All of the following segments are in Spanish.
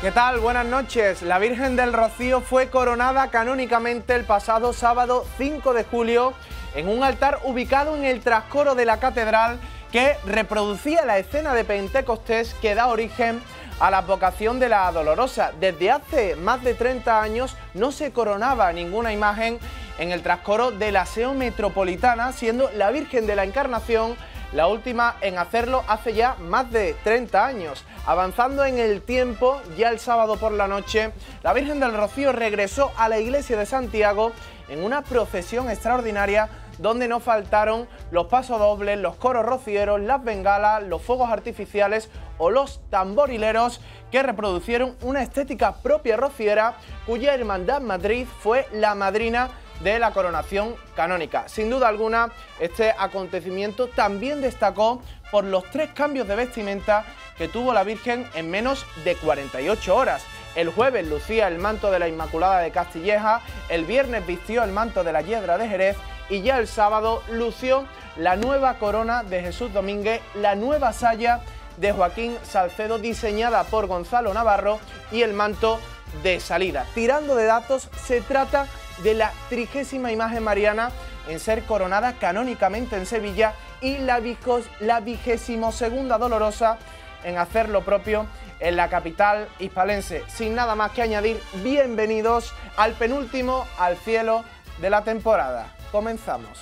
¿Qué tal? Buenas noches. La Virgen del Rocío fue coronada canónicamente el pasado sábado 5 de julio en un altar ubicado en el trascoro de la catedral que reproducía la escena de Pentecostés que da origen a la advocación de la Dolorosa. Desde hace más de 30 años no se coronaba ninguna imagen en el trascoro de la SEO Metropolitana, siendo la Virgen de la Encarnación la última en hacerlo hace ya más de 30 años. Avanzando en el tiempo, ya el sábado por la noche, la Virgen del Rocío regresó a la iglesia de Santiago en una procesión extraordinaria donde no faltaron los pasodobles, los coros rocieros, las bengalas, los fuegos artificiales o los tamborileros que reproducieron una estética propia rociera, cuya Hermandad Madrid fue la madrina de la coronación canónica. Sin duda alguna, este acontecimiento también destacó por los 3 cambios de vestimenta que tuvo la Virgen en menos de 48 horas. El jueves lucía el manto de la Inmaculada de Castilleja, el viernes vistió el manto de la Yedra de Jerez y ya el sábado lució la nueva corona de Jesús Domínguez, la nueva saya de Joaquín Salcedo diseñada por Gonzalo Navarro y el manto de salida. Tirando de datos, se trata de la 30ª imagen mariana en ser coronada canónicamente en Sevilla y la 22ª Dolorosa en hacer lo propio en la capital hispalense. Sin nada más que añadir, bienvenidos al penúltimo al cielo de la temporada. Comenzamos.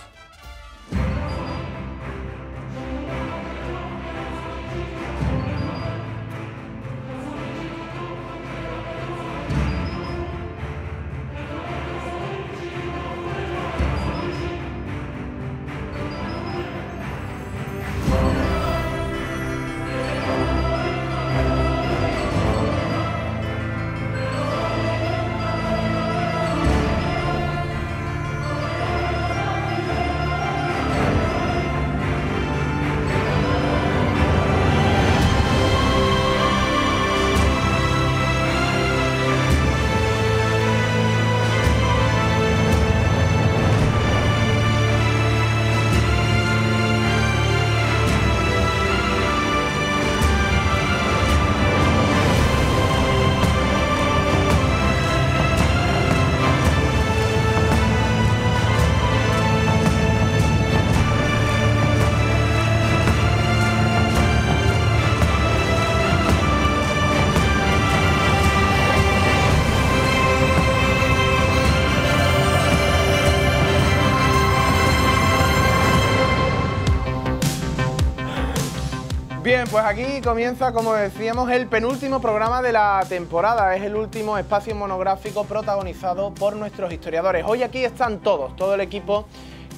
Bien, pues aquí comienza, como decíamos, el penúltimo programa de la temporada. Es el último espacio monográfico protagonizado por nuestros historiadores. Hoy aquí están todos, todo el equipo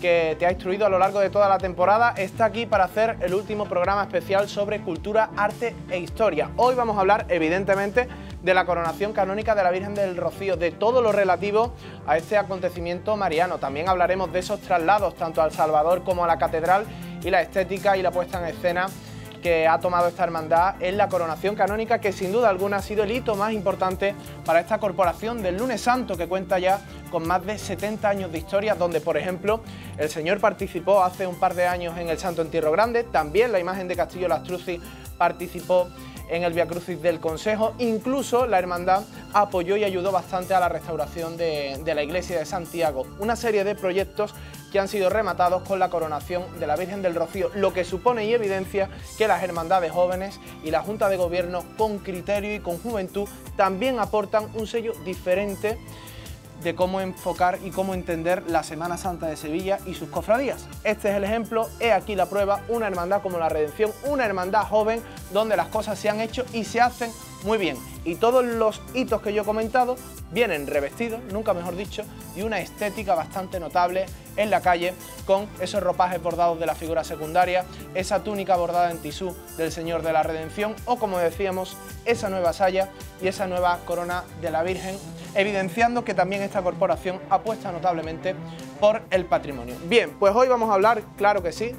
que te ha instruido a lo largo de toda la temporada está aquí para hacer el último programa especial sobre cultura, arte e historia. Hoy vamos a hablar, evidentemente, de la coronación canónica de la Virgen del Rocío, de todo lo relativo a este acontecimiento mariano. También hablaremos de esos traslados, tanto al Salvador como a la catedral, y la estética y la puesta en escena que ha tomado esta hermandad en la coronación canónica, que sin duda alguna ha sido el hito más importante para esta corporación del Lunes Santo, que cuenta ya con más de 70 años de historia, donde, por ejemplo, el Señor participó hace un par de años en el Santo Entierro Grande, también la imagen de Castillo Lastruzzi participó en el Via Crucis del Consejo, incluso la hermandad apoyó y ayudó bastante a la restauración de la iglesia de Santiago. Una serie de proyectos que han sido rematados con la coronación de la Virgen del Rocío, lo que supone y evidencia que las hermandades jóvenes y la Junta de Gobierno, con criterio y con juventud, también aportan un sello diferente de cómo enfocar y cómo entender la Semana Santa de Sevilla y sus cofradías. Este es el ejemplo, he aquí la prueba, una hermandad como la Redención, una hermandad joven donde las cosas se han hecho y se hacen muy bien. Y todos los hitos que yo he comentado vienen revestidos, nunca mejor dicho, de una estética bastante notable en la calle, con esos ropajes bordados de la figura secundaria, esa túnica bordada en tisú del Señor de la Redención o, como decíamos, esa nueva saya y esa nueva corona de la Virgen, evidenciando que también esta corporación apuesta notablemente por el patrimonio. Bien, pues hoy vamos a hablar, claro que sí,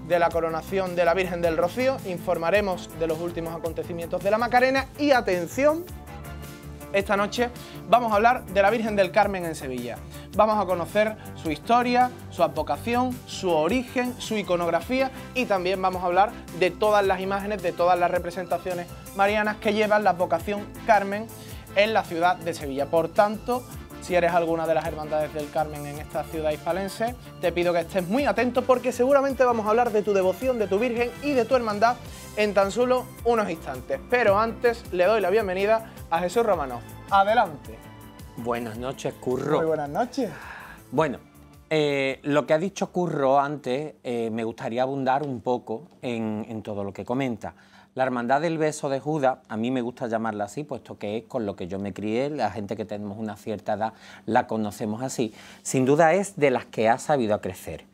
de la coronación de la Virgen del Rocío, informaremos de los últimos acontecimientos de la Macarena y, atención, esta noche vamos a hablar de la Virgen del Carmen en Sevilla. Vamos a conocer su historia, su advocación, su origen, su iconografía y también vamos a hablar de todas las imágenes, de todas las representaciones marianas que llevan la advocación Carmen en la ciudad de Sevilla. Por tanto, si eres alguna de las hermandades del Carmen en esta ciudad hispalense, te pido que estés muy atento porque seguramente vamos a hablar de tu devoción, de tu Virgen y de tu hermandad en tan solo unos instantes. Pero antes le doy la bienvenida a Jesús Romano. Adelante. Buenas noches, Curro. Muy buenas noches. Bueno, lo que ha dicho Curro antes, me gustaría abundar un poco en todo lo que comenta. La Hermandad del Beso de Judas, a mí me gusta llamarla así, puesto que es con lo que yo me crié, la gente que tenemos una cierta edad la conocemos así, sin duda es de las que ha sabido crecer.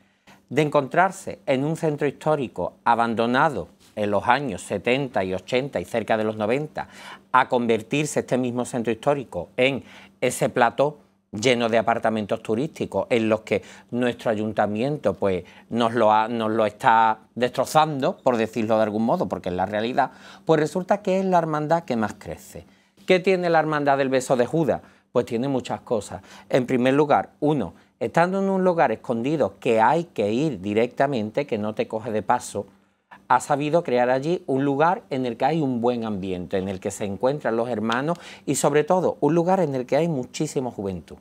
De encontrarse en un centro histórico abandonado en los años 70 y 80 y cerca de los 90, a convertirse este mismo centro histórico en ese plató lleno de apartamentos turísticos en los que nuestro ayuntamiento pues, nos lo está destrozando, por decirlo de algún modo, porque es la realidad, pues resulta que es la hermandad que más crece. ¿Qué tiene la Hermandad del Beso de Judas? Pues tiene muchas cosas. En primer lugar, uno, estando en un lugar escondido que hay que ir directamente, que no te coge de paso, ha sabido crear allí un lugar en el que hay un buen ambiente, en el que se encuentran los hermanos y sobre todo un lugar en el que hay muchísima juventud.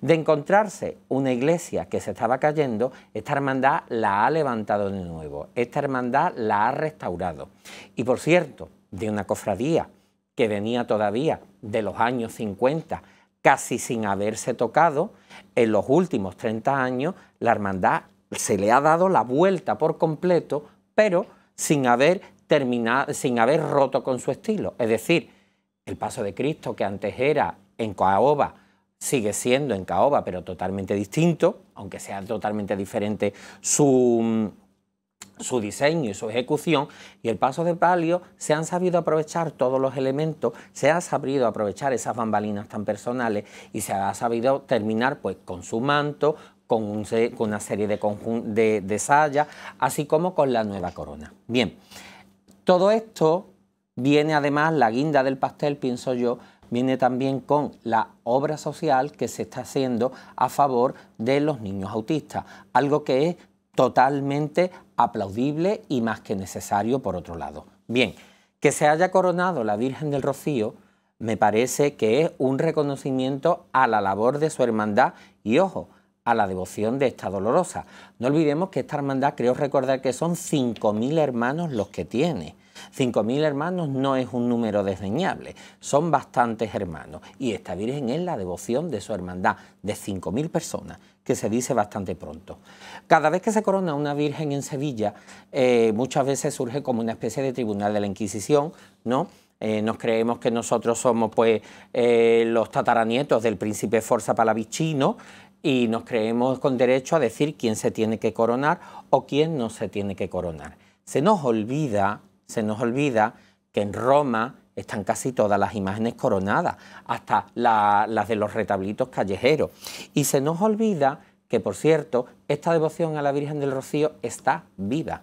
De encontrarse una iglesia que se estaba cayendo, esta hermandad la ha levantado de nuevo, esta hermandad la ha restaurado. Y por cierto, de una cofradía que venía todavía de los años 50, casi sin haberse tocado, en los últimos 30 años la hermandad se le ha dado la vuelta por completo, pero sin haber roto con su estilo. Es decir, el paso de Cristo que antes era en caoba, sigue siendo en caoba, pero totalmente distinto, aunque sea totalmente diferente su diseño y su ejecución, y el paso de palio se han sabido aprovechar todos los elementos, se ha sabido aprovechar esas bambalinas tan personales y se ha sabido terminar pues con su manto, con una serie de sayas, así como con la nueva corona. Bien, todo esto viene además, la guinda del pastel, pienso yo, viene también con la obra social que se está haciendo a favor de los niños autistas, algo que es totalmente aplaudible y más que necesario por otro lado. Bien, que se haya coronado la Virgen del Rocío me parece que es un reconocimiento a la labor de su hermandad y, ojo, a la devoción de esta Dolorosa. No olvidemos que esta hermandad, creo recordar que son 5.000 hermanos los que tiene. 5.000 hermanos no es un número desdeñable, son bastantes hermanos. Y esta Virgen es la devoción de su hermandad, de 5.000 personas, que se dice bastante pronto. Cada vez que se corona una Virgen en Sevilla, muchas veces surge como una especie de tribunal de la Inquisición, ¿no? Nos creemos que nosotros somos pues los tataranietos del príncipe Forza Palavicino y nos creemos con derecho a decir quién se tiene que coronar o quién no se tiene que coronar. Se nos olvida que en Roma están casi todas las imágenes coronadas, hasta las de los retablitos callejeros. Y se nos olvida que, por cierto, esta devoción a la Virgen del Rocío está viva.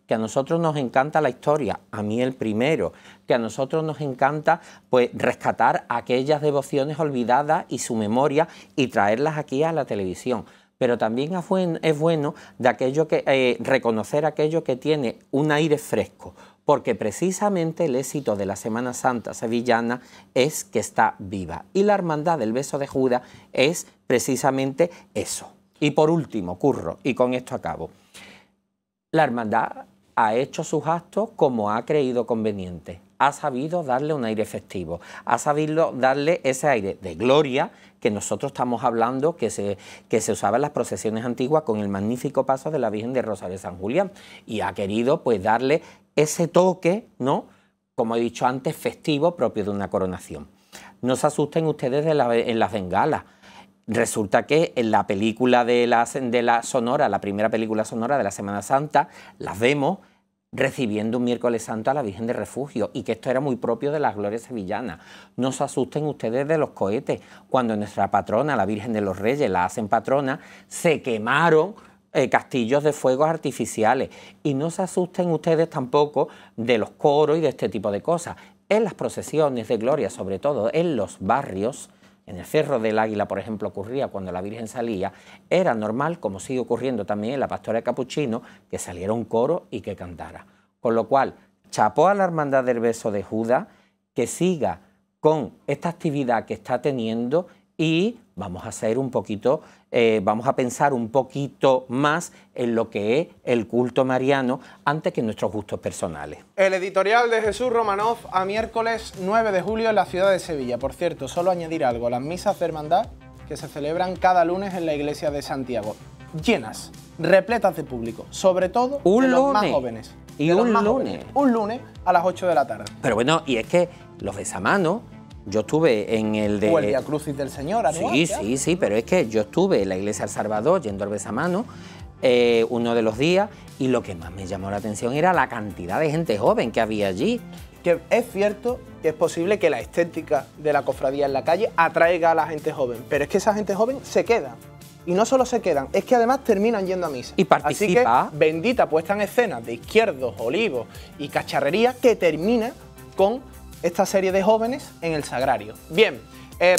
Que a nosotros nos encanta la historia, a mí el primero, que a nosotros nos encanta pues rescatar aquellas devociones olvidadas y su memoria y traerlas aquí a la televisión. Pero también es bueno de reconocer aquello que tiene un aire fresco, porque precisamente el éxito de la Semana Santa sevillana es que está viva. Y la Hermandad del Beso de Judas es precisamente eso. Y por último, Curro, y con esto acabo, la Hermandad ha hecho sus actos como ha creído conveniente, ha sabido darle un aire festivo, ha sabido darle ese aire de gloria que nosotros estamos hablando que se usaba en las procesiones antiguas con el magnífico paso de la Virgen de Rosario de San Julián, y ha querido pues darle ese toque, ¿no?, como he dicho antes, festivo propio de una coronación. No se asusten ustedes en las bengalas. Resulta que en la película de la Sonora, la primera película sonora de la Semana Santa, las vemos recibiendo un miércoles santo a la Virgen de Refugio, y que esto era muy propio de las glorias sevillanas. No se asusten ustedes de los cohetes. Cuando nuestra patrona, la Virgen de los Reyes, la hacen patrona, se quemaron castillos de fuegos artificiales. Y no se asusten ustedes tampoco de los coros y de este tipo de cosas. En las procesiones de gloria, sobre todo en los barrios, en el Cerro del Águila, por ejemplo, ocurría cuando la Virgen salía, era normal, como sigue ocurriendo también en la Pastora de Capuchino, que saliera un coro y que cantara. Con lo cual, chapó a la Hermandad del Beso de Judas, que siga con esta actividad que está teniendo y vamos a hacer un poquito, vamos a pensar un poquito más en lo que es el culto mariano antes que nuestros gustos personales. El editorial de Jesús Romanov a miércoles 9 de julio en la ciudad de Sevilla. Por cierto, solo añadir algo, las misas de hermandad que se celebran cada lunes en la iglesia de Santiago, llenas, repletas de público, sobre todo de los más jóvenes. Y un lunes. Un lunes a las 8 de la tarde. Pero bueno, y es que los besamanos, yo estuve en el de... O el Via Crucis del Señor, anual. Sí, pero es que yo estuve en la iglesia del Salvador yendo al besamano uno de los días y lo que más me llamó la atención era la cantidad de gente joven que había allí. Que es cierto que es posible que la estética de la cofradía en la calle atraiga a la gente joven, pero es que esa gente joven se queda. Y no solo se quedan, es que además terminan yendo a misa. Y participa. Así que bendita puesta en escena de Izquierdos, Olivos y Cacharrería que termina con esta serie de jóvenes en el Sagrario. Bien,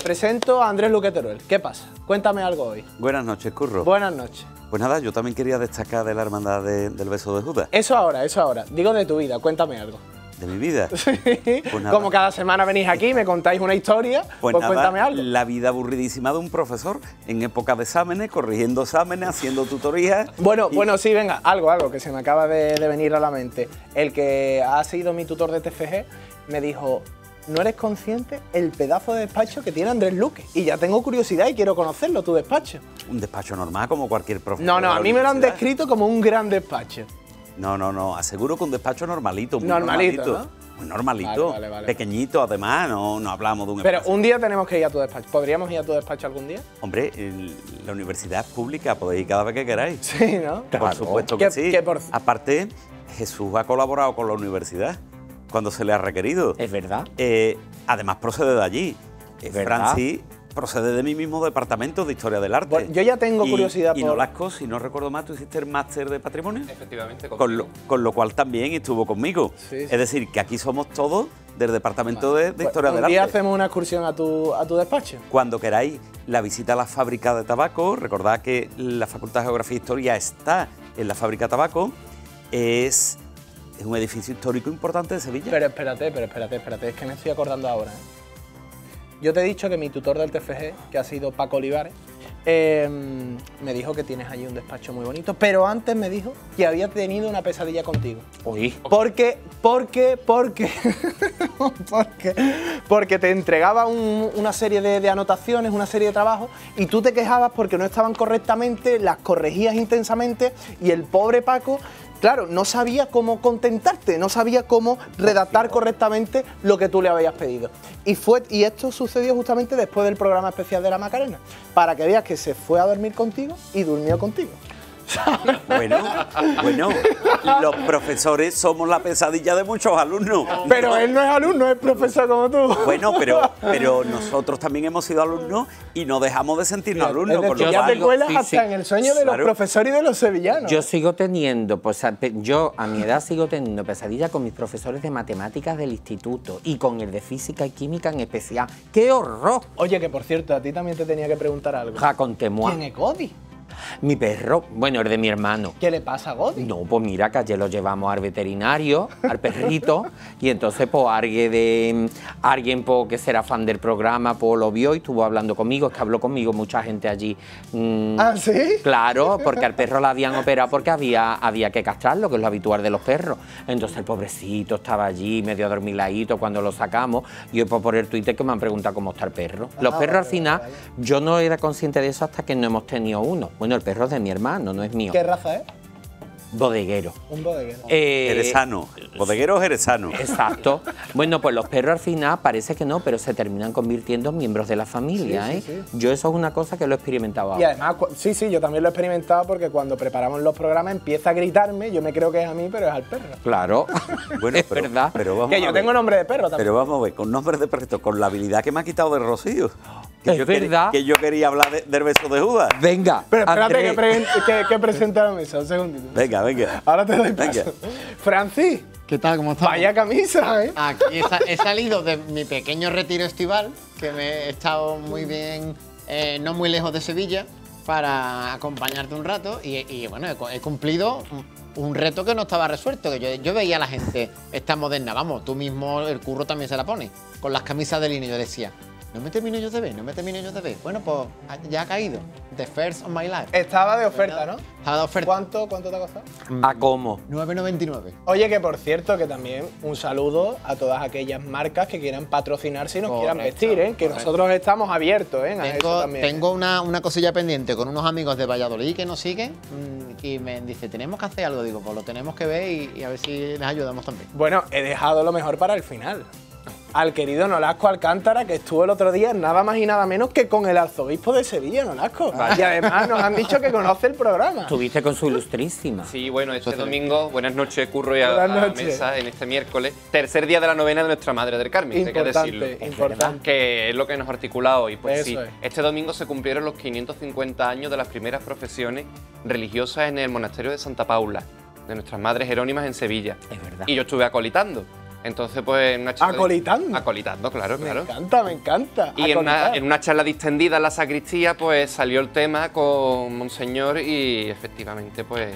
presento a Andrés Luque Teruel. ¿Qué pasa? Cuéntame algo hoy. Buenas noches, Curro. Buenas noches. Pues nada, yo también quería destacar de la Hermandad del Beso de Judas. Eso ahora. Digo de tu vida, cuéntame algo. De mi vida. Pues como cada semana venís aquí, me contáis una historia, pues nada, cuéntame algo. La vida aburridísima de un profesor en época de exámenes, corrigiendo exámenes, haciendo tutorías. Bueno, sí, venga, algo que se me acaba de venir a la mente. El que ha sido mi tutor de TFG me dijo, no eres consciente el pedazo de despacho que tiene Andrés Luque. Y ya tengo curiosidad y quiero conocerlo, tu despacho. Un despacho normal como cualquier profesor. No, a mí me lo han descrito como un gran despacho. No, aseguro que un despacho normalito, muy normalito, normalito. ¿no? Muy normalito, Vale. pequeñito además, no hablamos de un Pero espacio. un día tenemos que ir a tu despacho. ¿Podríamos ir a tu despacho algún día? Hombre, la universidad es pública, podéis ir cada vez que queráis. Sí, ¿no? Por supuesto que sí. ¿Qué Aparte, Jesús ha colaborado con la universidad cuando se le ha requerido. Es verdad. Además procede de allí. ¿Verdad? Francis procede de mi mismo departamento de Historia del Arte. Bueno, yo ya tengo curiosidad y por... Nolasco, si no recuerdo mal, tú hiciste el máster de patrimonio. Efectivamente, Con lo cual también estuvo conmigo. Sí. Es decir, que aquí somos todos del departamento de Historia del Un día Arte. hacemos una excursión a tu despacho. Cuando queráis la visita a la fábrica de tabaco, recordad que la Facultad de Geografía e Historia está en la fábrica de tabaco. Es un edificio histórico importante de Sevilla. Pero espérate, es que me estoy acordando ahora. Yo te he dicho que mi tutor del TFG, que ha sido Paco Olivares, me dijo que tienes allí un despacho muy bonito, pero antes me dijo que había tenido una pesadilla contigo. Uy. Porque te entregaba una serie de anotaciones, una serie de trabajos, y tú te quejabas porque no estaban correctamente, las corregías intensamente, y el pobre Paco, claro, no sabía cómo contentarte, no sabía cómo redactar correctamente lo que tú le habías pedido. Y esto sucedió justamente después del programa especial de la Macarena, para que veas que se fue a dormir contigo y durmió contigo. Bueno, los profesores somos la pesadilla de muchos alumnos. Pero él no es alumno, es profesor como tú. Bueno, pero nosotros también hemos sido alumnos y no dejamos de sentirnos alumnos. Es decir, con lo ya cual- te cuelas sí, hasta sí. en el sueño de los Claro. profesores y de los sevillanos. Yo sigo teniendo, yo a mi edad sigo teniendo pesadillas con mis profesores de matemáticas del instituto y con el de física y química en especial. ¡Qué horror! Oye, que por cierto, a ti también te tenía que preguntar algo. Raconte-moi. ¿Quién es Godi? Mi perro, bueno, el de mi hermano. ¿Qué le pasa a Godi? No, pues mira, que ayer lo llevamos al veterinario, al perrito, y entonces pues alguien pues, que será fan del programa pues lo vio y estuvo hablando conmigo, es que habló conmigo mucha gente allí. ¿Ah, sí? Claro, porque al perro la habían operado porque había que castrarlo, que es lo habitual de los perros. Entonces el pobrecito estaba allí medio adormiladito cuando lo sacamos, y hoy por el Twitter que me han preguntado cómo está el perro. Los perros al final, yo no era consciente de eso hasta que no hemos tenido uno. Bueno, el perro es de mi hermano, no es mío. ¿Qué raza es? Bodeguero. Un bodeguero. Jerezano, bodeguero jerezano. Exacto. Bueno, pues los perros al final parece que no, pero se terminan convirtiendo en miembros de la familia, Sí, ¿eh? sí, sí. Yo eso es una cosa que lo he experimentado Y ahora. además, sí, yo también lo he experimentado porque cuando preparamos los programas empieza a gritarme, yo me creo que es a mí, pero es al perro. Claro, Bueno, es verdad. Pero vamos Que a yo ver. tengo nombre de perro también. Pero vamos a ver, con nombres de perrito, con la habilidad que me ha quitado de Rocío. Es verdad. Que yo quería hablar del beso de Judas. Venga, Pero espérate Andrés. que presenta la mesa, un segundito. Venga. Ahora te doy paso. Venga. Francis, ¿Qué tal? ¿Cómo estás? Vaya camisa, ¿eh? Aquí he salido de mi pequeño retiro estival, que he estado muy bien, no muy lejos de Sevilla, para acompañarte un rato y bueno, he cumplido un reto que no estaba resuelto, que yo veía a la gente esta moderna, vamos, tú mismo el curro también se la pone, con las camisas de línea, yo decía, no me termino yo de ver, no me termino yo de ver. Bueno, pues ya ha caído. The first of my life. Estaba de oferta, ¿no? Estaba de oferta. ¿Cuánto te ha costado? ¿A cómo? 9,99. Oye, que por cierto, que también un saludo a todas aquellas marcas que quieran patrocinarse y nos quieran vestir, ¿eh? Que nosotros estamos abiertos, ¿eh? A eso también. Tengo una cosilla pendiente con unos amigos de Valladolid que nos siguen y me dice, tenemos que hacer algo. Digo, pues lo tenemos que ver y a ver si les ayudamos también. Bueno, he dejado lo mejor para el final. Al querido Nolasco Alcántara, que estuvo el otro día nada más y nada menos que con el arzobispo de Sevilla, Nolasco. Y además nos han dicho que conoce el programa. Estuviste con su ilustrísima. Sí, bueno, este domingo, buenas noches, Curro, y a la mesa en este miércoles. Tercer día de la novena de Nuestra Madre del Carmen, hay que decirlo. Importante. Que es lo que nos articula hoy. Pues Eso sí, es. este domingo se cumplieron los 550 años de las primeras profesiones religiosas en el monasterio de Santa Paula, de Nuestras Madres Jerónimas en Sevilla. Es verdad. Y yo estuve acolitando. Entonces, pues en una charla... ¿Acolitando? Acolitando, claro, claro. Me encanta. Y en una charla distendida en la sacristía, pues salió el tema con Monseñor y efectivamente, pues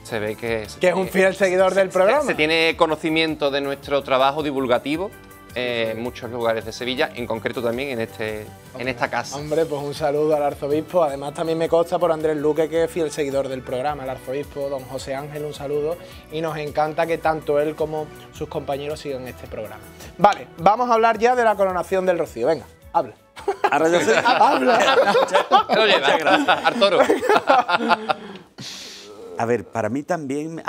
se ve que... Que es un fiel seguidor del programa. Se tiene conocimiento de nuestro trabajo divulgativo en muchos lugares de Sevilla, en concreto también en esta casa. Hombre, pues un saludo al arzobispo. Además también me consta por Andrés Luque, que es fiel seguidor del programa, el arzobispo don José Ángel, un saludo. Y nos encanta que tanto él como sus compañeros sigan este programa. Vale, vamos a hablar ya de la coronación del Rocío. Venga, habla. Ahora yo sé. Habla. Oye, Arturo. A ver, a mí también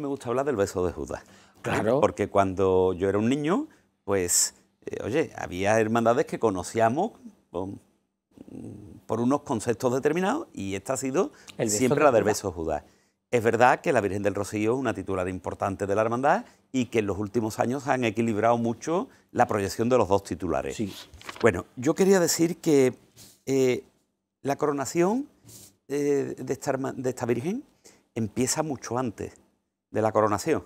me gusta hablar del beso de Judas. Claro. Porque cuando yo era un niño, pues, oye, había hermandades que conocíamos por unos conceptos determinados y esta ha sido siempre la del beso de Judas. Es verdad que la Virgen del Rocío es una titular importante de la hermandad y que en los últimos años han equilibrado mucho la proyección de los dos titulares. Sí. Bueno, yo quería decir que la coronación de esta Virgen empieza mucho antes de la coronación.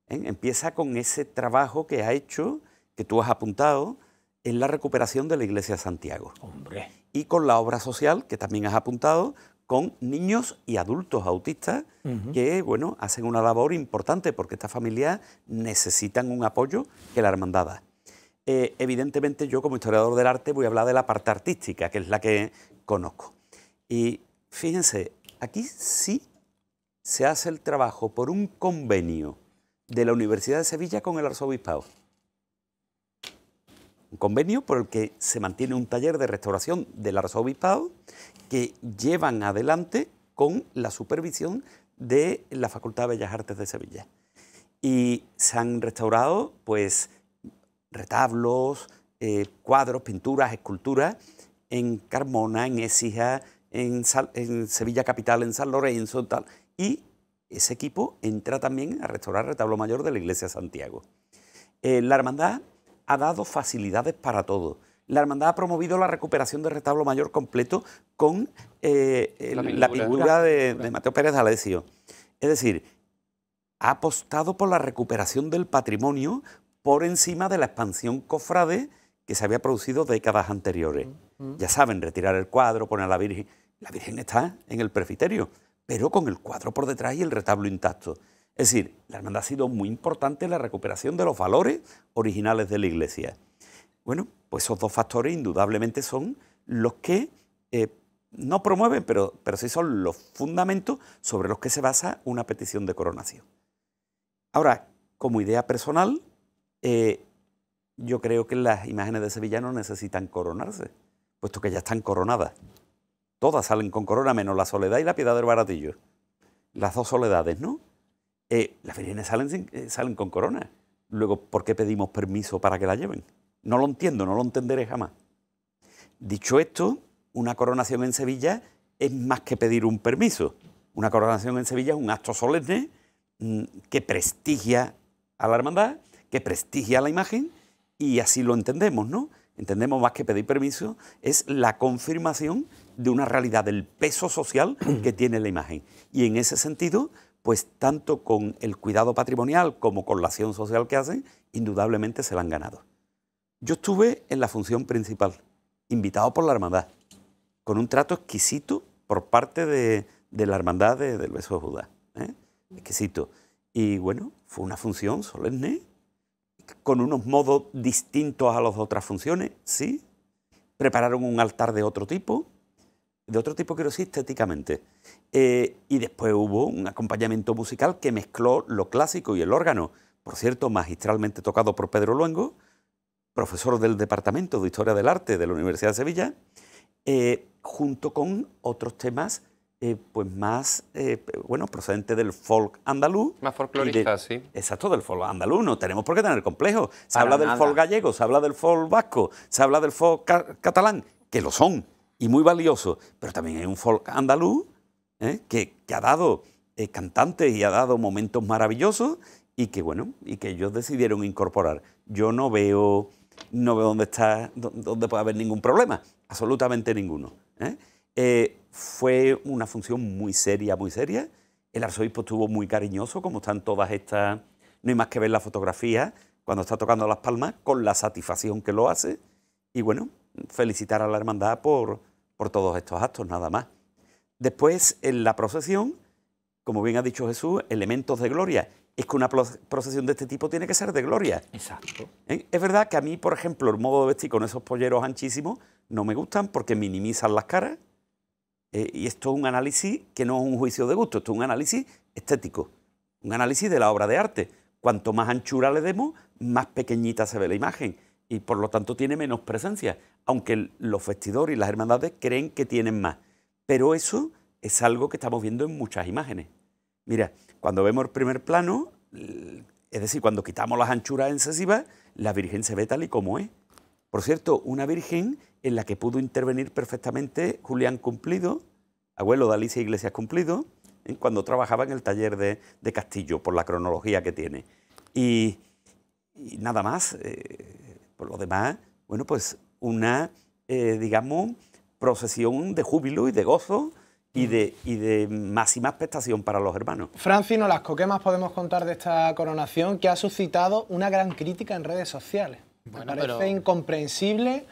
Empieza con ese trabajo que ha hecho, que tú has apuntado, en la recuperación de la Iglesia de Santiago. Hombre. Y con la obra social, que también has apuntado, con niños y adultos autistas que, bueno, hacen una labor importante porque estas familias necesitan un apoyo que la hermandad da. Evidentemente yo como historiador del arte voy a hablar de la parte artística, que es la que conozco. Y fíjense, aquí sí se hace el trabajo por un convenio de la Universidad de Sevilla con el Arzobispado. Un convenio por el que se mantiene un taller de restauración del Arzobispado que llevan adelante con la supervisión de la Facultad de Bellas Artes de Sevilla. Y se han restaurado, pues, retablos, cuadros, pinturas, esculturas en Carmona, en Écija, en Sevilla Capital, en San Lorenzo, tal. Y ese equipo entra también a restaurar el retablo mayor de la Iglesia de Santiago. La hermandad ha dado facilidades para todo. La hermandad ha promovido la recuperación del retablo mayor completo con la pintura de Mateo Pérez de Alessio. Es decir, ha apostado por la recuperación del patrimonio por encima de la expansión cofrade que se había producido décadas anteriores. Ya saben, retirar el cuadro, poner a la Virgen. La Virgen está en el presbiterio, pero con el cuadro por detrás y el retablo intacto. Es decir, la hermandad ha sido muy importante en la recuperación de los valores originales de la Iglesia. Bueno, pues esos dos factores indudablemente son los que no promueven, pero sí son los fundamentos sobre los que se basa una petición de coronación. Ahora, como idea personal, yo creo que las imágenes de Sevilla no necesitan coronarse, puesto que ya están coronadas. Todas salen con corona, menos la Soledad y la Piedad del Baratillo. Las dos soledades, ¿no? Las vírgenes salen con corona. Luego, ¿por qué pedimos permiso para que la lleven? No lo entiendo, no lo entenderé jamás. Dicho esto, una coronación en Sevilla es más que pedir un permiso. Una coronación en Sevilla es un acto solemne que prestigia a la hermandad, que prestigia a la imagen, y así lo entendemos, ¿no? Entendemos más que pedir permiso, es la confirmación de una realidad del peso social que tiene la imagen. Y en ese sentido, pues tanto con el cuidado patrimonial como con la acción social que hacen, indudablemente se la han ganado. Yo estuve en la función principal, invitado por la hermandad, con un trato exquisito por parte de la hermandad del Beso de Judas, exquisito. Y bueno, fue una función solemne, con unos modos distintos a las otras funciones, sí. Prepararon un altar de otro tipo quiero decir estéticamente. Y después hubo un acompañamiento musical que mezcló lo clásico y el órgano, por cierto, magistralmente tocado por Pedro Luengo, profesor del Departamento de Historia del Arte de la Universidad de Sevilla, junto con otros temas pues más, bueno, procedentes del folk andaluz. Más folclorista, sí. Exacto, del folk andaluz, no tenemos por qué tener complejo. Se Para habla del nada. folk gallego, se habla del folk vasco, se habla del folk catalán, que lo son, y muy valiosos, pero también hay un folk andaluz que ha dado cantantes y ha dado momentos maravillosos y que, bueno, y que ellos decidieron incorporar. Yo no veo dónde puede haber ningún problema, absolutamente ninguno. Fue una función muy seria, muy seria. El arzobispo estuvo muy cariñoso, como están todas estas... No hay más que ver la fotografía cuando está tocando las palmas, con la satisfacción que lo hace. Y bueno, felicitar a la hermandad por todos estos actos, nada más. Después, en la procesión, como bien ha dicho Jesús, elementos de gloria. Es que una procesión de este tipo tiene que ser de gloria. Exacto. Es verdad que a mí, por ejemplo, el modo de vestir con esos polleros anchísimos no me gustan porque minimizan las caras. Y esto es un análisis que no es un juicio de gusto, esto es un análisis estético, un análisis de la obra de arte. Cuanto más anchura le demos, más pequeñita se ve la imagen y por lo tanto tiene menos presencia, aunque los vestidores y las hermandades creen que tienen más. Pero eso es algo que estamos viendo en muchas imágenes. Mira, cuando vemos el primer plano, es decir, cuando quitamos las anchuras excesivas, la Virgen se ve tal y como es. Por cierto, una Virgen en la que pudo intervenir perfectamente Julián Cumplido, abuelo de Alicia Iglesias Cumplido, cuando trabajaba en el taller de Castillo, por la cronología que tiene. Y nada más, por lo demás, bueno, pues una, digamos, procesión de júbilo y de gozo y de máxima expectación para los hermanos. Francis Nolasco, ¿qué más podemos contar de esta coronación que ha suscitado una gran crítica en redes sociales? Bueno, Me parece incomprensible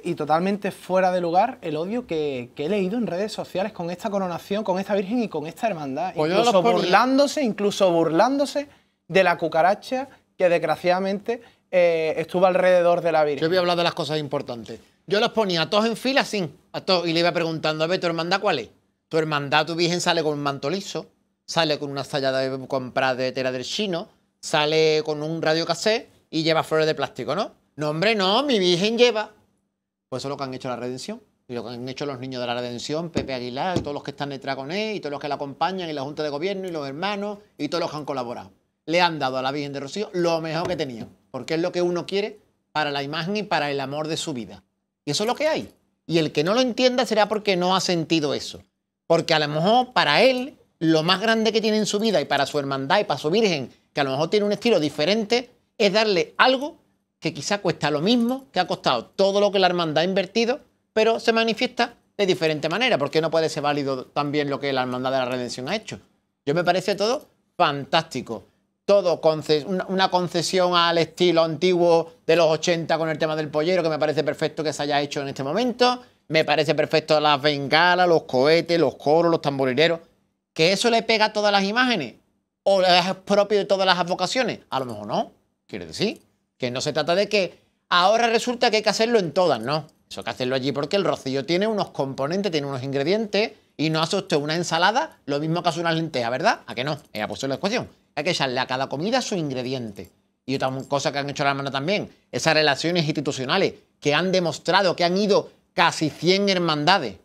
y totalmente fuera de lugar el odio que he leído en redes sociales con esta coronación, con esta Virgen y con esta hermandad. Pues Incluso burlándose de la cucaracha que desgraciadamente estuvo alrededor de la Virgen. Yo voy a hablar de las cosas importantes. Yo los ponía a todos en fila, así, a todos, y le iba preguntando, a ver, ¿tu hermandad cuál es? Tu hermandad, tu Virgen sale con un manto liso, sale con una sayada comprada de tela del chino, sale con un radiocassette y lleva flores de plástico, ¿no? No, hombre, no, mi Virgen lleva. Pues eso es lo que han hecho la Redención. Y lo que han hecho los niños de la Redención, Pepe Aguilar, y todos los que están detrás con él, y todos los que la acompañan, y la Junta de Gobierno, y los hermanos, y todos los que han colaborado. Le han dado a la Virgen de Rocío lo mejor que tenían. Porque es lo que uno quiere para la imagen y para el amor de su vida. Y eso es lo que hay. Y el que no lo entienda será porque no ha sentido eso. Porque a lo mejor para él, lo más grande que tiene en su vida, y para su hermandad, y para su Virgen, que a lo mejor tiene un estilo diferente, es darle algo que quizá cuesta lo mismo, que ha costado todo lo que la hermandad ha invertido, pero se manifiesta de diferente manera, porque no puede ser válido también lo que la hermandad de la Redención ha hecho. Yo me parece todo fantástico. Todo una concesión al estilo antiguo de los 80 con el tema del pollero, que me parece perfecto que se haya hecho en este momento. Me parece perfecto las bengalas, los cohetes, los coros, los tamborileros. ¿Que eso le pega a todas las imágenes? ¿O es propio de todas las advocaciones? A lo mejor no. Quiere decir que no se trata de que ahora resulta que hay que hacerlo en todas, no. Eso hay que hacerlo allí porque el rocío tiene unos componentes, tiene unos ingredientes y no hace usted una ensalada lo mismo que hace unas lentejas, ¿verdad? ¿A que no? Ha puesto la ecuación. Hay que echarle a cada comida su ingrediente. Y otra cosa que han hecho la hermana también, esas relaciones institucionales que han demostrado que han ido casi 100 hermandades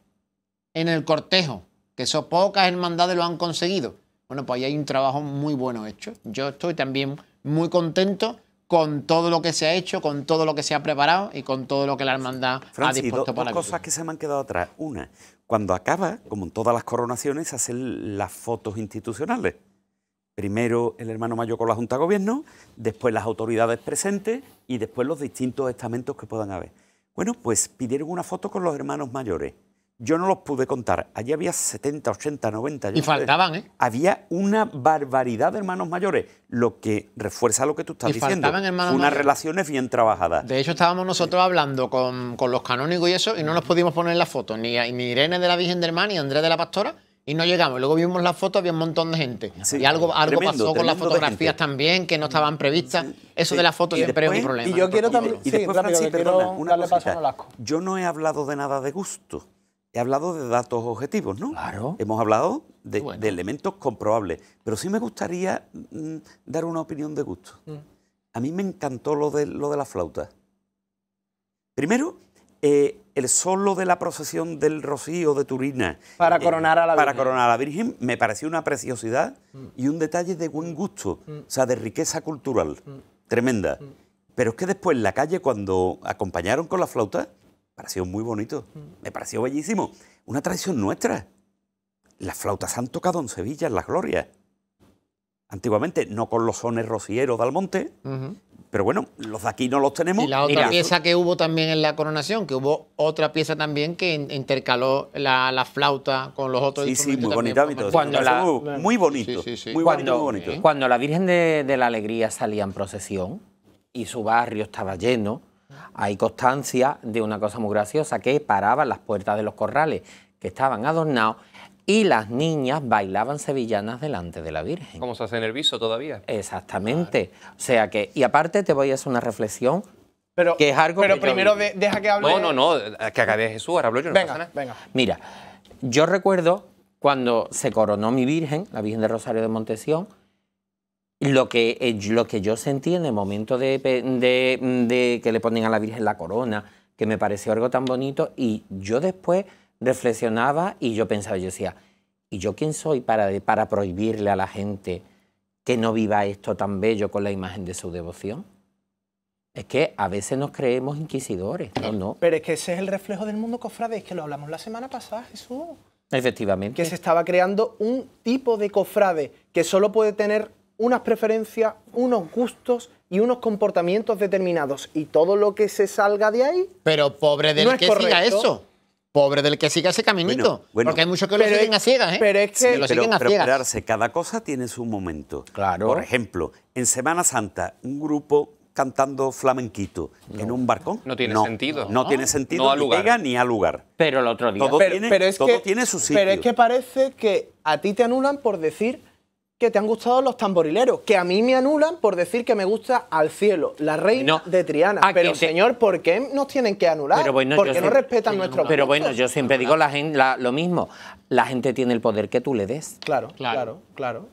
en el cortejo, que eso pocas hermandades lo han conseguido. Bueno, pues ahí hay un trabajo muy bueno hecho. Yo estoy también muy contento con todo lo que se ha hecho, con todo lo que se ha preparado y con todo lo que la hermandad ha dispuesto para dos cosas que se me han quedado atrás. Una, cuando acaba, como en todas las coronaciones, se hacen las fotos institucionales. Primero el hermano mayor con la Junta de Gobierno, después las autoridades presentes y después los distintos estamentos que puedan haber. Bueno, pues pidieron una foto con los hermanos mayores. Yo no los pude contar. Allí había 70, 80, 90. Y faltaban, ¿eh? Había una barbaridad de hermanos mayores, lo que refuerza lo que tú estás Y diciendo. faltaban hermanos Unas mayores. relaciones bien trabajadas. De hecho, estábamos nosotros hablando con los canónigos y eso, y no nos pudimos poner en la foto, ni Irene de la Virgen del Mar, ni Andrés de la Pastora, y no llegamos. Luego vimos las fotos, había un montón de gente. Sí, y algo tremendo, pasó con las tremendo de fotografías gente. también, que no estaban previstas. Eso Sí. de las fotos Y siempre es un después- problema. y yo quiero también- Y Sí, después, rápido, Francis, que quiero perdona, una darle paso a cosita. Nolasco. Yo no he hablado de nada de gusto. He hablado de datos objetivos, ¿no? Claro. Hemos hablado de, Bueno. de elementos comprobables. Pero sí me gustaría dar una opinión de gusto. A mí me encantó lo de la flauta. Primero, el solo de la procesión del Rocío de Turina. Para coronar a la Para Virgen. coronar a la Virgen me pareció una preciosidad y un detalle de buen gusto. O sea, de riqueza cultural. Tremenda. Pero es que después en la calle, cuando acompañaron con la flauta, pareció muy bonito. Me pareció bellísimo. Una tradición nuestra. Las flautas se han tocado en Sevilla, en las glorias. Antiguamente, no con los sones rocieros de Almonte, Ujú. pero bueno, los de aquí no los tenemos. Y la otra Mira. pieza que hubo también en la coronación, que hubo otra pieza también que intercaló la flauta con los otros Sí, sí, instrumentos. muy también bonito. fue Cuando la- Muy bonito. Sí, sí, sí. Muy bonito, muy bonito. Cuando la Virgen de la Alegría salía en procesión y su barrio estaba lleno, hay constancia de una cosa muy graciosa, que paraban las puertas de los corrales que estaban adornados y las niñas bailaban sevillanas delante de la Virgen. ¿Cómo se hace en el viso todavía? Exactamente. O sea que, y aparte te voy a hacer una reflexión, Pero, que es algo pero que yo primero viví. deja que hable. No, que acabe Jesús, ahora hablo yo, no pasa Venga, nada. venga. Mira, yo recuerdo cuando se coronó mi Virgen, la Virgen de Rosario de Montesión, lo que yo sentí en el momento de que le ponen a la Virgen la corona, que me pareció algo tan bonito, y yo después reflexionaba y yo pensaba, yo decía, ¿y yo quién soy para prohibirle a la gente que no viva esto tan bello con la imagen de su devoción? Es que a veces nos creemos inquisidores, no. Pero es que ese es el reflejo del mundo cofrade, es que lo hablamos la semana pasada, Jesús. Efectivamente. Que se estaba creando un tipo de cofrade que solo puede tener unas preferencias, unos gustos y unos comportamientos determinados. Y todo lo que se salga de ahí. Pero pobre del No es que siga correcto. eso. Pobre del que siga ese caminito. Bueno. Porque hay muchos que lo Pero siguen es- a ciegas, ¿eh? pero es que- lo siguen a ciegas. esperarse, cada cosa tiene su momento. Claro. Por ejemplo, en Semana Santa, un grupo cantando flamenquito en un barcón. No tiene sentido. No tiene sentido, No a ni lugar. pega ni a lugar. Pero el otro día... Todo Pero, tiene- pero es todo que, tiene su Pero es sitio. que parece que a ti te anulan por decir que te han gustado los tamborileros, que a mí me anulan por decir que me gusta Al Cielo, la reina No. de Triana. Ah, Pero que te- señor, ¿por qué nos tienen que anular? Pero bueno, ¿Por yo qué no siempre- respetan nuestros Pero gustos? bueno, yo siempre digo lo mismo. La gente tiene el poder que tú le des. Claro, Claro. claro.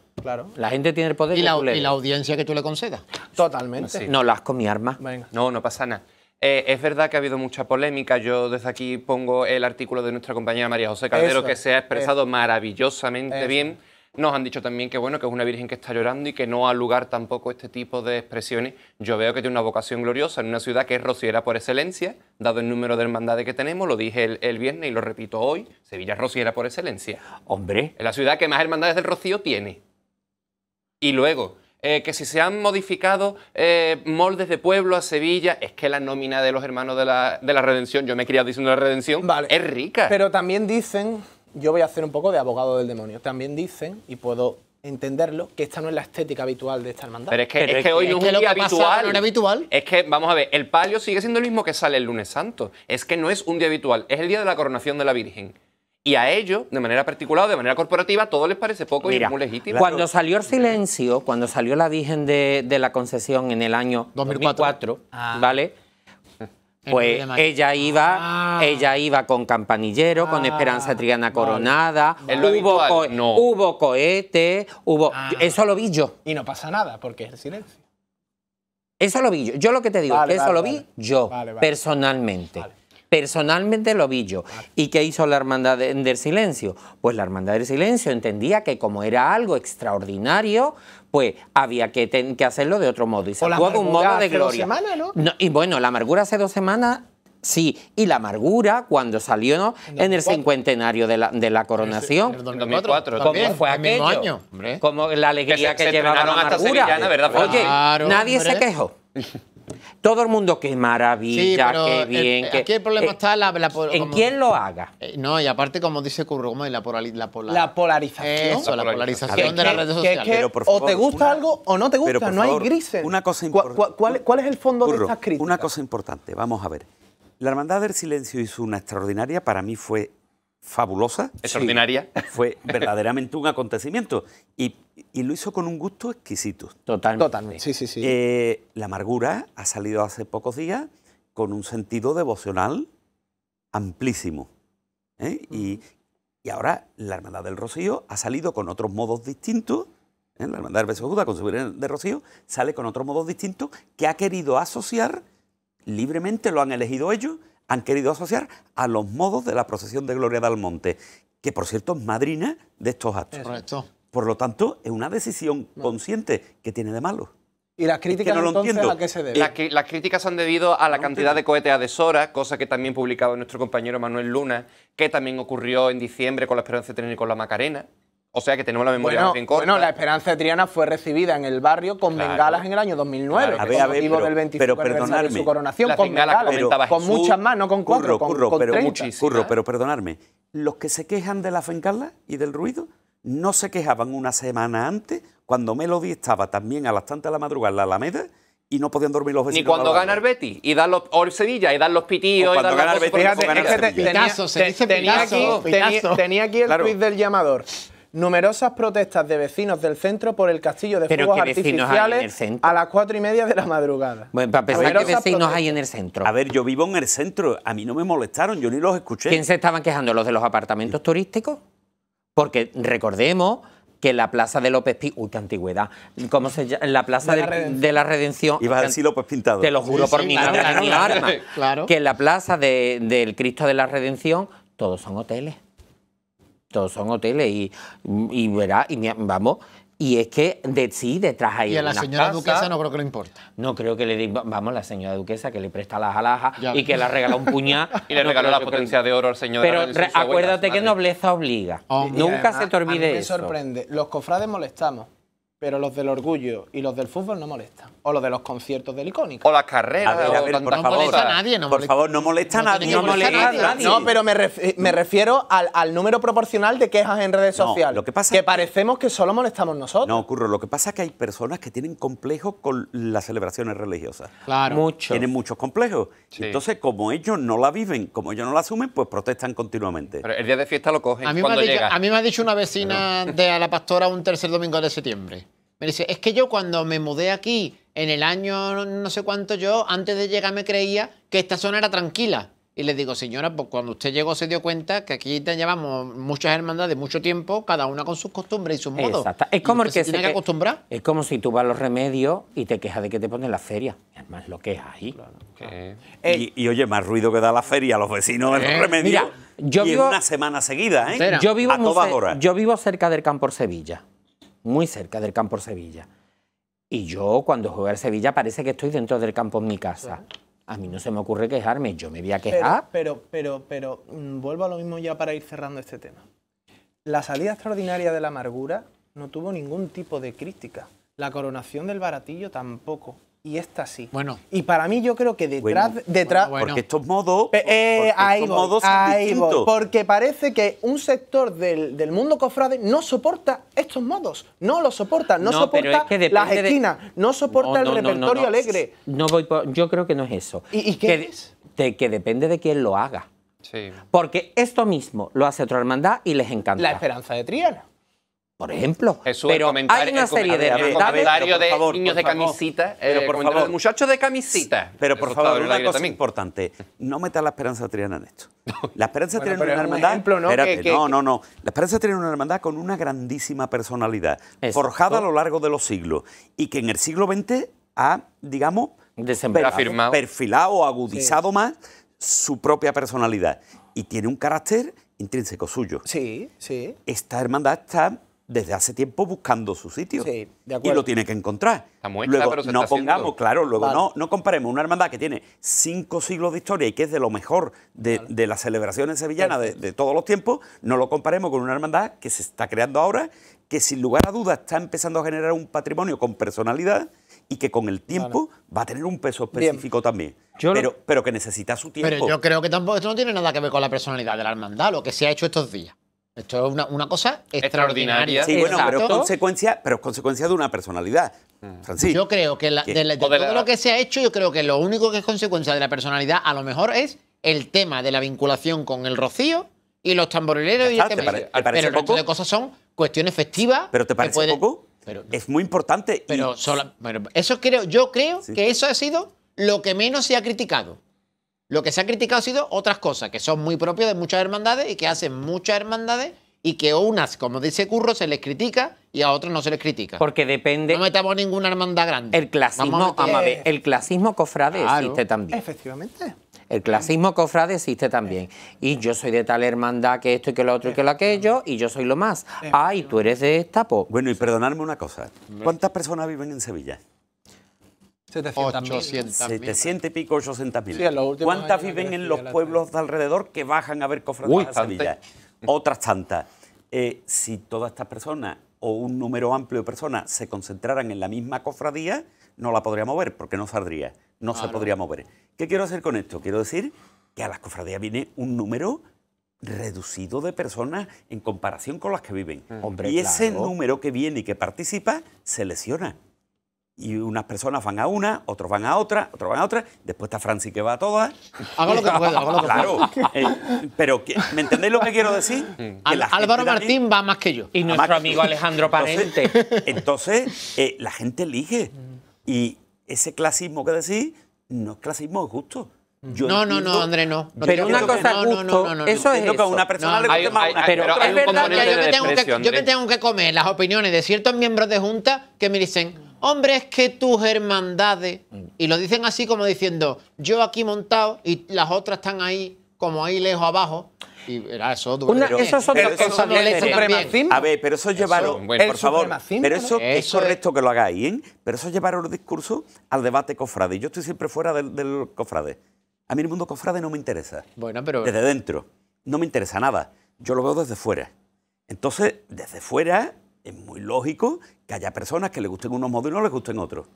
La gente tiene el poder Y que tú le y des. la audiencia que tú le concedas. Totalmente. Sí. No las con mi arma. Venga. No pasa nada. Es verdad que ha habido mucha polémica. Yo desde aquí pongo el artículo de nuestra compañera María José Caldero, Eso que es, se ha expresado maravillosamente Eso. bien. Nos han dicho también que bueno, que es una virgen que está llorando y que no ha lugar tampoco este tipo de expresiones. Yo veo que tiene una vocación gloriosa en una ciudad que es rociera por excelencia, dado el número de hermandades que tenemos, lo dije el viernes y lo repito hoy, Sevilla es rociera por excelencia. Hombre, Es la ciudad que más hermandades del Rocío tiene. Y luego, que si se han modificado moldes de pueblo a Sevilla, es que la nómina de los hermanos de la Redención, yo me he criado diciendo la Redención, Vale. es rica. Pero también dicen, yo voy a hacer un poco de abogado del demonio, también dicen, y puedo entenderlo, que esta no es la estética habitual de esta hermandad. Pero es que, Pero es que hoy no es un lo día que pasaba habitual. no era habitual. Es que, vamos a ver, el palio sigue siendo el mismo que sale el lunes santo. Es que no es un día habitual, es el día de la coronación de la Virgen. Y a ellos, de manera particular o de manera corporativa, todo les parece poco y mira, es muy legítimo. cuando salió el silencio, cuando salió la Virgen de la Concesión en el año 2004, 2004, ¿vale? El Pues 9 de mayo. ella iba con campanillero, con Esperanza Triana coronada, ¿Es lo habitual? No. hubo cohetes, eso lo vi yo. Y no pasa nada, porque es el silencio. Eso lo vi yo. Yo lo que te digo, Vale, es que eso vale, lo vi vale. yo, Vale, vale. personalmente. Vale. Personalmente lo vi yo. ¿Y qué hizo la Hermandad del Silencio? Pues la Hermandad del Silencio entendía que como era algo extraordinario, pues había que hacerlo de otro modo. Y O la actuó de un amargura modo de hace 2 gloria. semanas, ¿no? Y bueno, la amargura hace 2 semanas, sí. Y la amargura cuando salió, ¿no?, en el 2004. cincuentenario de la coronación. En el 2004 también, ¿Cómo fue el mismo aquello? año, hombre. Como la alegría Que se que llevaba la estrenaron hasta amargura. sevillana, ¿verdad, Fran? Oye, Claro, nadie se hombre. quejó. Todo el mundo, qué Sí, maravilla, pero qué bien. aquí el problema está en como- quién lo haga. No, y aparte, como dice Curro, ¿cómo es la polarización? La polarización. Eso, la polarización de las redes Que es sociales. que Pero, por o favor, te gusta una- algo o no te pero, gusta, por no hay favor, grises. una cosa ¿Cuál es el fondo de Curro, estas críticas? una cosa importante, vamos a ver. La Hermandad del Silencio hizo una extraordinaria, para mí fue fabulosa. Extraordinaria. Fue verdaderamente un acontecimiento y lo hizo con un gusto exquisito. Totalmente. Sí. La Amargura ha salido hace pocos días con un sentido devocional amplísimo. Y ahora la Hermandad del Rocío ha salido con otros modos distintos. La Hermandad del Beso de Judas, con su Virgen de Rocío, sale con otros modos distintos que ha querido asociar, libremente lo han elegido ellos, han querido asociar a los modos de la procesión de Gloria del Monte, que por cierto es madrina de estos actos. Correcto. Por lo tanto, es una decisión consciente que tiene de malo. ¿Y las críticas no lo entonces entiendo. a qué se deben? Las críticas se han debido a la cantidad de cohetes a deshora, cosa que también publicaba nuestro compañero Manuel Luna, que también ocurrió en diciembre con la Esperanza de Triana y con la Macarena. O sea que tenemos la memoria más bien corta. Bueno, la Esperanza de Triana fue recibida en el barrio con Claro. bengalas en el año 2009, Claro. con A ver, motivo pero- del 25 pero aniversario de perdonadme. su coronación, Las con bengalas bengalas, comentaba con Jesús. muchas más, no con 4, con pero 30. muchísimas. Curro, pero perdonadme. Los que se quejan de las bengalas y del ruido no se quejaban una semana antes, cuando Melody estaba también a las tantas de la madrugada en la Alameda y no podían dormir los Ni vecinos. cuando al lado. gana el Betis y dan los, o el Sevilla y dan los pitillos O y cuando dan gana las el cosas Betis, por o el gana el Sevilla. Sevilla. Pitazo, se dice pitazo. Tenía aquí el Claro. tuit del llamador. Numerosas protestas de vecinos del centro por el castillo de Pero fuegos ¿qué vecinos hay en el artificiales centro? a las 4:30 de la madrugada. Bueno, para empezar, ¿qué Numerosas vecinos protestas. hay en el centro? A ver, yo vivo en el centro, a mí no me molestaron, yo ni los escuché. ¿Quién se estaban quejando? ¿Los de los apartamentos turísticos? Porque recordemos que la Plaza de López Pi... Uy, qué antigüedad. ¿Cómo se llama? La Plaza De la Redención. de la Redención... Ibas a decir López Pintado. Te lo juro Sí, por sí, mi claro, vida claro, y mi claro. arma. Claro. Que en la Plaza del Cristo de la Redención todos son hoteles. Todos son hoteles y verá, vamos... Y es que sí, detrás hay Y a la unas señora casas. duquesa no creo que le importa. No creo que le diga, vamos, la señora duquesa que le presta las alhajas Ya. y que le regala un puñal. Y le No regaló creo la que- potencia de oro al señor de la Pero Redención, su abuela, acuérdate su que madre. nobleza obliga. Oh. Y Nunca además, se te a mí olvide me eso. sorprende. Los cofrades molestamos, pero los del orgullo y los del fútbol no molestan. O los de los conciertos del Icónico. O las carreras. A ver, o por tantas favor. molesta a cosas. nadie, no Por molesta. favor, no molesta a No nadie. tiene que molestar a nadie. No, pero me refiero al número proporcional de quejas en redes No, sociales. lo que pasa que es que- parecemos que solo molestamos nosotros. No, Curro, lo que pasa es que hay personas que tienen complejos con las celebraciones religiosas. Claro. Mucho. Tienen muchos complejos. Sí. Entonces, como ellos no la viven, como ellos no la asumen, pues protestan continuamente. Pero el día de fiesta lo cogen A mí, cuando me ha dicho, llega. a mí me ha dicho una vecina de a la pastora un tercer domingo de septiembre. Me dice, es que yo cuando me mudé aquí, en el año no sé cuánto yo, antes de llegar me creía que esta zona era tranquila. Y le digo, señora, pues cuando usted llegó se dio cuenta que aquí te llevamos muchas hermandades mucho tiempo, cada una con sus costumbres y sus modos. Exacto. Es como Y el usted que se tiene que acostumbrar. Es como si tú vas a los remedios y te quejas de que te ponen la feria. Es más lo que es ahí. Que- Y oye, más ruido que da la feria a los vecinos de los remedios. Mira, yo y vivo- en una semana seguida, ¿eh? Entera. Yo vivo, a todas horas. yo vivo cerca del Campo Sevilla. Muy cerca del Campo Sevilla. Y yo, cuando juego al Sevilla, parece que estoy dentro del campo en mi casa. A mí no se me ocurre quejarme. Yo me voy a quejar. Pero, vuelvo a lo mismo ya para ir cerrando este tema. La salida extraordinaria de la amargura no tuvo ningún tipo de crítica. La coronación del baratillo tampoco. Y esta sí. Bueno. Y para mí yo creo que detrás... Bueno, Bueno. Porque estos modos, Ahí estos voy, modos son ahí voy, distintos. porque parece que un sector del mundo cofrade no soporta estos modos, no los soporta, no No, pero soporta es que depende las de- esquinas, no soporta el repertorio alegre. No voy yo creo que no es eso. ¿Y qué que, es? que depende de quién lo haga. sí. Porque esto mismo lo hace otra hermandad y les encanta. La Esperanza de Triana. Por ejemplo. Jesús, pero hay una serie de a ver, hermandades. comentario pero por de favor, niños por de favor. camisita. Pero por comentario favor. de muchachos de camisita. Pero por Eso estaba favor, en el una aire cosa también. importante. No metas la Esperanza Triana en esto. La Esperanza Bueno, Triana pero es una es un hermandad. ejemplo, ¿no? Espérate, Que- no. La Esperanza Triana es una hermandad con una grandísima personalidad, Exacto. forjada a lo largo de los siglos y que en el siglo XX ha, digamos, Desempeñado. Afirmado. perfilado o agudizado más su propia personalidad y tiene un carácter intrínseco suyo. Sí, sí. Esta hermandad está desde hace tiempo buscando su sitio. Sí, de y acuerdo. lo tiene que encontrar. Está muestra, Luego, pero se no está haciendo. pongamos, claro, luego Vale. no comparemos una hermandad que tiene 5 siglos de historia y que es de lo mejor de las celebraciones sevillanas de todos los tiempos, no lo comparemos con una hermandad que se está creando ahora, que sin lugar a dudas está empezando a generar un patrimonio con personalidad y que con el tiempo va a tener un peso específico también. Pero que necesita su tiempo. Pero yo creo que tampoco esto no tiene nada que ver con la personalidad de la hermandad, lo que se ha hecho estos días. Esto es una cosa extraordinaria. Sí, bueno, pero Exacto. es consecuencia de una personalidad. Francisco. Yo creo que de todo lo que se ha hecho, yo creo que lo único que es consecuencia de la personalidad a lo mejor es el tema de la vinculación con el rocío y los tamborileros. Ya está, ¿te parece pero el resto poco? de cosas son cuestiones festivas. ¿Pero te parece poco? Pero, es muy importante. pero eso yo creo que eso ha sido lo que menos se ha criticado. Lo que se ha criticado ha sido otras cosas que son muy propias de muchas hermandades y que hacen muchas hermandades y que a unas, como dice Curro, se les critica y a otras no se les critica. Porque depende... No metamos ninguna hermandad grande. El clasismo cofrade existe también. Efectivamente. El clasismo cofrade existe también. Y yo soy de tal hermandad que esto y que lo otro y que lo aquello, y yo soy lo más. Ay, tú eres de esta, po. Bueno, y perdonadme una cosa. ¿Cuántas personas viven en Sevilla? 700.000. 700 y pico, 800.000. Sí, en los últimos ¿Cuántas años viven ha en los crecido pueblos de alrededor que bajan a ver cofradías a bastante. Sevilla? Otras tantas. Si todas estas personas o un número amplio de personas se concentraran en la misma cofradía, no la podría mover porque no saldría, no se podría mover. ¿Qué quiero hacer con esto? Quiero decir que a las cofradías viene un número reducido de personas en comparación con las que viven. Hombre, y ese claro. número que viene y que participa se lesiona. Y unas personas van a una, otros van a otra, otros van a otra. Después está Franci que va a todas. Haga lo que pueda, haga lo que Claro. Pero, ¿me entendéis lo que quiero decir? Que la gente Álvaro también- Martín va más que yo. Y nuestro amigo Alejandro Parente. Entonces, la gente elige. Y ese clasismo que decís, no es clasismo, es justo. Yo No, entiendo- André, no. Pero una cosa es gusto, eso es entiendo que a una eso. persona No, le guste más una. pero hay es un verdad componente que de yo desprecio, me Andrés. tengo que comer las opiniones de ciertos miembros de Junta que me dicen, hombre, es que tus hermandades, y lo dicen así como diciendo, yo aquí montado y las otras están ahí, como ahí lejos abajo. Y era eso. Eso es otra pero cosa eso diferente. el supremacismo. A ver, pero eso es llevaros, bueno, por el favor, supremacismo, pero eso es eso correcto que lo hagáis, ¿eh? Pero eso es llevar los discursos al debate cofrade. Yo estoy siempre fuera del cofrade. A mí el mundo cofrade no me interesa. Bueno, pero... Desde dentro. No me interesa nada. Yo lo veo desde fuera. Entonces, desde fuera es muy lógico que haya personas que les gusten unos modos y no les gusten otros.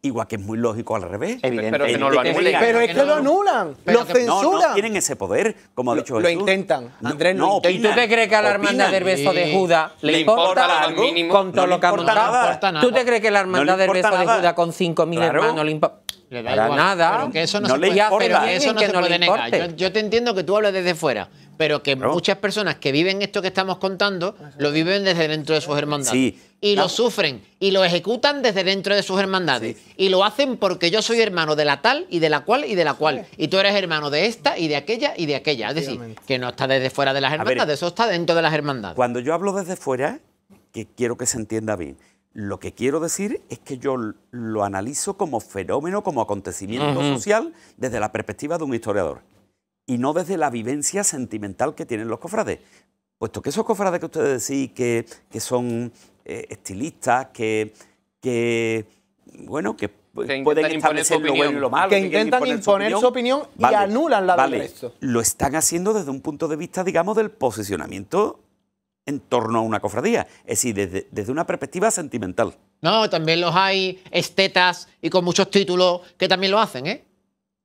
Igual que es muy lógico al revés. Pero que no lo anulen. Pero es que lo anulan, lo censuran. No tienen ese poder, como ha dicho Lo Jesús. intentan, Andrés, no lo ¿Y tú te crees que a la hermandad del beso de Judas le importa lo más algo mínimo? con todo No le lo que ha importa montado? nada. No importa nada. ¿Tú te crees que la hermandad No le del beso importa de nada. Judas con 5.000 Claro. hermanos le importa? Le da Para igual, nada. Pero que eso no, No se le puede, importa. pero que eso Bien no que se no le puede negar. importe. Yo te entiendo que tú hablas desde fuera, pero que Claro. muchas personas que viven esto que estamos contando lo viven desde dentro de sus hermandades. Sí. Y No. lo sufren y lo ejecutan desde dentro de sus hermandades. Y lo hacen porque yo soy hermano de la tal y de la cual y de la cual. Y tú eres hermano de esta y de aquella y de aquella. Es decir, que no está desde fuera de las ver, hermandades, eso está dentro de las hermandades. Cuando yo hablo desde fuera, que quiero que se entienda bien, lo que quiero decir es que yo lo analizo como fenómeno, como acontecimiento social, desde la perspectiva de un historiador. Y no desde la vivencia sentimental que tienen los cofrades. Puesto que esos cofrades que ustedes decís que son estilistas, que pueden intentan imponer establecer su lo bueno y opinión. lo malo. Que intentan imponer su opinión y anulan la del resto. Lo están haciendo desde un punto de vista, digamos, del posicionamiento en torno a una cofradía. Es decir, desde una perspectiva sentimental. No, también los hay estetas y con muchos títulos que también lo hacen, ¿eh?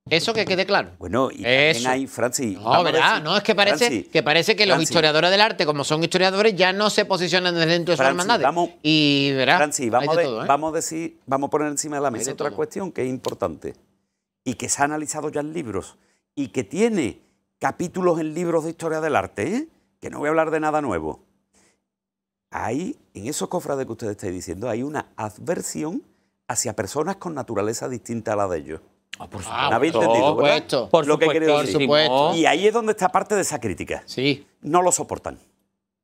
Eso que quede claro. Bueno, y Eso. también hay, Francis... No, ¿verdad? No, es que parece que los historiadores del arte, como son historiadores, ya no se posicionan desde dentro de sus Francis, hermandades. vamos- Y verás, Francis, hay de todo, ¿eh? vamos a poner encima de la de mesa otra todo. cuestión que es importante y que se ha analizado ya en libros y que tiene capítulos en libros de historia del arte, ¿eh? Que no voy a hablar de nada nuevo. Hay, en esos cofrades que ustedes estáis diciendo, hay una adversión hacia personas con naturaleza distinta a la de ellos. ¿Me habéis entendido, verdad? supuesto. Por Lo que supuesto, quiero por decir. supuesto. Y ahí es donde está parte de esa crítica. Sí, No lo soportan.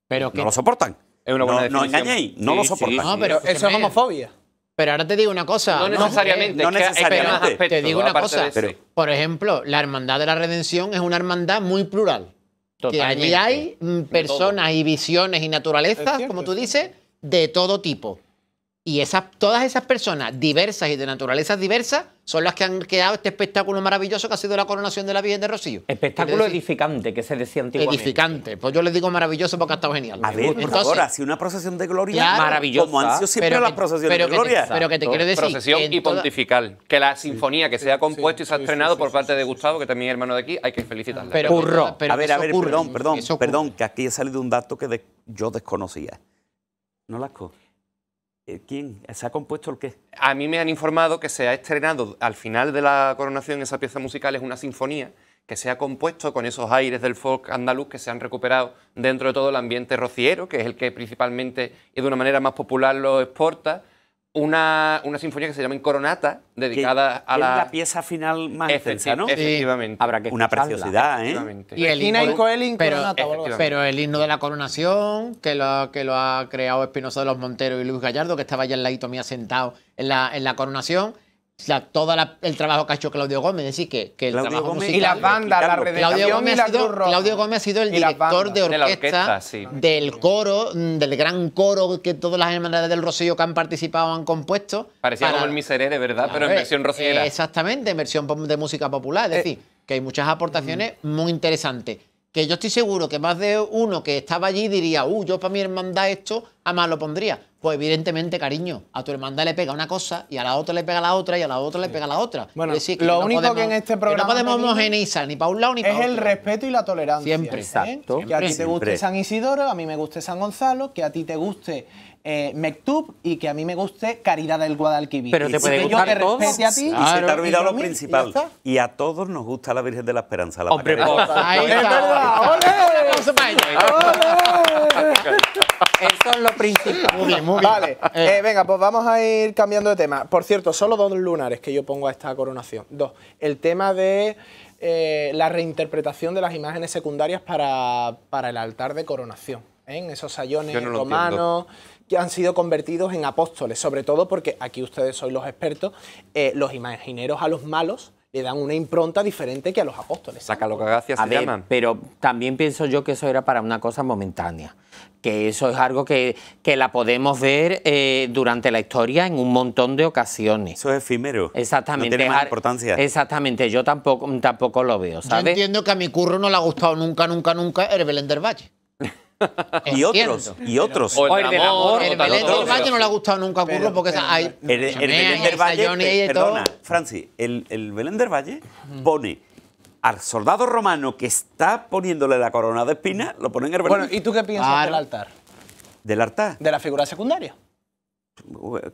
pero que... No lo soportan. Es una buena no definición. engañéis, no Sí, lo sí, soportan. No, pero Eso es escúchame. homofobia. Pero ahora te digo una cosa. No necesariamente. no es que hay necesariamente. más aspectos, Te digo una aparte cosa. de ese. Pero- Por ejemplo, la Hermandad de la Redención es una hermandad muy plural. Que allí Totalmente. hay personas y visiones y Es naturalezas, cierto, como tú sí. dices, de todo tipo. Y todas esas personas diversas y de naturalezas diversas son las que han creado este espectáculo maravilloso que ha sido la coronación de la Virgen de Rocío. Espectáculo edificante, que se decía antiguamente. Edificante. Pues yo les digo maravilloso porque ha estado genial. A ver, por favor, así una procesión de gloria. Claro, maravillosa. Como han sido siempre las procesiones de gloria. Pero que te quiero decir... Procesión que en y toda- pontifical. Que la sinfonía que se ha compuesto y se ha estrenado por parte de Gustavo, que también es hermano de aquí, hay que felicitarle. Pero Curro. pero a ver, eso ocurre, perdón, eso ocurre. perdón, que aquí ha salido un dato que yo desconocía. ¿No, Lasco? ¿Quién? ¿Se ha compuesto el qué? A mí me han informado que se ha estrenado al final de la coronación, esa pieza musical es una sinfonía que se ha compuesto con esos aires del folk andaluz que se han recuperado dentro de todo el ambiente rociero, que es el que principalmente y de una manera más popular lo exporta. Una sinfonía que se llama Incoronata, dedicada a Es la... la pieza final más intensa, ¿no? Efectivamente. Habrá que Una escucharla. preciosidad, ¿eh? Efectivamente. Y el Regina himno- y Coelho, pero, Incoronata o algo así. pero el himno de la coronación, que lo ha creado Espinosa de los Monteros y Luis Gallardo, que estaba allá al ladito mío sentado en la coronación. Todo el trabajo que ha hecho Claudio Gómez, es decir, que el Claudio trabajo Gómez musical... Y las bandas, la Claudio redacción y la Cruz Roja. Claudio Gómez ha sido el Y las director bandas. de De la orquesta, orquesta, sí. del coro, del gran coro que todas las hermandades del Rocío que han participado han compuesto. Parecía para- como el Miserere, ¿verdad? Pero en Claro, versión rociera. Exactamente, en versión de música popular. Es decir, que hay muchas aportaciones muy interesantes. Que yo estoy seguro que más de uno que estaba allí diría, yo para mi hermandad esto, a más lo pondría. Pues evidentemente, cariño, a tu hermandad le pega una cosa y a la otra le pega la otra y a la otra le pega la otra. Bueno, Es decir, lo único que en este programa no podemos pedimos homogeneizar ni para un lado ni para Es otro. el respeto y la tolerancia. Siempre. Exacto. Que a ti te Siempre. guste San Isidoro, a mí me guste San Gonzalo, que a ti te guste Mektub y que a mí me guste Caridad del Guadalquivir. Pero te Y puede que yo gustar te todo. respete a ti. Y se te ha y olvidado yo a lo mí, principal. y ya está. Y a todos nos gusta la Virgen de la Esperanza. La Hombre, Macarena. Ahí Es está. verdad, ¡ole! Aplauso para ellos. Eso es lo principal. Muy bien, muy bien. Vale, venga, pues vamos a ir cambiando de tema. Por cierto, solo 2 lunares que yo pongo a esta coronación. 2. El tema de la reinterpretación de las imágenes secundarias para el altar de coronación. En esos sayones Yo no lo romanos que han sido convertidos en apóstoles. Sobre todo porque aquí ustedes sois los expertos, los imagineros a los malos le dan una impronta diferente que a los apóstoles. Saca lo que Gacia A se ver, llaman. pero también pienso yo que eso era para una cosa momentánea. Que eso es algo que la podemos ver durante la historia en un montón de ocasiones. Eso es efímero. Exactamente. No tiene más Ar- importancia. Exactamente, yo tampoco lo veo, Yo ¿sabes? entiendo que a mi curro no le ha gustado nunca el Belén del Valle. Y Entiendo. otros. O O el del amor, El Otro, Belén otro, del Valle no le ha gustado nunca a Curro porque hay El Belén del Valle, perdona, Francis, el Belén del Valle pone al soldado romano que está poniéndole la corona de espinas, lo pone en el Belén Bueno, ¿y tú qué piensas Claro. del altar? del altar, ¿De la figura secundaria?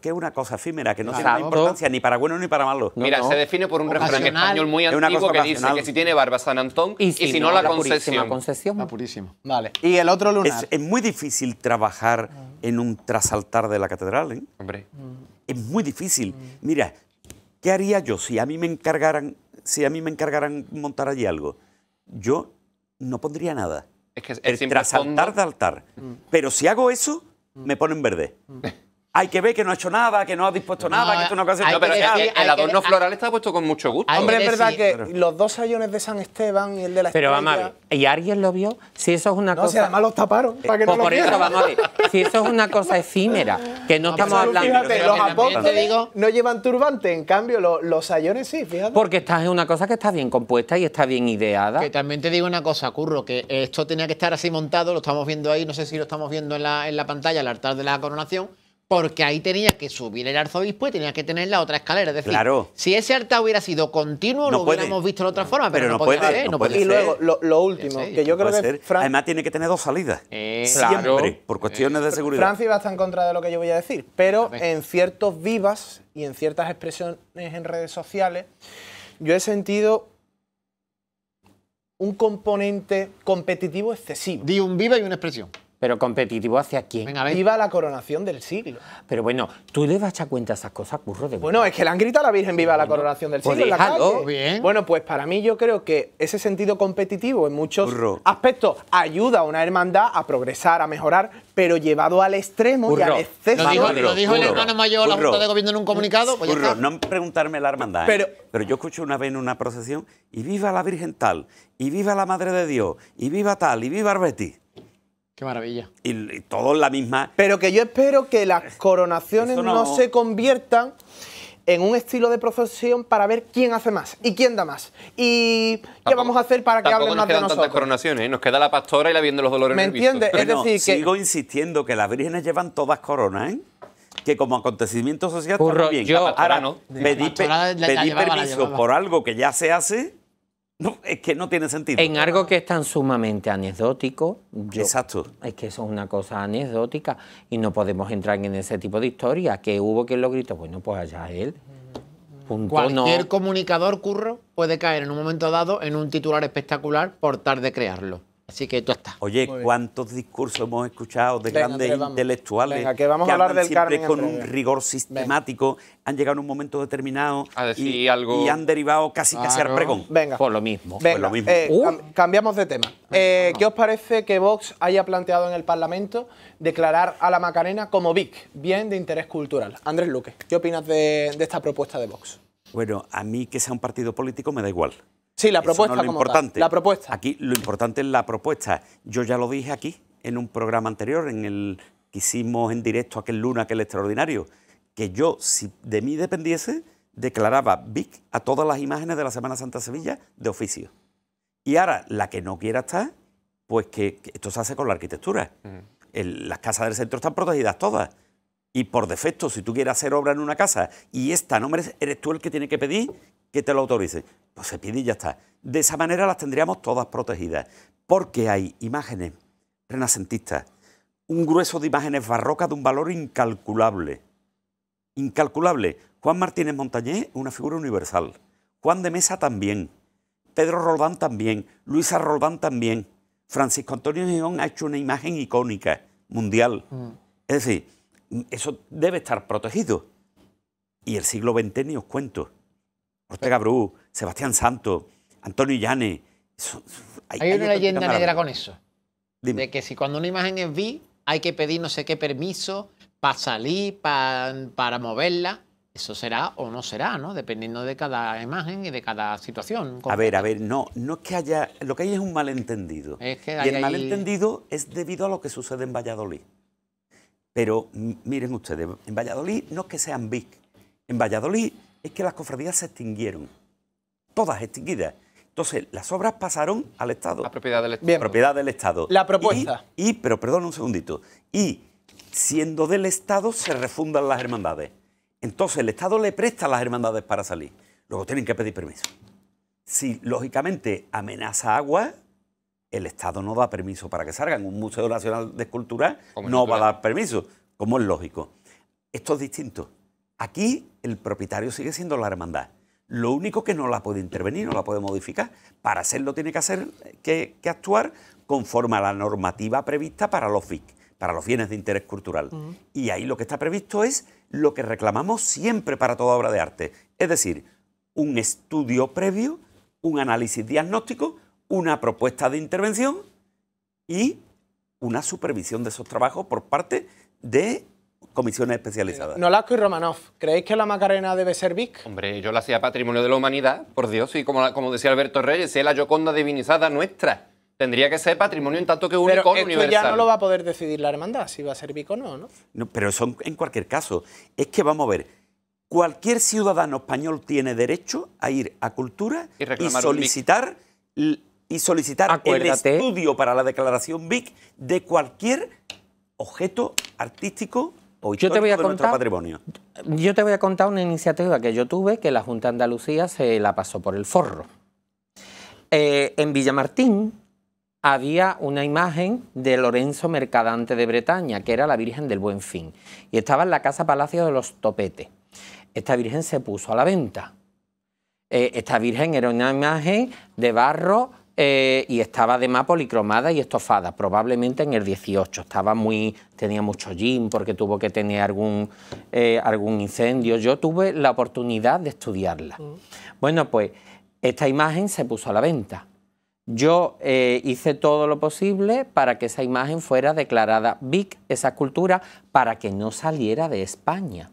que es una cosa efímera, que no Exacto. tiene importancia ni para bueno ni para malo. No, Mira, no. se define por un refrán Ocasional. español muy Es una antiguo cosa que dice ocasional. que si tiene barba San Antón y si no la purísima concesión. purísimo. Vale. ¿Y el otro lunar? Es muy difícil trabajar en un trasaltar de la catedral, ¿eh? Hombre, Es muy difícil. Mira, ¿qué haría yo si a mí me encargaran montar allí algo? Yo no pondría nada. es que El es siempre trasaltar fondo. de altar. Pero si hago eso, me ponen verde. Hay que ver que no ha hecho nada, que no ha dispuesto nada, que esto no ha hay No, pero que es que decir- hay el que- adorno floral está puesto con mucho gusto. Hay Hombre, que es verdad decir- que los 2 sayones de San Esteban y el de la Pero vamos a Estrella- ver, ¿y alguien lo vio? Si eso es una No, si cosa... además los taparon para que no Pues lo por eso vieran. vamos a ver, si eso es una cosa efímera, que no estamos Pero hablando... fíjate, pero los que también apóstoles te digo- no llevan turbante, en cambio los sayones sí, fíjate. Porque esta es una cosa que está bien compuesta y está bien ideada. Que también te digo una cosa, Curro, que esto tenía que estar así montado, lo estamos viendo ahí, no sé si lo estamos viendo en la pantalla, el altar de la coronación, porque ahí tenía que subir el arzobispo y tenía que tener la otra escalera. Es decir, Claro. si ese altar hubiera sido continuo, No lo puede. hubiéramos visto de otra forma, pero, Pero no no podía puede, ser. no no puede podía Y ser. luego lo último, Sí, que yo creo Puede que ser. Además tiene que tener 2 salidas. Claro. Siempre, por cuestiones de seguridad. Francis va a estar en contra de lo que yo voy a decir, pero en ciertos vivas y en ciertas expresiones en redes sociales, yo he sentido un componente competitivo excesivo. Di un viva y una expresión. Pero competitivo ¿hacia quién? Venga, a ver. Viva la coronación del siglo. Pero bueno, tú le vas a echar cuenta a esas cosas, Curro, de Bueno, es que le han gritado a la Virgen viva la coronación del pues siglo en la déjalo. calle. Bien. Bueno, pues para mí yo creo que ese sentido competitivo en muchos Burro. aspectos ayuda a una hermandad a progresar, a mejorar, pero llevado al extremo y Burro. al exceso. Lo dijo, Curro, lo dijo el Curro, hermano mayor de la Curro. Junta de Gobierno en un comunicado. Pues ya Curro, está. no preguntarme la hermandad, pero yo escuché una vez en una procesión y viva la Virgen tal, y viva la Madre de Dios, y viva tal, y viva Arbeti. Qué maravilla. Y todo en la misma... Pero que yo espero que las coronaciones Eso no se conviertan en un estilo de procesión para ver quién hace más y quién da más. Y qué vamos a hacer para que hablen más de Tampoco nos quedan tantas nosotros. coronaciones, ¿eh? Nos queda la pastora y la Virgen de los Dolores ¿Me en el viso. entiendes? Es Bueno, decir, que sigo insistiendo que las vírgenes llevan todas coronas, ¿eh? Que como acontecimiento social está Curro, muy bien. yo- Ahora, no. pedí La llevaba, la permiso llevaba. por algo que ya se hace, no, es que no tiene sentido. En algo que es tan sumamente anecdótico, Exacto. es que eso es una cosa anecdótica y no podemos entrar en ese tipo de historia. Que hubo quien lo gritó, bueno, pues allá él. Punto, Cualquier no. comunicador, Curro, puede caer en un momento dado en un titular espectacular por tarde de crearlo. Así que tú estás. Oye, Muy bien. ¿cuántos discursos hemos escuchado de Venga, grandes Andrés, vamos. intelectuales Venga, que vamos a hablar hablan del siempre Carmen con en un breve. rigor sistemático, han llegado en un momento determinado A decir y, algo- y han derivado casi al Claro. pregón? venga. Por lo mismo. Venga, lo mismo. cambiamos de tema. ¿Qué os parece que Vox haya planteado en el Parlamento declarar a la Macarena como BIC, bien de interés cultural? Andrés Luque, ¿qué opinas de esta propuesta de Vox? Bueno, a mí que sea un partido político me da igual. Sí, la Eso propuesta no es lo como tal. importante. La propuesta. Aquí lo importante es la propuesta. Yo ya lo dije aquí en un programa anterior, en el que hicimos en directo aquel lunes, aquel extraordinario, que yo, si de mí dependiese, declaraba BIC a todas las imágenes de la Semana Santa de Sevilla de oficio. Y ahora, la que no quiera estar, pues que esto se hace con la arquitectura. Las casas del centro están protegidas todas. Y por defecto, si tú quieres hacer obra en una casa y esta no merece, eres tú el que tiene que pedir que te lo autorice. Pues se pide y ya está. De esa manera las tendríamos todas protegidas. Porque hay imágenes renacentistas, un grueso de imágenes barrocas de un valor incalculable. Incalculable. Juan Martínez Montañés, una figura universal. Juan de Mesa también. Pedro Roldán también. Luisa Roldán también. Francisco Antonio Gijón ha hecho una imagen icónica, mundial. Es decir, eso debe estar protegido. Y el siglo XX ni os cuento. Ortega Bru, Sebastián Santos, Antonio Llanes. Hay una leyenda negra con eso. Dime. De que si cuando una imagen es vi, hay que pedir no sé qué permiso para salir, para moverla. Eso será o no será, ¿no? Dependiendo de cada imagen y de cada situación. A ver, no es que haya... Lo que hay es un malentendido. Es que y hay el ahí- malentendido es debido a lo que sucede en Valladolid. Pero miren ustedes, en Valladolid no es que sean BIC. En Valladolid es que las cofradías se extinguieron. Todas extinguidas. Entonces, las obras pasaron al Estado. La propiedad del Estado. Bien. Propiedad del Estado. La propuesta. Pero perdón un segundito. Y siendo del Estado se refundan las hermandades. Entonces el Estado le presta a las hermandades para salir. Luego tienen que pedir permiso. Si lógicamente amenaza agua, el Estado no da permiso para que salgan. Un Museo Nacional de Escultura Como no es va a natural. dar permiso, como es lógico. Esto es distinto. Aquí el propietario sigue siendo la hermandad. Lo único que no la puede intervenir, no la puede modificar. Para hacerlo tiene que actuar conforme a la normativa prevista para los BIC, para los bienes de interés cultural. Y ahí lo que está previsto es lo que reclamamos siempre para toda obra de arte. Es decir, un estudio previo, un análisis diagnóstico, una propuesta de intervención y una supervisión de esos trabajos por parte de comisiones especializadas. Nolasco y Romanov, ¿creéis que la Macarena debe ser BIC? Hombre, yo la hacía patrimonio de la humanidad, por Dios, y como decía Alberto Reyes, si es la Gioconda divinizada nuestra. Tendría que ser patrimonio en tanto que un Pero icono esto universal. ya no lo va a poder decidir la hermandad, si va a ser BIC o no, ¿no? No, pero eso en cualquier caso. Es que vamos a ver, cualquier ciudadano español tiene derecho a ir a Cultura Y y reclamar un solicitar, el Acuérdate. estudio para la declaración BIC de cualquier objeto artístico o Yo te voy a histórico de nuestro contar- patrimonio. Yo te voy a contar una iniciativa que yo tuve, que la Junta de Andalucía se la pasó por el forro. En Villamartín había una imagen de Lorenzo Mercadante de Bretaña, que era la Virgen del Buen Fin, y estaba en la Casa Palacio de los Topetes. Esta Virgen se puso a la venta. Esta Virgen era una imagen de barro y estaba además policromada y estofada, probablemente en el 18. Tenía mucho hollín porque tuvo que tener algún incendio. Yo tuve la oportunidad de estudiarla. Bueno, pues esta imagen se puso a la venta. Yo hice todo lo posible para que esa imagen fuera declarada BIC, esa escultura, para que no saliera de España.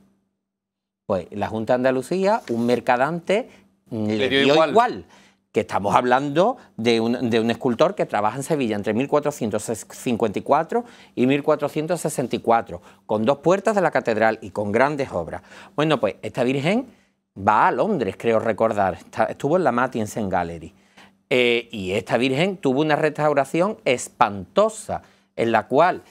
Pues la Junta de Andalucía, un mercadante, le dio igual. que estamos hablando de un escultor que trabaja en Sevilla entre 1454 y 1464, con 2 puertas de la catedral y con grandes obras. Bueno, pues esta Virgen va a Londres, creo recordar, estuvo en la Mattinson Gallery, y esta Virgen tuvo una restauración espantosa, en la cual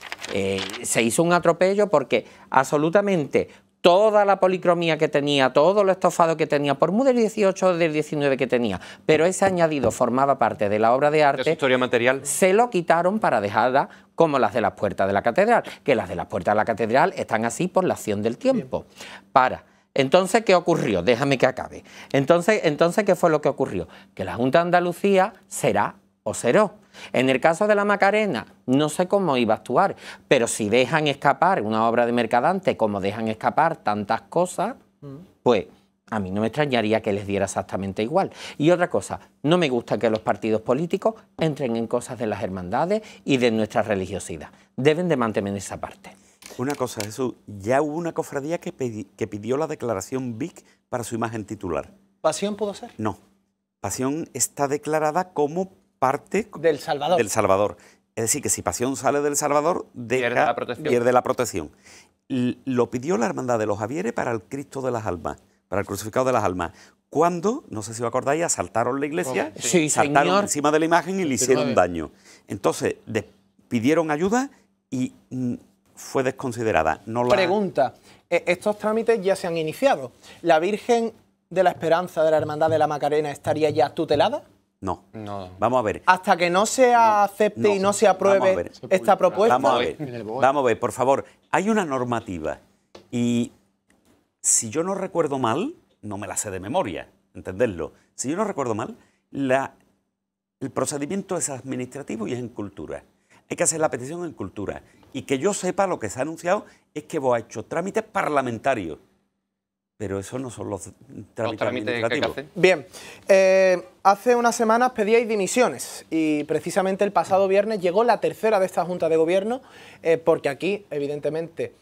se hizo un atropello porque absolutamente toda la policromía que tenía, todo lo estofado que tenía, por muy del 18 o del 19 que tenía, pero ese añadido formaba parte de la obra de arte, de su historia material, se lo quitaron para dejarla como las de las puertas de la catedral, que las de las puertas de la catedral están así por la acción del tiempo. Entonces, ¿qué ocurrió? Déjame que acabe. Entonces, ¿qué fue lo que ocurrió? Que la Junta de Andalucía será o seró. En el caso de la Macarena, no sé cómo iba a actuar, pero si dejan escapar una obra de Mercadante, como dejan escapar tantas cosas, pues a mí no me extrañaría que les diera exactamente igual. Y otra cosa, no me gusta que los partidos políticos entren en cosas de las hermandades y de nuestra religiosidad. Deben de mantener esa parte. Una cosa, Jesús, ya hubo una cofradía que pidió la declaración BIC para su imagen titular. ¿Pasión pudo ser? No, Pasión está declarada como parte del Salvador. Del Salvador. Es decir, que si Pasión sale del Salvador, pierde la protección. Lo pidió la Hermandad de los Javieres para el Cristo de las Almas, para el Crucificado de las Almas. Cuando, no sé si os acordáis, asaltaron la iglesia, saltaron encima de la imagen y le hicieron daño. Entonces, pidieron ayuda y fue desconsiderada. Pregunta, estos trámites ya se han iniciado. ¿La Virgen de la Esperanza de la Hermandad de la Macarena estaría ya tutelada? No. Vamos a ver. Hasta que no se acepte y no se apruebe esta propuesta. Vamos a ver, por favor. Hay una normativa y si yo no recuerdo mal, no me la sé de memoria, entenderlo. Si yo no recuerdo mal, el procedimiento es administrativo y es en cultura. Hay que hacer la petición en cultura. Y que yo sepa, lo que se ha anunciado es que vos has hecho trámites parlamentarios. Pero eso no son los trámites administrativos. que hacen. Bien, hace unas semanas pedíais dimisiones y precisamente el pasado viernes llegó la tercera de esta Junta de Gobierno, porque aquí, evidentemente,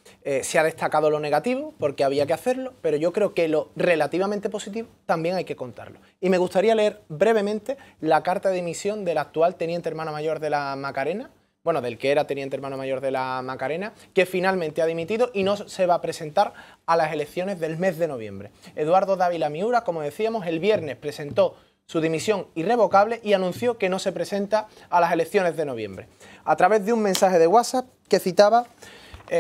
se ha destacado lo negativo, porque había que hacerlo, pero yo creo que lo relativamente positivo también hay que contarlo. Y me gustaría leer brevemente la carta de dimisión del actual Teniente Hermano Mayor de la Macarena, bueno, del que era Teniente Hermano Mayor de la Macarena, que finalmente ha dimitido y no se va a presentar a las elecciones del mes de noviembre. Eduardo Dávila Miura, como decíamos, el viernes presentó su dimisión irrevocable y anunció que no se presenta a las elecciones de noviembre. A través de un mensaje de WhatsApp que citaba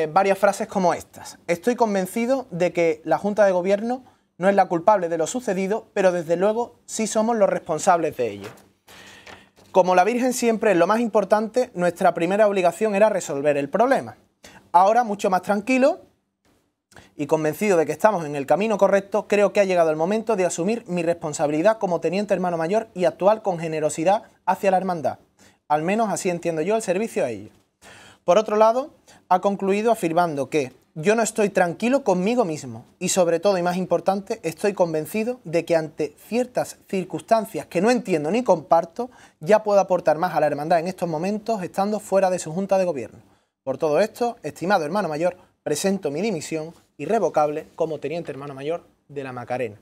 varias frases como estas. Estoy convencido de que la Junta de Gobierno no es la culpable de lo sucedido, pero desde luego sí somos los responsables de ello. Como la Virgen siempre es lo más importante, nuestra primera obligación era resolver el problema. Ahora, mucho más tranquilo y convencido de que estamos en el camino correcto, creo que ha llegado el momento de asumir mi responsabilidad como Teniente Hermano Mayor y actuar con generosidad hacia la hermandad. Al menos así entiendo yo el servicio a ella. Por otro lado, ha concluido afirmando que yo no estoy tranquilo conmigo mismo y sobre todo y más importante, estoy convencido de que ante ciertas circunstancias que no entiendo ni comparto, ya puedo aportar más a la hermandad en estos momentos estando fuera de su Junta de Gobierno. Por todo esto, estimado hermano mayor, presento mi dimisión irrevocable como Teniente Hermano Mayor de la Macarena.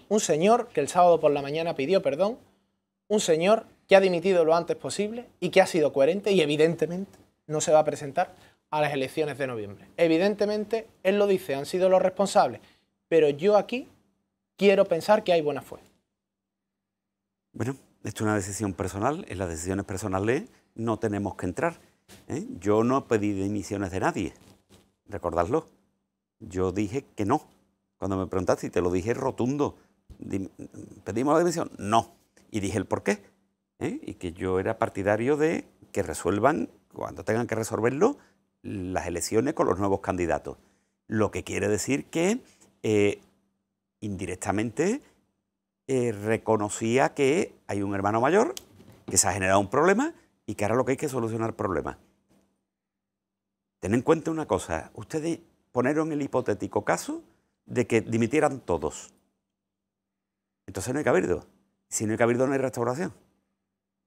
Un señor que el sábado por la mañana pidió perdón, un señor que ha dimitido lo antes posible y que ha sido coherente y evidentemente no se va a presentar a las elecciones de noviembre. Evidentemente, él lo dice, han sido los responsables, pero yo aquí quiero pensar que hay buena fe. Bueno, esto es una decisión personal, en las decisiones personales no tenemos que entrar. Yo no pedí dimisiones de nadie, recordadlo. Yo dije que no. Cuando me preguntaste, y te lo dije rotundo, ¿pedimos la dimisión? No. Y dije el por qué. Y que yo era partidario de que resuelvan, cuando tengan que resolverlo, las elecciones con los nuevos candidatos. Lo que quiere decir que indirectamente reconocía que hay un hermano mayor, que se ha generado un problema y que ahora lo que hay que solucionar el problema. Ten en cuenta una cosa, ustedes ponieron el hipotético caso de que dimitieran todos. Entonces no hay cabildo. Si no hay cabildo no hay restauración.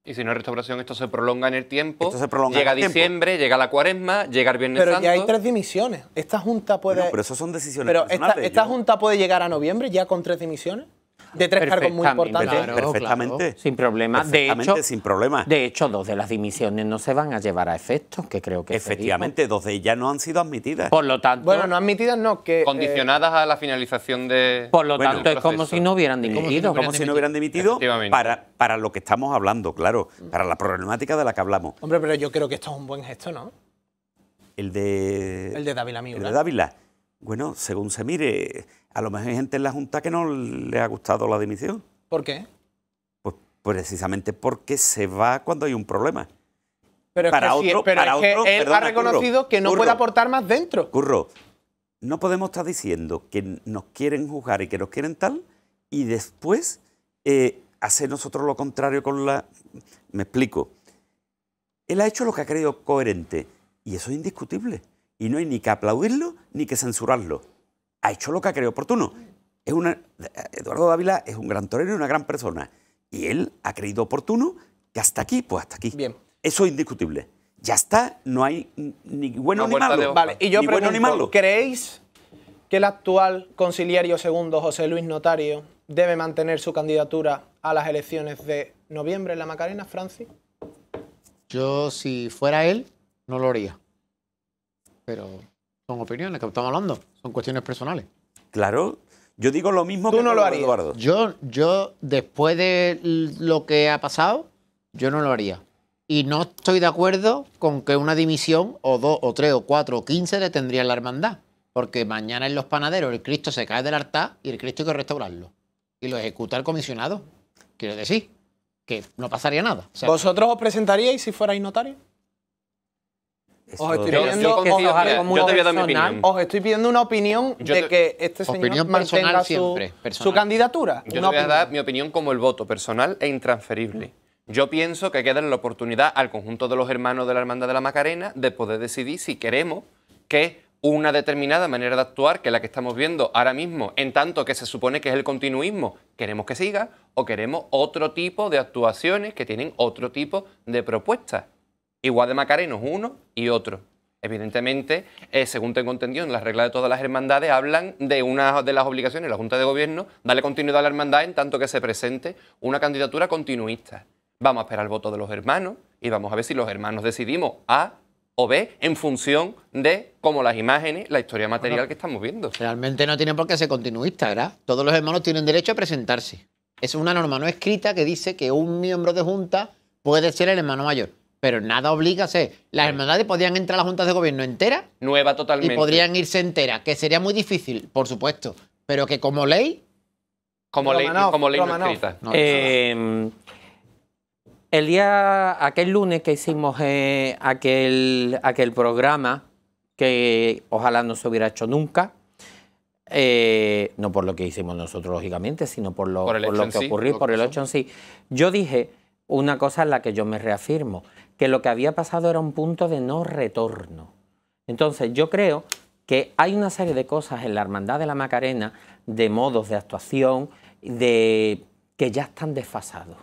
Y si no hay restauración, esto se prolonga en el tiempo, Esto se prolonga llega en el diciembre, tiempo. llega la cuaresma, llega el Viernes Pero Santo. ya hay 3 dimisiones. Esta Junta puede... Bueno, pero eso son decisiones Pero personales. esta Junta puede llegar a noviembre ya con 3 dimisiones. de tres cargos muy importantes. Claro, perfectamente. claro. Sin problema. Perfectamente, sin problema. De hecho, 2 de las dimisiones no se van a llevar a efectos, que creo que Efectivamente, 2 de ellas no han sido admitidas. Por lo tanto, Bueno, no admitidas, no, que... Condicionadas a la finalización de... por lo bueno, tanto es como proceso. si no hubieran como si no dimitido. Como si no hubieran dimitido Efectivamente. para lo que estamos hablando, claro, para la problemática de la que hablamos. Hombre, pero yo creo que esto es un buen gesto, ¿no? El de Dávila el Miura. de Dávila. Bueno, según se mire, a lo mejor hay gente en la Junta que no le ha gustado la dimisión. ¿Por qué? Pues precisamente porque se va cuando hay un problema. Pero es Para que, otro- pero para es que otro, él perdona, ha reconocido Curro, que no Curro. puede aportar más dentro. Curro, no podemos estar diciendo que nos quieren juzgar y que nos quieren tal y después hacer nosotros lo contrario con la... Me explico. Él ha hecho lo que ha creído coherente y eso es indiscutible. Y no hay ni que aplaudirlo ni que censurarlo. Ha hecho lo que ha creído oportuno. Eduardo Dávila es un gran torero y una gran persona. Y él ha creído oportuno que hasta aquí, pues hasta aquí. Bien. Eso es indiscutible. Ya está, no hay ni bueno Una ni vuelta de malo. hoja. Vale, y yo Ni bueno ni pregunto, malo. ¿creéis que el actual conciliario segundo, José Luis Notario, debe mantener su candidatura a las elecciones de noviembre en la Macarena, Francis? Yo, si fuera él, no lo haría. Pero son opiniones que estamos hablando, son cuestiones personales. Claro, yo digo lo mismo Tú que no con lo harías. Eduardo. Yo, después de lo que ha pasado, yo no lo haría. Y no estoy de acuerdo con que una dimisión, o 2, o 3, o 4, o 15 le tendría en la hermandad. Porque mañana en los panaderos el Cristo se cae del altar y el Cristo hay que restaurarlo. Y lo ejecuta el comisionado. Quiero decir, que no pasaría nada. O sea, ¿Vosotros os presentaríais si fuerais notario? Eso- Os estoy Yo- pidiendo, yo confío- os- mira, algo muy yo te voy a dar mi personal. opinión. os estoy pidiendo una opinión Yo de te- que este señor Opinión mantenga personal su, siempre, personal. su candidatura. Yo te Una voy a opinión. dar mi opinión como el voto personal e intransferible. Yo pienso que hay que darle la oportunidad al conjunto de los hermanos de la Hermandad de la Macarena de poder decidir si queremos que una determinada manera de actuar, que es la que estamos viendo ahora mismo, en tanto que se supone que es el continuismo, queremos que siga, o queremos otro tipo de actuaciones que tienen otro tipo de propuestas. Igual de macarenos uno y otro. Evidentemente, según tengo entendido, en las reglas de todas las hermandades hablan de una de las obligaciones de la Junta de Gobierno, darle continuidad a la hermandad en tanto que se presente una candidatura continuista. Vamos a esperar el voto de los hermanos y vamos a ver si los hermanos decidimos A o B en función de cómo las imágenes, la historia material que estamos viendo. realmente no tiene por qué ser continuista, ¿verdad? Todos los hermanos tienen derecho a presentarse. Eso es una norma no escrita que dice que un miembro de junta puede ser el hermano mayor. Pero nada obliga a ser. Las hermandades podrían entrar a las juntas de gobierno enteras Nueva y totalmente. podrían irse enteras, que sería muy difícil, por supuesto. Pero que como ley, como ley no Romanov. escrita. no. El día, aquel lunes que hicimos aquel programa, que ojalá no se hubiera hecho nunca, no por lo que hicimos nosotros, lógicamente, sino por lo Por el hecho en que sí, ocurrió, lo por que el pasó. hecho en sí. Yo dije una cosa en la que yo me reafirmo, que lo que había pasado era un punto de no retorno. Entonces, yo creo que hay una serie de cosas en la Hermandad de la Macarena, de modos de actuación, que ya están desfasados.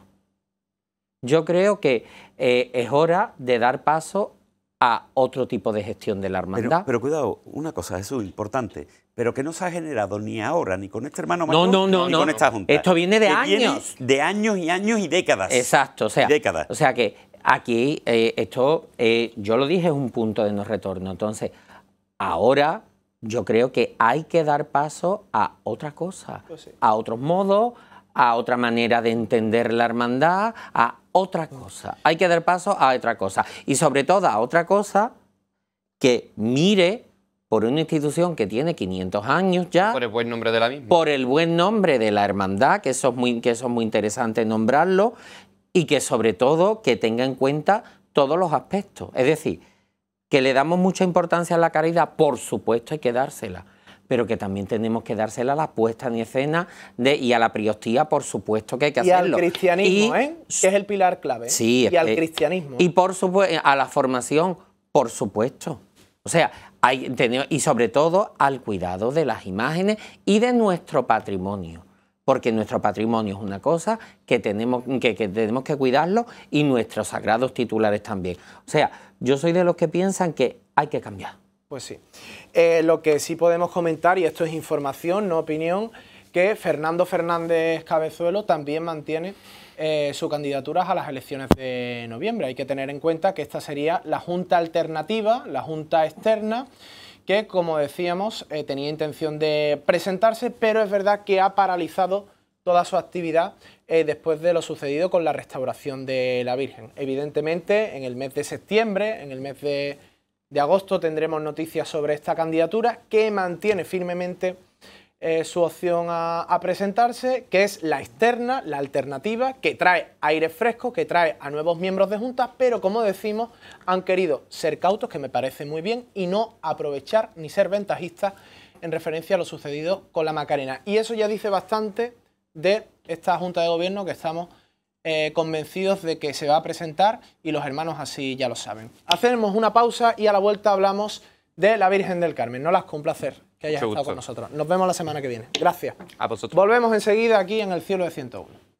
Yo creo que es hora de dar paso a otro tipo de gestión de la hermandad. Pero cuidado, una cosa, Jesús, importante, pero que no se ha generado ni ahora, ni con este hermano No, mayor, no, ni no, con no. esta junta. Esto viene de Que viene años. de años y años y décadas. Exacto, Décadas. o sea que aquí esto, yo lo dije, es un punto de no retorno. Entonces, ahora yo creo que hay que dar paso a otra cosa, Pues sí. a otros modos, a otra manera de entender la hermandad, a otra cosa. Hay que dar paso a otra cosa. Y sobre todo a otra cosa que mire por una institución que tiene 500 años ya, Por el buen nombre de la misma. por el buen nombre de la hermandad, que eso es muy interesante nombrarlo, y que sobre todo que tenga en cuenta todos los aspectos. Es decir, que le damos mucha importancia a la caridad, por supuesto hay que dársela, pero que también tenemos que dársela a la puesta en escena y a la priostía, por supuesto que hay que Y al hacerlo. cristianismo, Y- ¿eh? Que es el pilar clave. ¿eh? Sí, y al cristianismo. Y por supuesto, a la formación, por supuesto. O sea, y sobre todo al cuidado de las imágenes y de nuestro patrimonio. Porque nuestro patrimonio es una cosa que tenemos que cuidarlo y nuestros sagrados titulares también. O sea, yo soy de los que piensan que hay que cambiar. Pues sí. Lo que sí podemos comentar, y esto es información, no opinión, que Fernando Fernández Cabezuelo también mantiene su candidatura a las elecciones de noviembre. Hay que tener en cuenta que esta sería la junta alternativa, la junta externa, que, como decíamos, tenía intención de presentarse, pero es verdad que ha paralizado toda su actividad después de lo sucedido con la restauración de la Virgen. Evidentemente, en el mes de septiembre, en el mes de agosto, tendremos noticias sobre esta candidatura, que mantiene firmemente su opción a presentarse, que es la externa, la alternativa, que trae aire fresco, que trae a nuevos miembros de juntas, pero como decimos, han querido ser cautos, que me parece muy bien, y no aprovechar ni ser ventajistas en referencia a lo sucedido con la Macarena. Y eso ya dice bastante de esta Junta de Gobierno, que estamos convencidos de que se va a presentar, y los hermanos así ya lo saben. Hacemos una pausa y a la vuelta hablamos de la Virgen del Carmen. Nolasco, un placer que hayas estado con nosotros. Nos vemos la semana que viene. Gracias. A vosotros. Volvemos enseguida aquí en El Cielo de 101.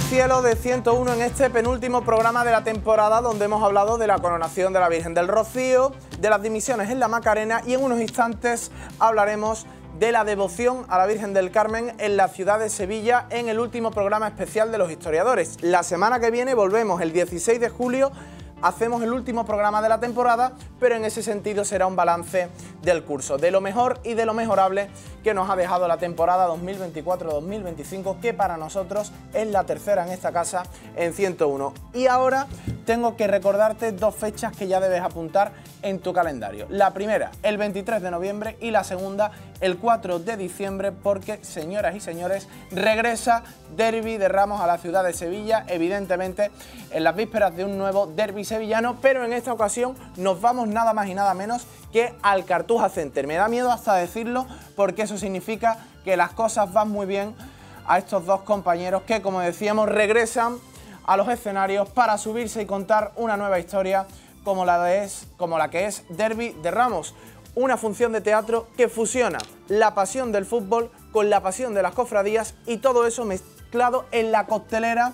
Cielo de 101 en este penúltimo programa de la temporada, donde hemos hablado de la coronación de la Virgen del Rocío, de las dimisiones en la Macarena, y en unos instantes hablaremos de la devoción a la Virgen del Carmen en la ciudad de Sevilla, en el último programa especial de los historiadores. La semana que viene volvemos, el 16 de julio, hacemos el último programa de la temporada, pero en ese sentido será un balance del curso, de lo mejor y de lo mejorable que nos ha dejado la temporada 2024-2025, que para nosotros es la tercera en esta casa en 101. Y ahora tengo que recordarte dos fechas que ya debes apuntar en tu calendario. La primera, el 23 de noviembre, y la segunda, el 4 de diciembre, porque, señoras y señores, regresa Derbi de Ramos a la ciudad de Sevilla, evidentemente en las vísperas de un nuevo derbi sevillano, pero en esta ocasión nos vamos nada más y nada menos que al Cartuja Center. Me da miedo hasta decirlo, porque eso significa que las cosas van muy bien a estos dos compañeros que, como decíamos, regresan a los escenarios para subirse y contar una nueva historia como la que es Derbi de Ramos. Una función de teatro que fusiona la pasión del fútbol con la pasión de las cofradías, y todo eso mezclado en la costelera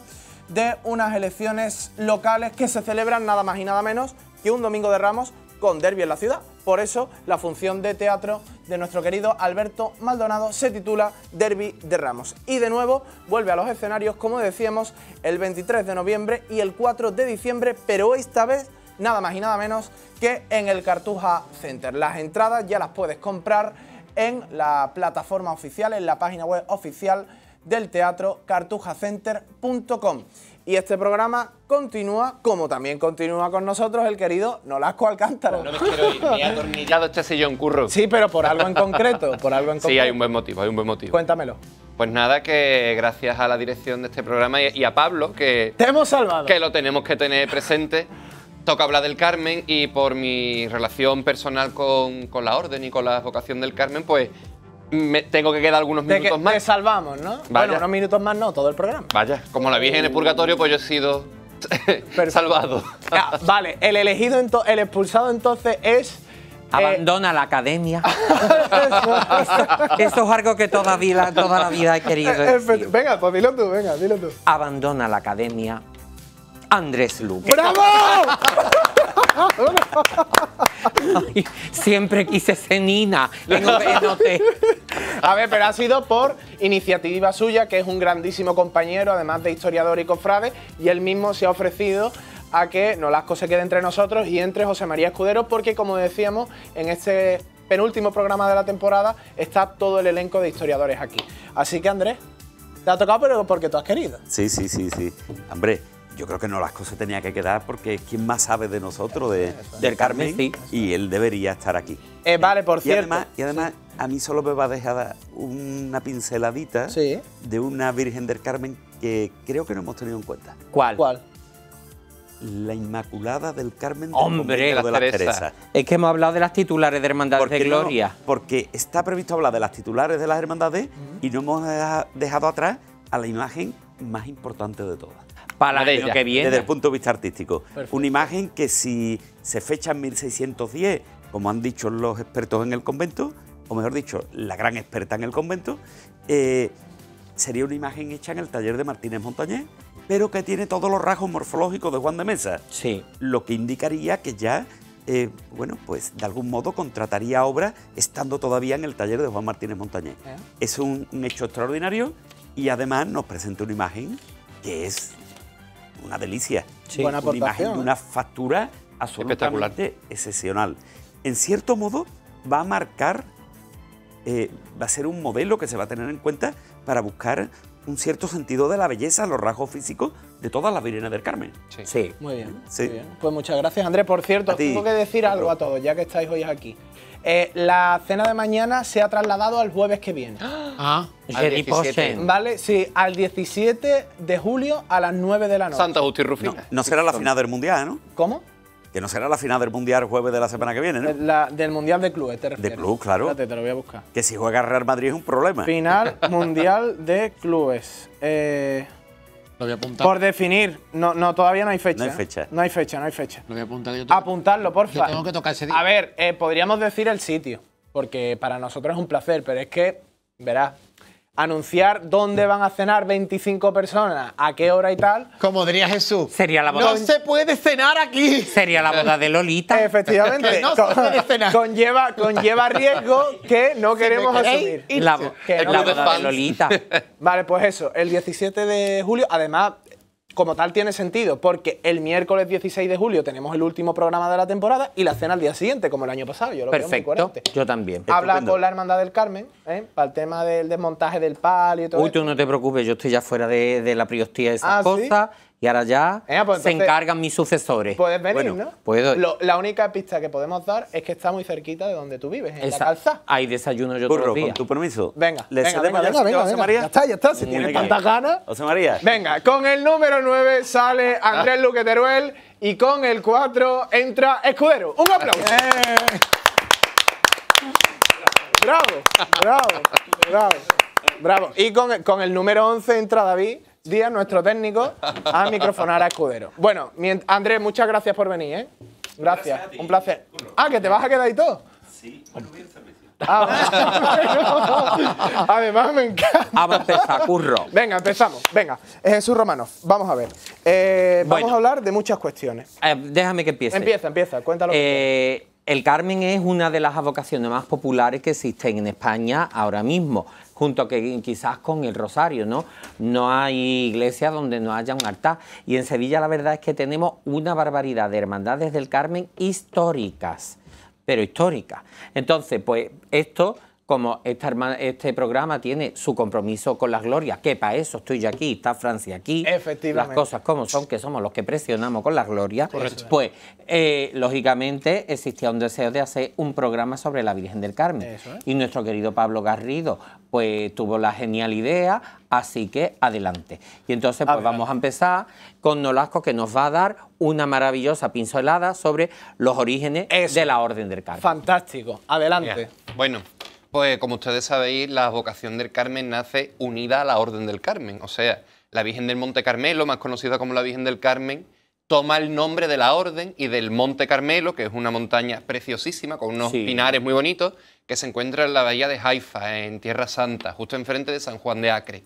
de unas elecciones locales que se celebran nada más y nada menos que un domingo de Ramos con derbi en la ciudad. Por eso la función de teatro de nuestro querido Alberto Maldonado se titula Derbi de Ramos. Y de nuevo vuelve a los escenarios, como decíamos, el 23 de noviembre y el 4 de diciembre, pero esta vez nada más y nada menos que en el Cartuja Center. Las entradas ya las puedes comprar en la plataforma oficial, en la página web oficial del teatro, cartujacenter.com. Y este programa continúa, como también continúa con nosotros el querido Nolasco Alcántara. No me quiero ir, me he atornillado este sillón, curro. Sí, pero por algo en concreto, por algo en concreto. Sí, hay un buen motivo, hay un buen motivo. Cuéntamelo. Pues nada, que gracias a la dirección de este programa y a Pablo, que ¡te hemos salvado! Que lo tenemos que tener presente, toca hablar del Carmen, y por mi relación personal con la Orden y con la vocación del Carmen, pues me tengo que quedar algunos minutos más. Te salvamos, ¿no? Vaya. Bueno, unos minutos más no, todo el programa. Vaya, como la Virgen en el Purgatorio, pues yo he sido salvado. Vale, el elegido, el expulsado entonces es... Abandona la academia. Eso es algo que toda la vida he querido decir. Venga, pues dilo tú, venga, dilo tú. Abandona la academia Andrés Luque. ¡Bravo! Ay, siempre quise ser Nina en OT. A ver, pero ha sido por iniciativa suya, que es un grandísimo compañero, además de historiador y cofrade, y él mismo se ha ofrecido a que Nolasco se quede entre nosotros y entre José María Escudero, porque, como decíamos, en este penúltimo programa de la temporada está todo el elenco de historiadores aquí. Así que, Andrés, te ha tocado, pero porque tú has querido. Sí. Hombre, yo creo que Nolasco se tenía que quedar porque es quien más sabe de nosotros, del Carmen, sí. Y él debería estar aquí. Vale, por cierto. Y además a mí solo me va a dejar una pinceladita de una Virgen del Carmen que creo que no hemos tenido en cuenta. ¿Cuál? La Inmaculada del Carmen del ¡Hombre! Convento de las Teresas. Es que hemos hablado de las titulares de Hermandades de Gloria. Porque está previsto hablar de las titulares de las hermandades y no hemos dejado atrás a la imagen más importante de todas. Para el año que viene. Desde el punto de vista artístico. Perfecto. Una imagen que, si se fecha en 1610, como han dicho los expertos en el convento, o mejor dicho, la gran experta en el convento, sería una imagen hecha en el taller de Martínez Montañés, pero que tiene todos los rasgos morfológicos de Juan de Mesa. Sí. Lo que indicaría que ya, bueno, pues de algún modo contrataría obra estando todavía en el taller de Juan Martínez Montañés. Es un hecho extraordinario y además nos presenta una imagen que es una delicia. Sí. Buena Una imagen aportación, de una factura absolutamente excepcional. En cierto modo va a marcar, va a ser un modelo que se va a tener en cuenta para buscar un cierto sentido de la belleza, los rasgos físicos de todas las Vírgenes del Carmen. Sí. Muy bien, Sí. muy bien. Pues muchas gracias, Andrés. Por cierto, A ti, tengo que decir algo Pedro. a todos, ya que estáis hoy aquí. La cena de mañana se ha trasladado al jueves que viene. Ah, Al Jerry 17. Posen. ¿Vale? Sí, al 17 de julio a las 9 de la noche. Santa Justa y No, Rufina. no será la final del Mundial, ¿no? ¿Cómo? Que no será la final del Mundial el jueves de la semana que viene, ¿no? Del Mundial de Clubes, te refieres. club, claro. Espérate, te lo voy a buscar. Que si juega Real Madrid es un problema. Final Mundial de Clubes. lo voy a apuntar. Por definir. No, todavía no hay fecha. No hay fecha. No hay fecha, no hay fecha. Lo voy a apuntar. Que yo tengo, Apuntarlo, porfa. yo tengo que tocar ese día. A ver, podríamos decir el sitio, porque para nosotros es un placer, pero es que, verás, anunciar dónde van a cenar 25 personas, a qué hora y tal. Como diría Jesús. Sería la boda. No se puede cenar aquí. Sería la boda de Lolita. Efectivamente, Que no se puede cenar. conlleva riesgo que no queremos me queréis asumir. ir, La, Que no la club de boda de fans. Lolita. Vale, pues eso, el 17 de julio, además, como tal tiene sentido, porque el miércoles 16 de julio tenemos el último programa de la temporada y la cena al día siguiente, como el año pasado. Yo lo veo muy Perfecto. coherente. Yo también. Habla Estupendo. con la Hermandad del Carmen, para el tema del desmontaje del palio y todo Uy, esto. tú no te preocupes, yo estoy ya fuera de la priostía de esas Ah, ¿sí? cosas y ahora ya Venga, pues se entonces- encargan mis sucesores. Puedes venir, Bueno, ¿no? puedo. La única pista que podemos dar es que está muy cerquita de donde tú vives, en Esa- la calzada. Hay desayuno yo todos Burro, los con días. tu permiso. Venga, ¿Le venga, cedemos ya el sitio a José María? Ya está, si Muy tienes bien. tantas ganas. José María. Venga, con el número 9 sale Andrés Luque Teruel y con el 4 entra Escudero. ¡Un aplauso! Bravo. Y con el número 11 entra David Díaz, nuestro técnico, a microfonar a Escudero. Bueno, Andrés, muchas gracias por venir, ¿eh? Gracias, un placer. Ah, ¿que te vas a quedar y todo? Sí, bueno, bien servicio. Además, me encanta. Vamos a empezar, curro. Venga, empezamos. Venga, Jesús Romano, vamos a ver. Vamos Bueno. a hablar de muchas cuestiones. Déjame que empiece. Empieza, cuéntalo. El Carmen es una de las advocaciones más populares que existen en España ahora mismo, junto que quizás con el Rosario, ¿no? No hay iglesia donde no haya un altar. Y en Sevilla la verdad es que tenemos una barbaridad de hermandades del Carmen históricas, pero históricas. Entonces, pues esto, como este programa tiene su compromiso con las glorias, que para eso estoy yo aquí, está Francia aquí, Efectivamente. las cosas como son, que somos los que presionamos con las glorias, Correcto. pues lógicamente existía un deseo de hacer un programa sobre la Virgen del Carmen. Eso es. Y nuestro querido Pablo Garrido pues tuvo la genial idea, así que adelante. Y entonces pues Adelante. vamos a empezar con Nolasco, que nos va a dar una maravillosa pincelada sobre los orígenes Eso. de la Orden del Carmen. Fantástico. Adelante. Bien. Bueno, pues como ustedes sabéis, la vocación del Carmen nace unida a la Orden del Carmen. O sea, la Virgen del Monte Carmelo, más conocida como la Virgen del Carmen, toma el nombre de la Orden y del Monte Carmelo, que es una montaña preciosísima, con unos Sí. pinares muy bonitos, que se encuentra en la bahía de Haifa, en Tierra Santa, justo enfrente de San Juan de Acre.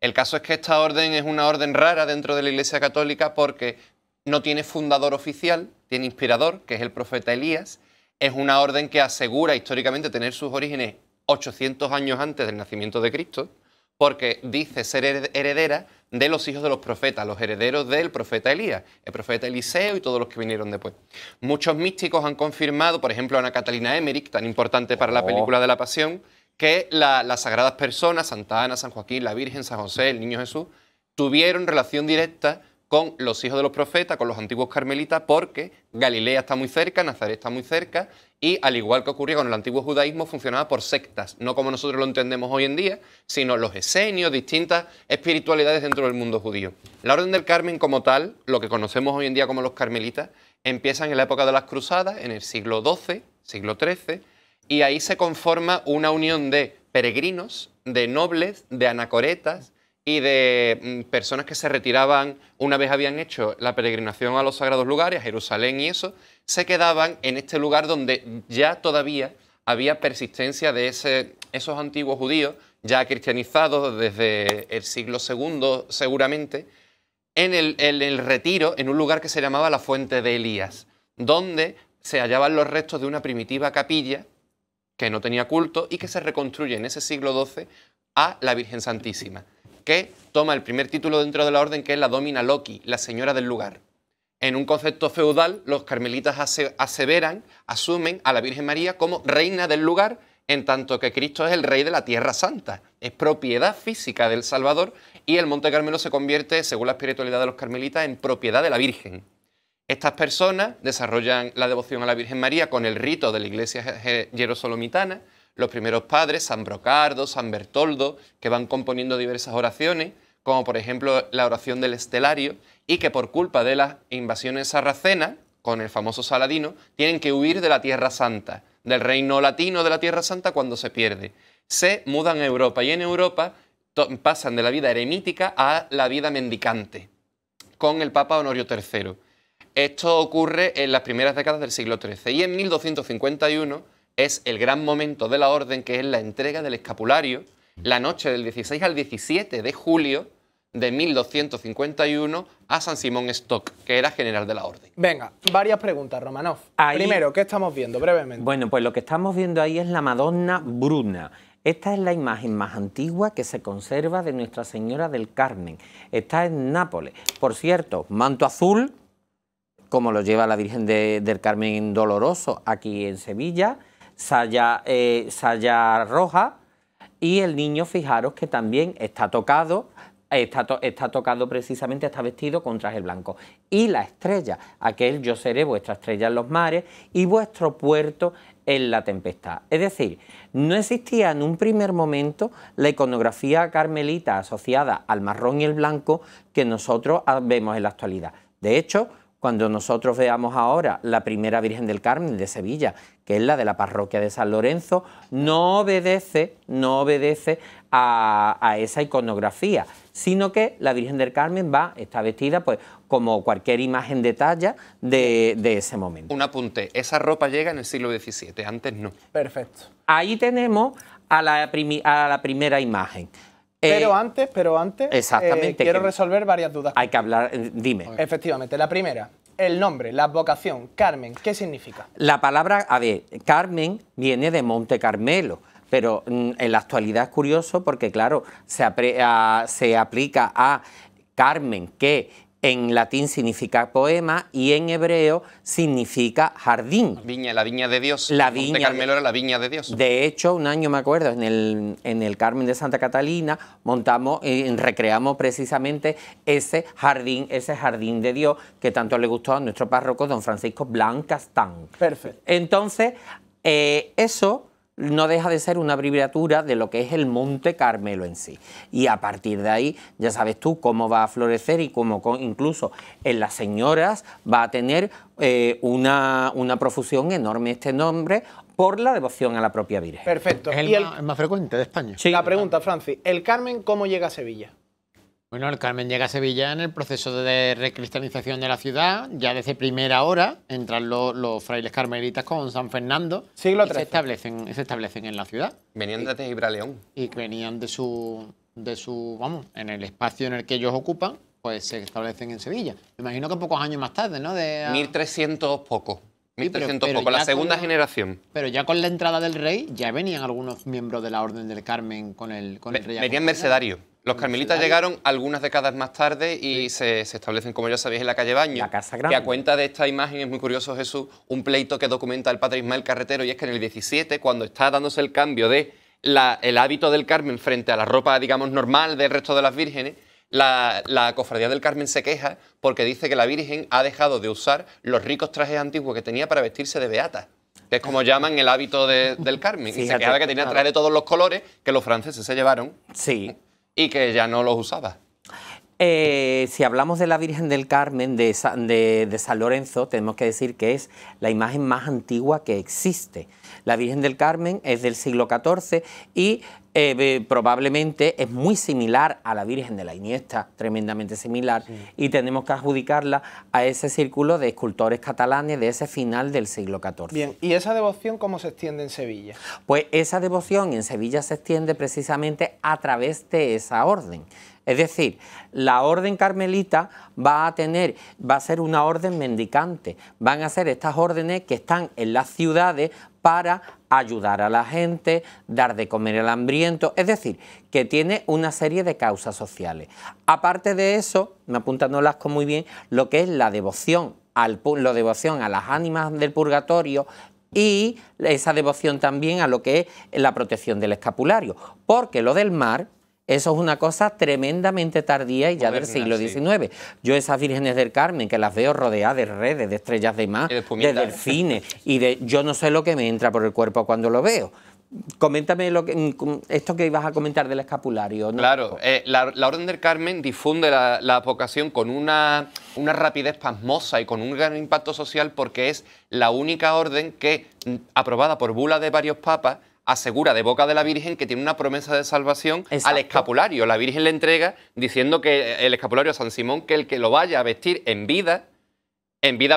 El caso es que esta orden es una orden rara dentro de la Iglesia Católica porque no tiene fundador oficial, tiene inspirador, que es el profeta Elías. Es una orden que asegura históricamente tener sus orígenes 800 años antes del nacimiento de Cristo, porque dice ser heredera de los hijos de los profetas, los herederos del profeta Elías, el profeta Eliseo y todos los que vinieron después. Muchos místicos han confirmado, por ejemplo, Ana Catalina Emmerich, tan importante para la película de la Pasión, que las sagradas personas, Santa Ana, San Joaquín, la Virgen, San José, el Niño Jesús, tuvieron relación directa con los hijos de los profetas, con los antiguos carmelitas, porque Galilea está muy cerca, Nazaret está muy cerca, y al igual que ocurría con el antiguo judaísmo, funcionaba por sectas, no como nosotros lo entendemos hoy en día, sino los esenios, distintas espiritualidades dentro del mundo judío. La Orden del Carmen como tal, lo que conocemos hoy en día como los carmelitas, empiezan en la época de las Cruzadas, en el siglo XII, siglo XIII, y ahí se conforma una unión de peregrinos, de nobles, de anacoretas, y de personas que se retiraban una vez habían hecho la peregrinación a los sagrados lugares, a Jerusalén y eso, se quedaban en este lugar donde ya todavía había persistencia de esos antiguos judíos, ya cristianizados desde el siglo II seguramente, en el retiro, en un lugar que se llamaba la Fuente de Elías, donde se hallaban los restos de una primitiva capilla que no tenía culto y que se reconstruye en ese siglo XII a la Virgen Santísima, que toma el primer título dentro de la orden, que es la Domina Loci, la señora del lugar. En un concepto feudal, los carmelitas asumen a la Virgen María como reina del lugar, en tanto que Cristo es el rey de la Tierra Santa. Es propiedad física del Salvador y el Monte Carmelo se convierte, según la espiritualidad de los carmelitas, en propiedad de la Virgen. Estas personas desarrollan la devoción a la Virgen María con el rito de la Iglesia Jerosolomitana. Los primeros padres, San Brocardo, San Bertoldo, que van componiendo diversas oraciones, como por ejemplo la oración del Estelario, y que por culpa de las invasiones sarracenas, con el famoso Saladino, tienen que huir de la Tierra Santa, del reino latino de la Tierra Santa cuando se pierde. Se mudan a Europa y en Europa pasan de la vida eremítica a la vida mendicante, con el Papa Honorio III. Esto ocurre en las primeras décadas del siglo XIII y en 1251 es el gran momento de la orden, que es la entrega del escapulario, la noche del 16 al 17 de julio de 1251 a San Simón Stock, que era general de la orden. Venga, varias preguntas, Romanov. Ahí- Primero, ¿qué estamos viendo brevemente? Bueno, pues lo que estamos viendo ahí es la Madonna Bruna. Esta es la imagen más antigua que se conserva de Nuestra Señora del Carmen. Está en Nápoles. Por cierto, manto azul, como lo lleva la Virgen del Carmen Doloroso aquí en Sevilla, saya roja, y el niño, fijaros que también está tocado. Está tocado precisamente, está vestido con traje blanco. Y la estrella, aquel yo seré vuestra estrella en los mares y vuestro puerto en la tempestad. Es decir, no existía en un primer momento la iconografía carmelita asociada al marrón y el blanco que nosotros vemos en la actualidad. De hecho, cuando nosotros veamos ahora la primera Virgen del Carmen de Sevilla, que es la de la parroquia de San Lorenzo, no obedece a esa iconografía, sino que la Virgen del Carmen está vestida pues como cualquier imagen de talla de ese momento. Un apunte, esa ropa llega en el siglo XVII, antes no. Perfecto. Ahí tenemos a la primera imagen. Pero antes, exactamente, quiero que resolver varias dudas. hay que hablar, dime. Efectivamente, la primera, el nombre, la advocación, Carmen, ¿qué significa? La palabra, a ver, Carmen viene de Monte Carmelo, pero en la actualidad es curioso porque, claro, se aplica a Carmen, que en latín significa poema y en hebreo significa jardín. La viña de Dios. La Monte viña Carmelo era la viña de Dios. De hecho, un año me acuerdo, en el Carmen de Santa Catalina, recreamos precisamente ese jardín de Dios que tanto le gustó a nuestro párroco, don Francisco Blancastán. Perfecto. Entonces, eso no deja de ser una abreviatura de lo que es el Monte Carmelo en sí. Y a partir de ahí, ya sabes tú cómo va a florecer y cómo incluso en las señoras va a tener una profusión enorme este nombre por la devoción a la propia Virgen. Perfecto. Es Y el más frecuente de España. Sí. la pregunta, Francis, ¿el Carmen cómo llega a Sevilla? Bueno, el Carmen llega a Sevilla en el proceso de recristianización de la ciudad. Ya desde primera hora entran los frailes carmelitas con San Fernando. Siglo y XIII. se establecen en la ciudad. Venían de Gibraleón. Y que venían vamos, en el espacio en el que ellos ocupan, pues se establecen en Sevilla. Me imagino que pocos años más tarde, ¿no? 1300 poco. Sí, pero 1300 poco, la ya segunda con- generación. Pero ya con la entrada del rey, ya venían algunos miembros de la Orden del Carmen con el rey. Venían acompañado. mercenarios. Los carmelitas llegaron algunas décadas más tarde y se establecen, como ya sabéis, en la calle Baño. La Casa Grande. Que a cuenta de esta imagen es muy curioso, Jesús, un pleito que documenta el padre Ismael Carretero, y es que en el 17, cuando está dándose el cambio de el hábito del Carmen frente a la ropa, digamos, normal del resto de las vírgenes, la cofradía del Carmen se queja porque dice que la Virgen ha dejado de usar los ricos trajes antiguos que tenía para vestirse de beata, que es como llaman el hábito del Carmen. Y se Fíjate, quejaba que tenía trajes de todos los colores que los franceses se llevaron Sí. y que ya no los usaba. Si hablamos de la Virgen del Carmen de San Lorenzo, tenemos que decir que es la imagen más antigua que existe. La Virgen del Carmen es del siglo XIV y probablemente es muy similar a la Virgen de la Iniesta, tremendamente similar, sí. Y tenemos que adjudicarla a ese círculo de escultores catalanes de ese final del siglo XIV. Bien, ¿y esa devoción cómo se extiende en Sevilla? Pues esa devoción en Sevilla se extiende precisamente a través de esa orden. Es decir, la orden carmelita va a ser una orden mendicante. Van a ser estas órdenes que están en las ciudades para ayudar a la gente, dar de comer al hambriento, es decir, que tiene una serie de causas sociales. Aparte de eso, me apunta Nolasco muy bien, lo que es la devoción a las ánimas del purgatorio y esa devoción también a lo que es la protección del escapulario, porque lo del mar, eso es una cosa tremendamente tardía y ya del siglo XIX. Sí. Yo esas vírgenes del Carmen, que las veo rodeadas de redes, de estrellas de mar, de delfines, y yo no sé lo que me entra por el cuerpo cuando lo veo. Coméntame esto que ibas a comentar del escapulario, ¿no? Claro, la Orden del Carmen difunde la vocación con una rapidez pasmosa y con un gran impacto social porque es la única orden que, aprobada por bula de varios papas, asegura de boca de la Virgen que tiene una promesa de salvación. Exacto. Al escapulario. La Virgen le entrega diciendo que el escapulario a San Simón, que el que lo vaya a vestir en vida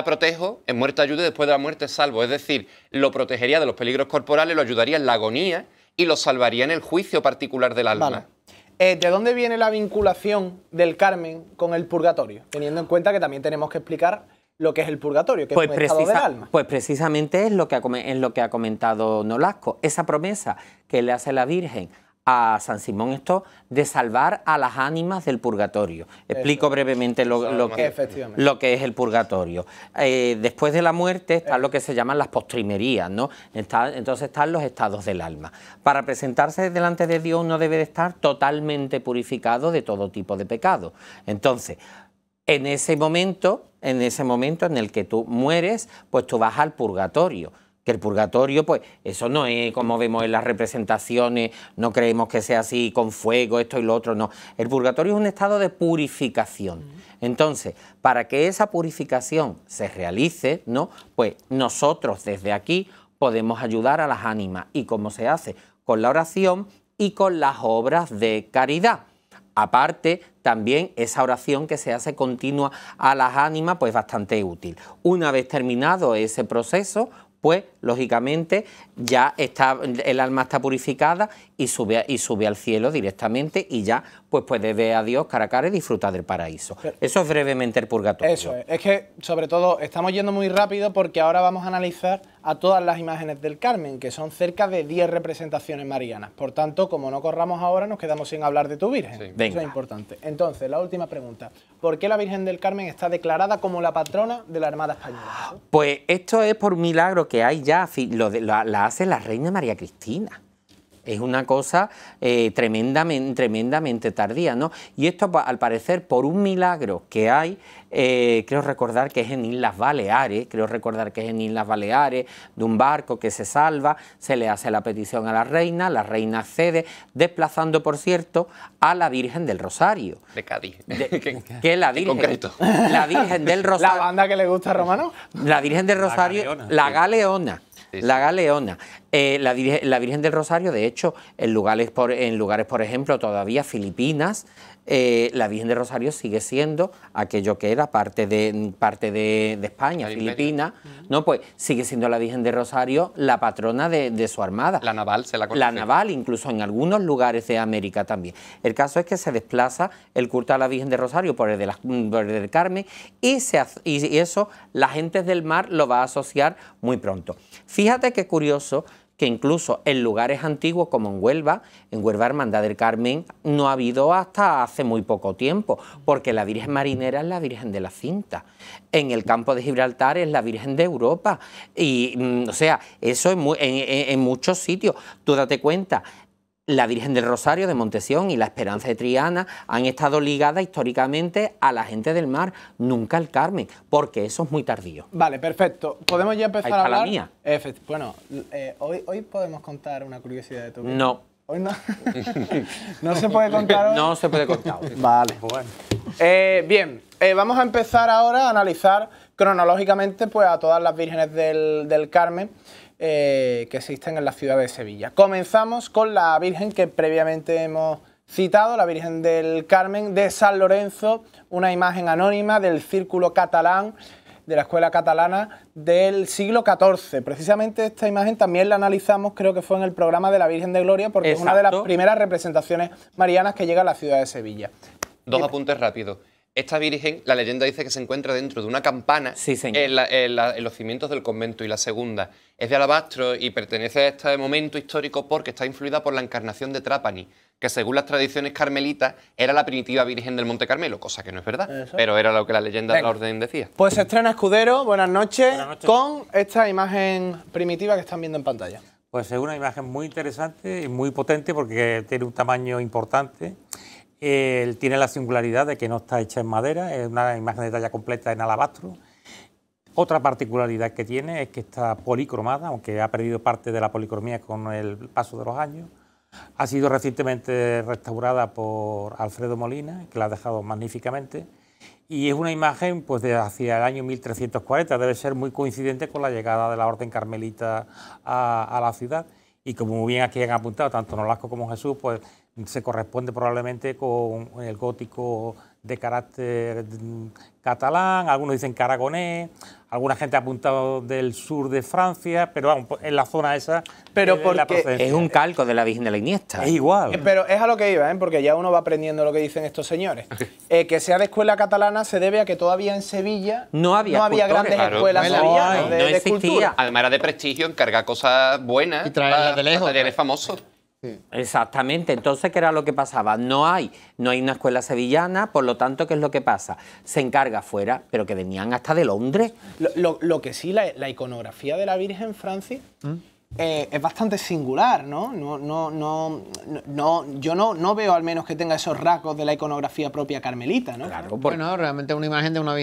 protejo, en muerte ayude, después de la muerte salvo. Es decir, lo protegería de los peligros corporales, lo ayudaría en la agonía y lo salvaría en el juicio particular del alma. Vale. ¿De dónde viene la vinculación del Carmen con el purgatorio? Teniendo en cuenta que también tenemos que explicar lo que es el purgatorio, que es un estado del alma. Pues precisamente es lo que ha comentado Nolasco. Esa promesa que le hace la Virgen a San Simón esto de salvar a las ánimas del purgatorio. Explico brevemente lo que es el purgatorio. Después de la muerte está lo que se llaman las postrimerías, ¿no? Entonces están los estados del alma. Para presentarse delante de Dios uno debe de estar totalmente purificado de todo tipo de pecado. Entonces, en ese momento en el que tú mueres, pues tú vas al purgatorio. Que el purgatorio, pues eso no es como vemos en las representaciones, no creemos que sea así con fuego, esto y lo otro, no. El purgatorio es un estado de purificación. Entonces, para que esa purificación se realice, ¿no? Pues nosotros desde aquí podemos ayudar a las ánimas. ¿Y cómo se hace? Con la oración y con las obras de caridad. Aparte, también esa oración que se hace continua a las ánimas, pues bastante útil. Una vez terminado ese proceso, pues lógicamente ya el alma está purificada y sube al cielo directamente y ya pues puede ver a Dios cara a cara y disfrutar del paraíso. Eso es brevemente el purgatorio. Eso es que sobre todo estamos yendo muy rápido porque ahora vamos a analizar a todas las imágenes del Carmen, que son cerca de 10 representaciones marianas. Por tanto, como no corramos ahora, nos quedamos sin hablar de tu Virgen. Sí. Eso es importante. Entonces, la última pregunta. ¿Por qué la Virgen del Carmen está declarada como la patrona de la Armada Española? Pues esto es por un milagro que hay ya, la hace la reina María Cristina. Es una cosa tremendamente tardía, ¿no? Y esto, al parecer, por un milagro que hay, creo recordar que es en Islas Baleares, de un barco que se salva, se le hace la petición a la reina accede, desplazando, por cierto, a la Virgen del Rosario. De Cádiz. Que la Virgen, la Virgen del Rosario... ¿La banda que le gusta a Romano? La Virgen del Rosario, la Galeona. La Galeona. La Virgen del Rosario, de hecho, en lugares, por ejemplo, todavía Filipinas, la Virgen del Rosario sigue siendo aquello que era parte de España, Filipinas, ¿no? Pues sigue siendo la Virgen del Rosario la patrona de su armada. La naval se la conoce. La naval, incluso en algunos lugares de América también. El caso es que se desplaza el culto a la Virgen del Rosario por el del Carmen y eso la gente del mar lo va a asociar muy pronto. Fíjate qué curioso que incluso en lugares antiguos como en Huelva Hermandad del Carmen no ha habido hasta hace muy poco tiempo, porque la Virgen Marinera es la Virgen de la Cinta. En el campo de Gibraltar es la Virgen de Europa. Y, o sea, eso en muchos sitios. Tú date cuenta, la Virgen del Rosario de Montesión y la Esperanza de Triana han estado ligadas históricamente a la gente del mar, nunca al Carmen, porque eso es muy tardío. Vale, perfecto. ¿Podemos ya empezar a hablar? La mía. Bueno, hoy podemos contar una curiosidad de tu vida. No. Hoy no. ¿No se puede contar hoy? No se puede contar hoy. Vale. Bueno. Bien, vamos a empezar ahora a analizar cronológicamente pues, a todas las vírgenes del Carmen que existen en la ciudad de Sevilla. Comenzamos con la Virgen que previamente hemos citado, la Virgen del Carmen de San Lorenzo, una imagen anónima del Círculo Catalán, de la Escuela Catalana del siglo XIV. Precisamente esta imagen también la analizamos, creo que fue en el programa de la Virgen de Gloria, porque es una de las primeras representaciones marianas que llega a la ciudad de Sevilla. Dos apuntes rápidos. Esta Virgen, la leyenda dice que se encuentra dentro de una campana en los cimientos del convento, y la segunda es de alabastro y pertenece a este momento histórico porque está influida por la encarnación de Trapani, que según las tradiciones carmelitas era la primitiva Virgen del Monte Carmelo, cosa que no es verdad, pero era lo que la leyenda de la orden decía. Pues se estrena Escudero, buenas noches, con esta imagen primitiva que están viendo en pantalla. Pues es una imagen muy interesante y muy potente porque tiene un tamaño importante. Tiene la singularidad de que no está hecha en madera, es una imagen de talla completa en alabastro. Otra particularidad que tiene es que está policromada, aunque ha perdido parte de la policromía con el paso de los años. Ha sido recientemente restaurada por Alfredo Molina, que la ha dejado magníficamente. Y es una imagen pues, de hacia el año 1340, debe ser muy coincidente con la llegada de la Orden Carmelita a la ciudad. Y como muy bien aquí han apuntado, tanto Nolasco como Jesús, pues se corresponde probablemente con el gótico de carácter catalán, algunos dicen que aragonés, alguna gente ha apuntado del sur de Francia, pero vamos, en la zona esa pero porque es un calco de la Virgen de la Iniesta. Es igual. Pero es a lo que iba, porque ya uno va aprendiendo lo que dicen estos señores. Que sea de escuela catalana se debe a que todavía en Sevilla no había grandes escuelas sevillanas de escultura. Además era de prestigio, encargar cosas buenas y traerlas de lejos. Talleres famosos. Sí. Exactamente, entonces ¿qué era lo que pasaba? No hay una escuela sevillana, por lo tanto, ¿qué es lo que pasa? Se encarga fuera, pero que venían hasta de Londres. Lo que sí, la iconografía de la Virgen, Francis, es bastante singular, ¿no? Yo no veo al menos que tenga esos rasgos de la iconografía propia carmelita, ¿no? Claro, Bueno, realmente es una imagen de una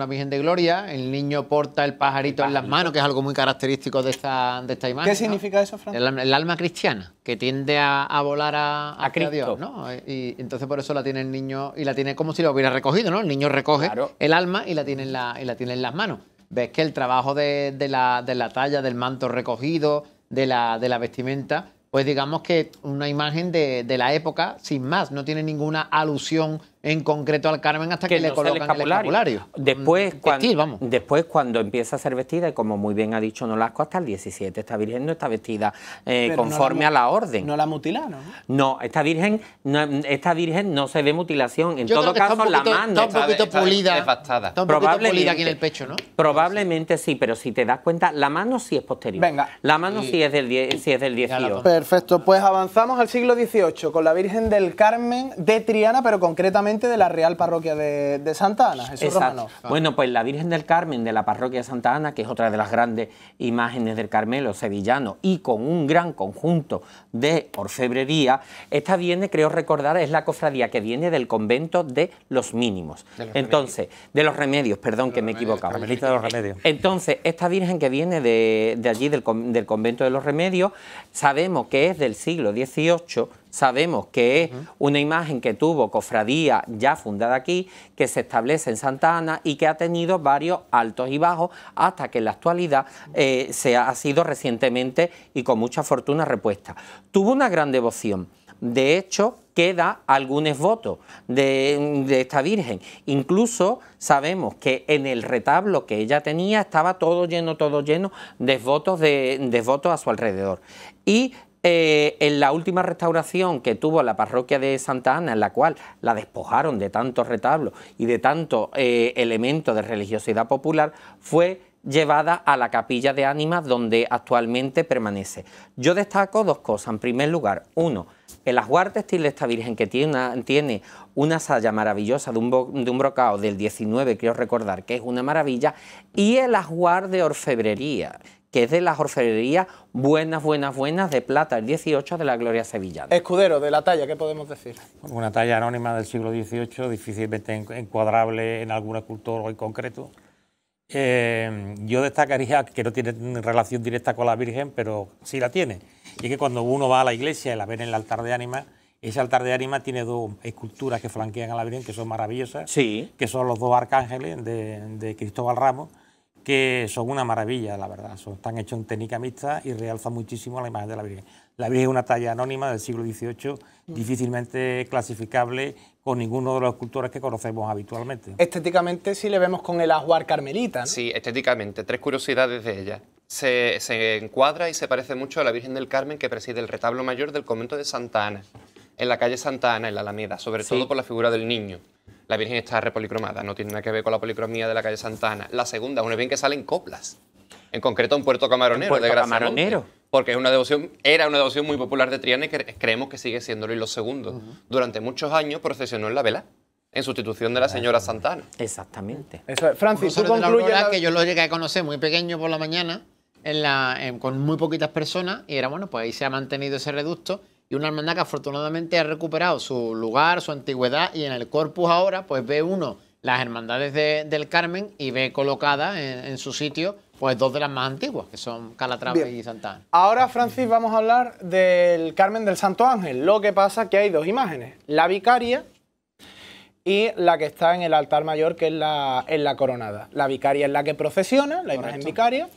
virgen de gloria. El niño porta el pajarito en las manos, que es algo muy característico de esta imagen. ¿Qué significa eso, Francis? El alma cristiana, que tiende a volar a Cristo. Dios, ¿no? Y entonces por eso la tiene el niño, y la tiene como si lo hubiera recogido, ¿no? El niño recoge el alma y la tiene en las manos. Ves que el trabajo de la talla, del manto recogido, de la vestimenta, pues digamos que una imagen de la época, sin más, no tiene ninguna alusión en concreto al Carmen hasta que le colocan el escapulario. Después, Textil, cuando empieza a ser vestida, y como muy bien ha dicho Nolasco, hasta el 17, esta Virgen no está vestida conforme a la orden. No la mutilaron, ¿no? No, esta Virgen no se ve mutilación. En todo caso, la mano está un poquito pulida. Devastada. Está un poquito pulida aquí en el pecho, ¿no? Probablemente sí, pero si te das cuenta, la mano sí es posterior. Venga. La mano sí es del 18. Perfecto, pues avanzamos al siglo XVIII con la Virgen del Carmen de Triana, pero concretamente de la Real Parroquia de Santa Ana, Jesús Romano. Bueno, pues la Virgen del Carmen de la Parroquia de Santa Ana, que es otra de las grandes imágenes del Carmelo sevillano y con un gran conjunto de orfebrería, esta viene, creo recordar, es la cofradía que viene del convento de los Mínimos. De los Remedios, perdón, que me he equivocado. Carmelita de los Remedios. Entonces, esta Virgen que viene de allí, del convento de los Remedios, sabemos que es del siglo XVIII, sabemos que es una imagen que tuvo cofradía ya fundada aquí, que se establece en Santa Ana y que ha tenido varios altos y bajos hasta que en la actualidad ha sido recientemente y con mucha fortuna repuesta. Tuvo una gran devoción. De hecho, queda algunos votos de esta Virgen. Incluso sabemos que en el retablo que ella tenía estaba todo lleno de votos a su alrededor. Y en la última restauración que tuvo la parroquia de Santa Ana, en la cual la despojaron de tantos retablos y de tantos elementos de religiosidad popular, fue llevada a la capilla de ánimas donde actualmente permanece. Yo destaco dos cosas. En primer lugar, uno, el ajuar textil de esta Virgen, que tiene una saya maravillosa de un brocado del 19, quiero recordar que es una maravilla, y el ajuar de orfebrería, que es de las orfebrerías buenas de plata, el 18 de la Gloria Sevillana. Escudero, de la talla, ¿qué podemos decir? Una talla anónima del siglo XVIII, difícilmente encuadrable en algún escultor en concreto. Yo destacaría que no tiene relación directa con la Virgen, pero sí la tiene. Y es que cuando uno va a la iglesia y la ve en el altar de ánimas, Ese altar de ánimas tiene dos esculturas que flanquean a la Virgen, que son maravillosas, Sí. que son los dos arcángeles de Cristóbal Ramos, que son una maravilla, la verdad. Están hechos en técnica mixta y realzan muchísimo la imagen de la Virgen. La Virgen es una talla anónima del siglo XVIII, difícilmente clasificable con ninguno de los escultores que conocemos habitualmente. Estéticamente sí le vemos con el ajuar carmelita, ¿no? Sí, estéticamente. 3 curiosidades de ella. Se encuadra y se parece mucho a la Virgen del Carmen que preside el retablo mayor del convento de Santa Ana, en la calle Santa Ana, en la Alameda, sobre todo por la figura del niño. La Virgen está repolicromada, no tiene nada que ver con la policromía de la calle Santa Ana. La segunda, una Virgen que sale en coplas, en concreto en Puerto Camaronero, Puerto de Graciamonte, Camaronero. porque es una devoción, era una devoción muy popular de Triana y que creemos que sigue siéndolo. Y lo segundo, durante muchos años procesionó en la vela, en sustitución de la señora Santa Ana. Exactamente. Eso es. Francis, tú Rosario de la concluyes Aurora, la- que yo lo llegué a conocer muy pequeño por la mañana, con muy poquitas personas, y era bueno, pues ahí se ha mantenido ese reducto, y una hermandad que afortunadamente ha recuperado su lugar, su antigüedad, y en el corpus ahora pues ve uno las hermandades del Carmen y ve colocadas en su sitio pues dos de las más antiguas, que son Calatrava Bien. y Santa Ana. Ahora, Francis, vamos a hablar del Carmen del Santo Ángel. Lo que pasa es que hay dos imágenes, la vicaria y la que está en el altar mayor, que es la coronada. La vicaria es la que procesiona, la imagen vicaria,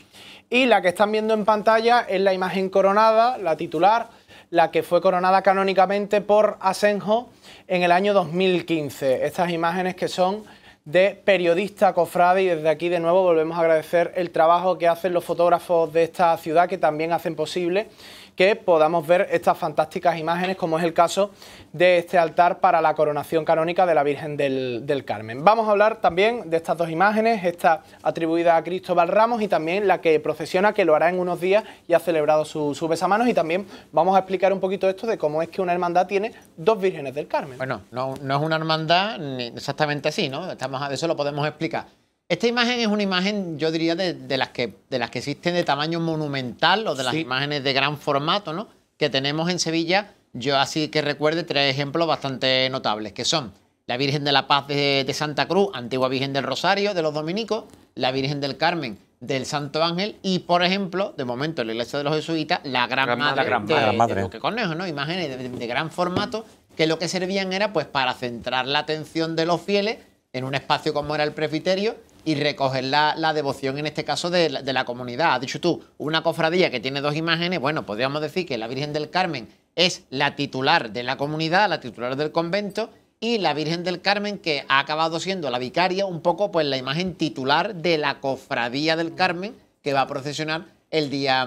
y la que están viendo en pantalla es la imagen coronada, la titular, la que fue coronada canónicamente por Asenjo en el año 2015. Estas imágenes que son de Periodista Cofrade, y desde aquí de nuevo volvemos a agradecer el trabajo que hacen los fotógrafos de esta ciudad, que también hacen posible que podamos ver estas fantásticas imágenes, como es el caso de este altar para la coronación canónica de la Virgen del Carmen. Vamos a hablar también de estas dos imágenes, esta atribuida a Cristóbal Ramos y también la que procesiona, que lo hará en unos días y ha celebrado su besamanos, y también vamos a explicar un poquito esto de cómo es que una hermandad tiene dos Vírgenes del Carmen. Bueno, no es una hermandad ni exactamente así, ¿no? Eso lo podemos explicar. Esta imagen es una imagen, yo diría, de las que existen de tamaño monumental, o de las imágenes de gran formato, ¿no?, que tenemos en Sevilla. Yo así que recuerde 3 ejemplos bastante notables, que son la Virgen de la Paz de Santa Cruz, antigua Virgen del Rosario de los dominicos, la Virgen del Carmen del Santo Ángel y, por ejemplo, de momento en la iglesia de los jesuitas, la Gran Madre de Duque Cornejo, ¿no? Imágenes de gran formato que lo que servían era pues para centrar la atención de los fieles en un espacio como era el presbiterio y recoger la devoción, en este caso, de la comunidad. Has dicho tú, una cofradía que tiene dos imágenes. Bueno, podríamos decir que la Virgen del Carmen es la titular de la comunidad, la titular del convento, y la Virgen del Carmen, que ha acabado siendo la vicaria, un poco pues la imagen titular de la cofradía del Carmen, que va a procesionar el día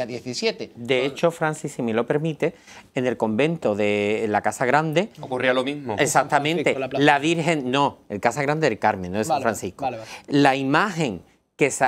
17. De hecho, Francis, si me lo permite, en el convento de la Casa Grande... Ocurría lo mismo. Exactamente. San Francisco, la plaza. La Virgen... No, el Casa Grande del Carmen, no de San Vale, Francisco. vale. La imagen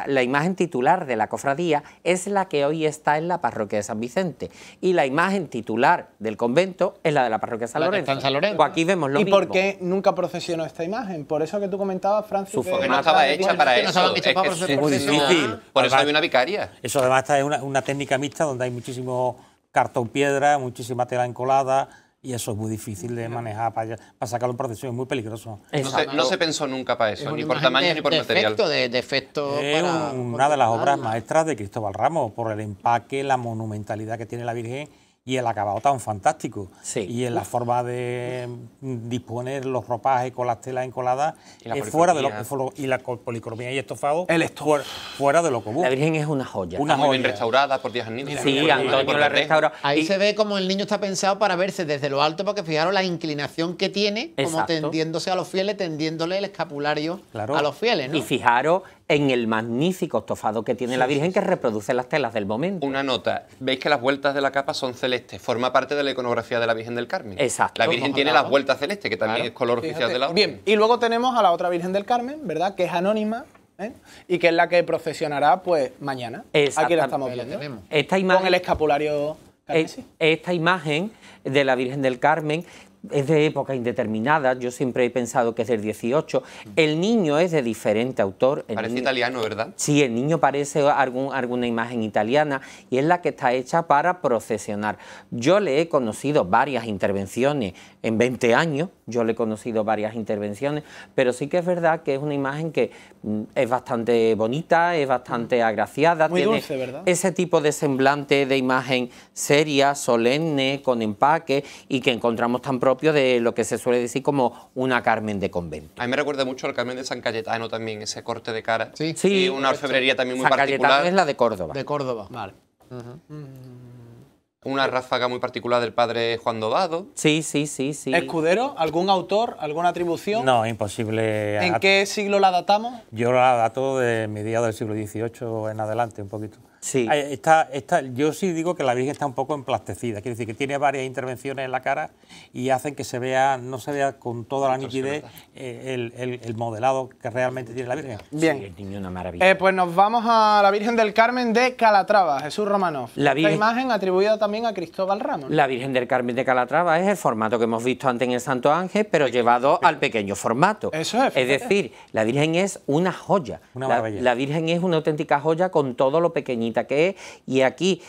la imagen titular de la cofradía es la que hoy está en la parroquia de San Vicente, y la imagen titular del convento es la de la parroquia de San La que Lorenzo. está en San Lorenzo. Pues aquí vemos lo ¿Y mismo. por qué nunca procesionó esta imagen? Por eso que tú comentabas, Francis. Porque no estaba hecha para que no eso. estaban hechas para Es que ser muy procesionadas. difícil. Por eso Además- hay una vicaria. Eso además está en una técnica mixta donde hay muchísimo cartón piedra, muchísima tela encolada, y eso es muy difícil de manejar para sacarlo en procesión, es muy peligroso. No se pensó nunca para Es eso, una ni por imagen tamaño ni por material. de efecto Es para una de las obras controlarla. maestras de Cristóbal Ramos, por el empaque, la monumentalidad que tiene la Virgen y el acabado tan fantástico. Sí. Y en la forma de disponer los ropajes con las telas encoladas, Y la es fuera de policromía. y la policromía y estofado, El estofado. fuera de lo común. La Virgen es una joya. Una Muy bien joya. restaurada por Díaz Arnil. Sí, Antonio la restaura. Ahí Y- se ve como el niño está pensado para verse desde lo alto, porque fijaros la inclinación que tiene, como Exacto. tendiéndose a los fieles, tendiéndole el escapulario Claro. a los fieles, ¿no? Y fijaros en el magnífico estofado que tiene la Virgen, que reproduce las telas del momento. Una nota, veis que las vueltas de la capa son celestes, forma parte de la iconografía de la Virgen del Carmen. Exacto. La Virgen Como tiene hablaba. las vueltas celestes, que también Claro. es color oficial Fíjate. de la orden. Bien, y luego tenemos a la otra Virgen del Carmen, ¿verdad? Que es anónima, ¿eh? Y que es la que procesionará pues mañana. Aquí la estamos Ahí la viendo. tenemos. Esta Con imagen, el escapulario carmesí. esta imagen de la Virgen del Carmen es de época indeterminada. Yo siempre he pensado que es del 18. El niño es de diferente autor. El Parece niño- italiano, ¿verdad? Sí, el niño parece alguna imagen italiana, y es la que está hecha para procesionar. Yo le he conocido varias intervenciones en 20 años. yo le he conocido varias intervenciones, pero sí que es verdad que es una imagen que es bastante bonita, es bastante agraciada. Muy tiene dulce, ¿verdad? ese tipo de semblante de imagen seria, solemne, con empaque y que encontramos tan propio de lo que se suele decir como una Carmen de convento. A mí me recuerda mucho al Carmen de San Cayetano también, ese corte de cara. Sí. Sí, y una orfebrería también muy San Cayetano particular. es la de Córdoba. De Córdoba. Vale. Una ráfaga muy particular del padre Juan Dobado. Sí, sí, sí, sí. ¿Escudero? ¿Algún autor? ¿Alguna atribución? No, imposible. ¿En qué siglo la datamos? Yo la dato de mediados del siglo XVIII en adelante, un poquito. Sí. Yo sí digo que la Virgen está un poco emplastecida, quiere decir que tiene varias intervenciones en la cara y hacen que se vea, no se vea con toda la nitidez el modelado que realmente tiene la Virgen. Bien. Sí, el niño una maravilla. Pues nos vamos a la Virgen del Carmen de Calatrava, Jesús Romanov. La Esta Virgen- imagen atribuida también a Cristóbal Ramos, ¿no? La Virgen del Carmen de Calatrava es el formato que hemos visto antes en el Santo Ángel, pero llevado al pequeño formato. Eso es, fíjate. decir, la Virgen es una joya. Una La, maravilla. la Virgen es una auténtica joya con todo lo pequeñita que es. Y aquí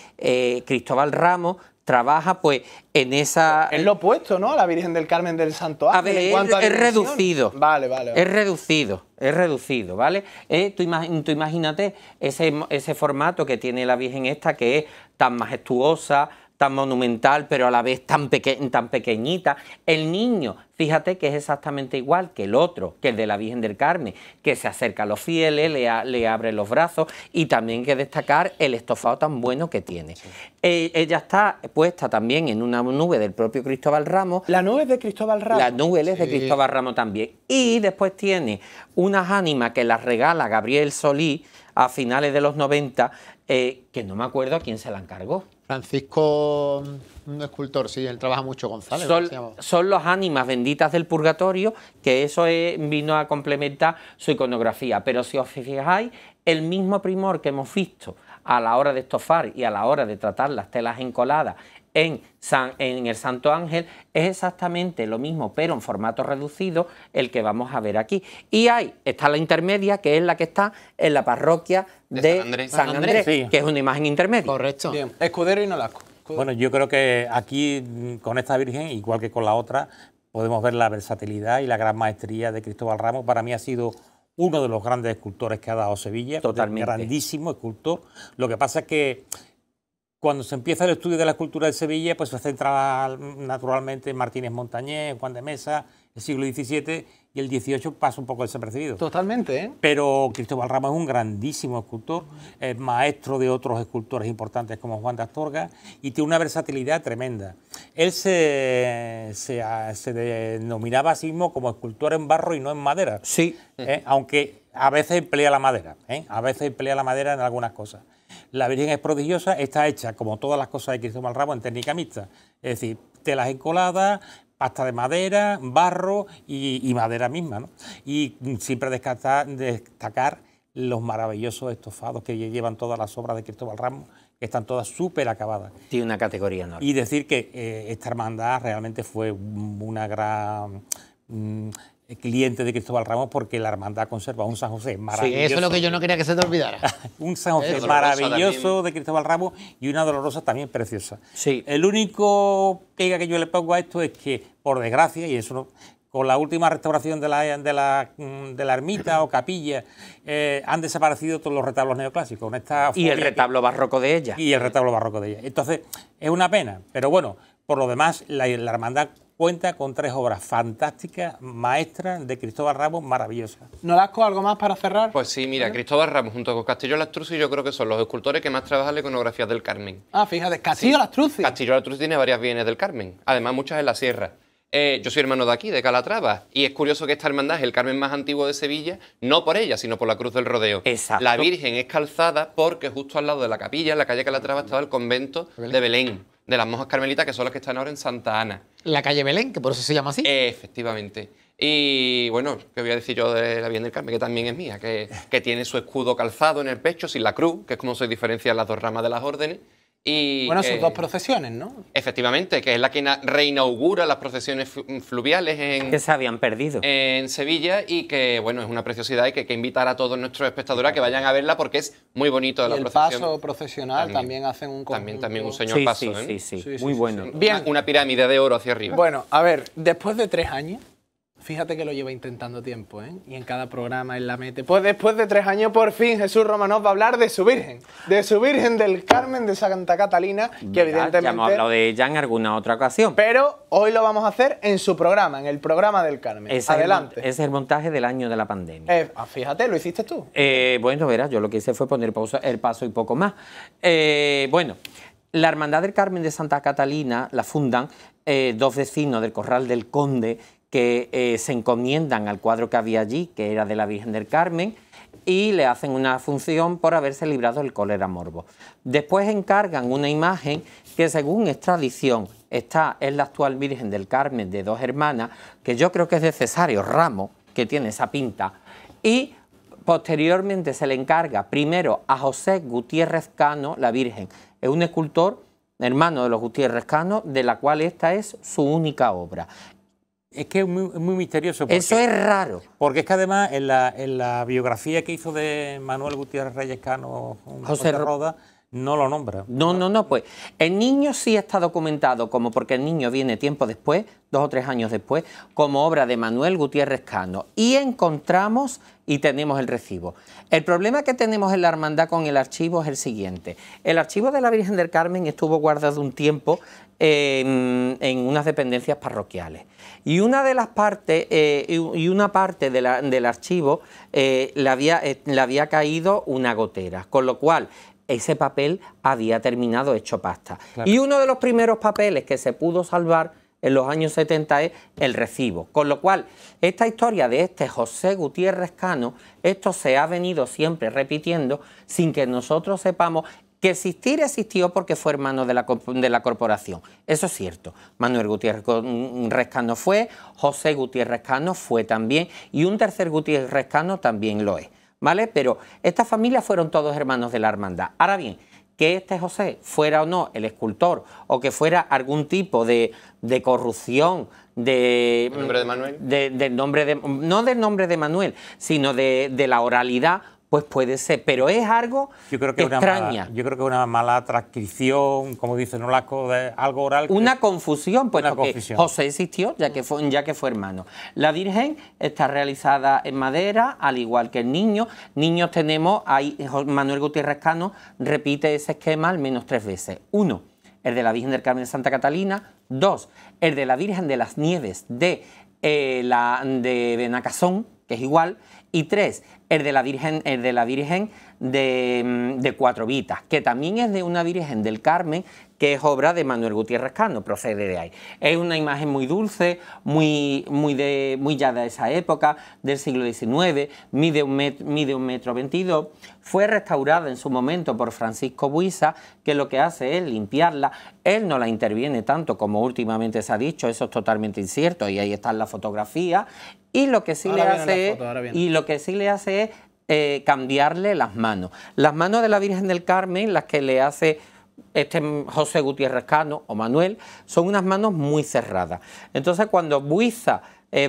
Cristóbal Ramos trabaja pues en esa... Es lo opuesto, ¿no? A la Virgen del Carmen del Santo Ángel. A ver, en cuanto a es dimensión. reducido. Vale, vale. Es reducido, ¿vale? Tú imagínate ese formato que tiene la Virgen esta, que es tan majestuosa, tan monumental, pero a la vez tan pequeñita. El niño, fíjate que es exactamente igual que el otro, que el de la Virgen del Carmen, que se acerca a los fieles, le abre los brazos, y también hay que destacar el estofado tan bueno que tiene. Ella está puesta también en una nube del propio Cristóbal Ramos. La nube es de Cristóbal Ramos. La nube es de Cristóbal Ramos también. Y después tiene unas ánimas que las regala Gabriel Solí a finales de los 90, que no me acuerdo a quién se la encargó. Francisco, un escultor, sí, él trabaja mucho, González. Son, se llama. son las ánimas benditas del purgatorio, que eso vino a complementar su iconografía. Pero si os fijáis, el mismo primor que hemos visto a la hora de estofar y a la hora de tratar las telas encoladas en el Santo Ángel es exactamente lo mismo, pero en formato reducido, el que vamos a ver aquí. Y está la intermedia, que es la que está en la parroquia de San Andrés, Sí. que es una imagen intermedia. Correcto. Bien. Escudero y Nolasco. Bueno, yo creo que aquí, con esta Virgen, igual que con la otra, podemos ver la versatilidad y la gran maestría de Cristóbal Ramos. Para mí ha sido uno de los grandes escultores que ha dado Sevilla. Totalmente. Grandísimo escultor. Lo que pasa es que cuando se empieza el estudio de la escultura de Sevilla, pues se centra naturalmente en Martínez Montañés, Juan de Mesa, el siglo XVII, y el XVIII pasa un poco desapercibido. Totalmente, ¿eh? Pero Cristóbal Ramos es un grandísimo escultor, es maestro de otros escultores importantes como Juan de Astorga, y tiene una versatilidad tremenda. Él se denominaba a sí mismo como escultor en barro y no en madera. Sí. Aunque a veces emplea la madera, a veces emplea la madera en algunas cosas. La Virgen es prodigiosa, está hecha, como todas las cosas de Cristóbal Ramos, en técnica mixta, es decir, telas encoladas, pasta de madera, barro y madera misma, ¿no? Y siempre destacar los maravillosos estofados que llevan todas las obras de Cristóbal Ramos, que están todas súper acabadas. Tiene una categoría enorme. Y decir que esta hermandad realmente fue una gran cliente de Cristóbal Ramos, porque la hermandad conserva un San José maravilloso. Eso es lo que yo no quería que se te olvidara. Un San José Dolorosa maravilloso también. de Cristóbal Ramos y una dolorosa también preciosa. Sí. El único pega que yo le pongo a esto es que, por desgracia, y eso no, con la última restauración de la ermita o capilla, han desaparecido todos los retablos neoclásicos. Con esta Y el fobia retablo barroco de ella. y el retablo barroco de ella. Entonces, es una pena, pero bueno, por lo demás, la hermandad cuenta con 3 obras fantásticas, maestras de Cristóbal Ramos, maravillosas. Nolasco, ¿algo más para cerrar? Pues sí, mira, Cristóbal Ramos junto con Castillo Lastruzzi yo creo que son los escultores que más trabajan la iconografía del Carmen. Ah, fíjate, Castillo Lastruzzi. Castillo Lastruzzi tiene varias bienes del Carmen, además muchas en la sierra. Yo soy hermano de aquí, de Calatrava, y es curioso que esta hermandad es el Carmen más antiguo de Sevilla, no por ella, sino por la Cruz del Rodeo. Exacto. La Virgen es calzada porque justo al lado de la capilla, en la calle Calatrava, estaba el convento de Belén, de las monjas carmelitas, que son las que están ahora en Santa Ana. La calle Belén, que por eso se llama así. Efectivamente. Y bueno, ¿qué voy a decir yo de la Virgen del Carmen? Que también es mía, que tiene su escudo calzado en el pecho, sin la cruz, que es como se diferencian las dos ramas de las órdenes. Y Bueno, que- sus 2 procesiones, ¿no? Efectivamente, que es la que reinaugura las procesiones fluviales Que se habían perdido. en Sevilla, y que, bueno, es una preciosidad y que hay que invitar a todos nuestros espectadores a que vayan a verla porque es muy bonito Y la el procesión. paso procesional también hacen un conjunto. También un señor Sí, paso, sí, ¿eh? sí, Sí, sí, muy sí, bueno. sí. Bien. Una pirámide de oro hacia arriba. Bueno, a ver, después de 3 años, Fíjate que lo lleva intentando tiempo, ¿eh? Y en cada programa él la mete. Pues después de 3 años, por fin Jesús Romanov va a hablar de su Virgen del Carmen de Santa Catalina, que Mira, evidentemente... ya hemos hablado de ella en alguna otra ocasión. Pero hoy lo vamos a hacer en su programa, en el programa del Carmen. Adelante. Ese es el montaje del año de la pandemia. Fíjate, ¿lo hiciste tú? Bueno, verás, yo lo que hice fue poner el paso y poco más. Bueno, la Hermandad del Carmen de Santa Catalina la fundan 2 vecinos del Corral del Conde que se encomiendan al cuadro que había allí, que era de la Virgen del Carmen, y le hacen una función por haberse librado del cólera morbo. Después encargan una imagen que, según es tradición, es la actual Virgen del Carmen de 2 hermanas, que yo creo que es de Cesario Ramos, que tiene esa pinta, y posteriormente se le encarga primero a José Gutiérrez Cano, la Virgen. Es un escultor, hermano de los Gutiérrez Cano, de la cual esta es su única obra. Es que es muy misterioso. Eso es raro. Porque es que además en la biografía que hizo de Manuel Gutiérrez Reyes Cano, José Roda, no lo nombra. No, pues el niño sí está documentado, como porque el niño viene tiempo después, 2 o 3 años después, como obra de Manuel Gutiérrez Cano. Y encontramos y tenemos el recibo. El problema que tenemos en la hermandad con el archivo es el siguiente. El archivo de la Virgen del Carmen estuvo guardado un tiempo en unas dependencias parroquiales. Y una de las partes, una parte del archivo le había caído una gotera, con lo cual ese papel había terminado hecho pasta. Claro. Y uno de los primeros papeles que se pudo salvar en los años 70 es el recibo. Con lo cual, esta historia de este José Gutiérrez Cano, esto se ha venido siempre repitiendo sin que nosotros sepamos que existió porque fue hermano de la corporación. Eso es cierto. Manuel Gutiérrez Cano fue, José Gutiérrez Cano fue también, y un tercer Gutiérrez Cano también lo es. ¿Vale? Pero estas familias fueron todos hermanos de la hermandad. Ahora bien, que este José fuera o no el escultor, o que fuera algún tipo de corrupción, ¿El nombre de Manuel? No del nombre de Manuel, sino de la oralidad, pues puede ser, pero es algo extraña. Yo creo que una mala transcripción, como dice Nolasco, de algo oral. Una confusión, pues porque José existió, ya que fue hermano. La Virgen está realizada en madera, al igual que el niño. Niños tenemos, ahí Manuel Gutiérrez Cano repite ese esquema al menos 3 veces. 1, el de la Virgen del Carmen de Santa Catalina. 2, el de la Virgen de las Nieves de Benacasón, que es igual. Y 3, el de la Virgen de Cuatro Vitas, que también es de una Virgen del Carmen, que es obra de Manuel Gutiérrez Cano, procede de ahí. Es una imagen muy dulce, muy ya de esa época, del siglo XIX, mide 1,22 metros. Fue restaurada en su momento por Francisco Buisa, que lo que hace es limpiarla. Él no la interviene tanto como últimamente se ha dicho, eso es totalmente incierto, y ahí están las fotografías. Y lo que sí le hace es cambiarle las manos. Las manos de la Virgen del Carmen, las que le hace José Gutiérrez Cano o Manuel, son unas manos muy cerradas. Entonces, cuando Buiza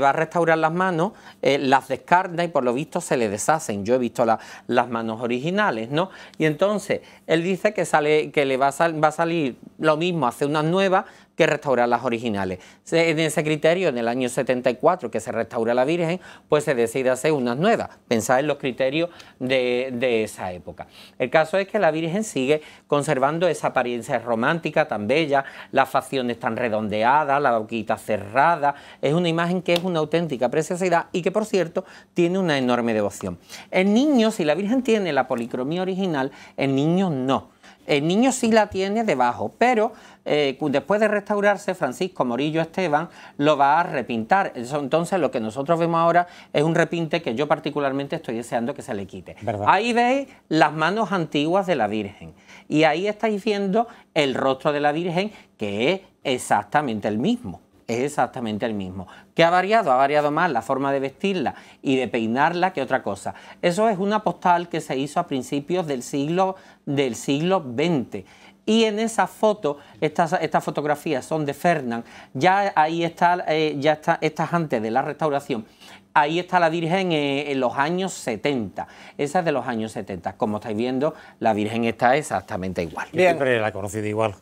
va a restaurar las manos, las descarna y por lo visto se le deshacen. Yo he visto las manos originales, ¿no? Y entonces él dice que le va a salir lo mismo hacer unas nuevas que restaurar las originales. En ese criterio, en el año 74, que se restaura la Virgen, pues se decide hacer unas nuevas. Pensad en los criterios de esa época. El caso es que la Virgen sigue conservando esa apariencia romántica tan bella, las facciones tan redondeadas, la boquita cerrada. Es una imagen que es una auténtica preciosidad y que, por cierto, tiene una enorme devoción. El niño, si la Virgen tiene la policromía original, el niño no. El niño sí la tiene debajo, pero después de restaurarse, Francisco Morillo Esteban lo va a repintar. Entonces, lo que nosotros vemos ahora es un repinte que yo particularmente estoy deseando que se le quite. ¿Verdad? Ahí veis las manos antiguas de la Virgen y ahí estáis viendo el rostro de la Virgen, que es exactamente el mismo. Es exactamente el mismo. ¿Qué ha variado? Ha variado más la forma de vestirla y de peinarla que otra cosa. Eso es una postal que se hizo a principios del siglo XX. Y en esa foto, estas fotografías son de Fernán, ya ahí está, estas antes de la restauración. ahí está la Virgen en los años 70. Esa es de los años 70. Como estáis viendo, la Virgen está exactamente igual. Bien. Siempre la he conocido igual.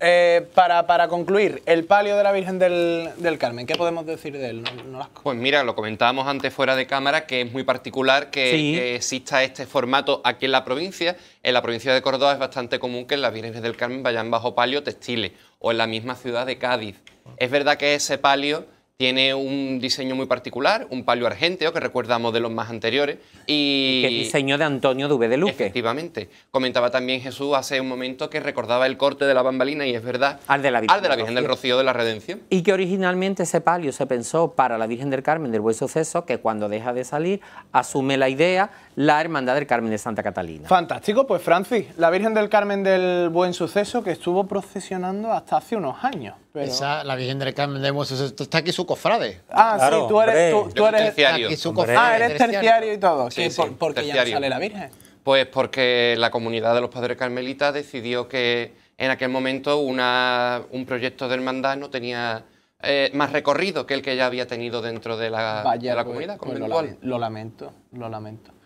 Para concluir, el palio de la Virgen del Carmen, ¿qué podemos decir de él, Nolasco? Pues mira, lo comentábamos antes fuera de cámara, que es muy particular que exista este formato aquí en la provincia. En la provincia de Córdoba es bastante común que las Vírgenes del Carmen vayan bajo palio textiles, o en la misma ciudad de Cádiz. Es verdad que ese palio tiene un diseño muy particular, un palio argenteo que recuerda a modelos más anteriores. Y ¿Qué diseño de Antonio Dube de Luque? Efectivamente. Comentaba también Jesús hace un momento que recordaba el corte de la bambalina, y es verdad, Al de la Virgen del Rocío de la Redención. Y que originalmente ese palio se pensó para la Virgen del Carmen del Buen Suceso, que cuando deja de salir asume la idea la Hermandad del Carmen de Santa Catalina. Fantástico, pues Francis, la Virgen del Carmen del Buen Suceso, que estuvo procesionando hasta hace unos años. Pero... Esa, la Virgen del Carmen del Buen Suceso, está aquí su cofrade. Ah, Claro, sí, tú eres... hombre. Tú eres Terciario. Aquí su Hombre. cofrade. Ah, eres terciario y todo. Sí, sí, ¿Por qué ya no terciario. sale la Virgen? Pues porque la comunidad de los padres carmelitas decidió que en aquel momento un proyecto de hermandad no tenía más recorrido que el que ya había tenido dentro de la comunidad conventual, lo lamento.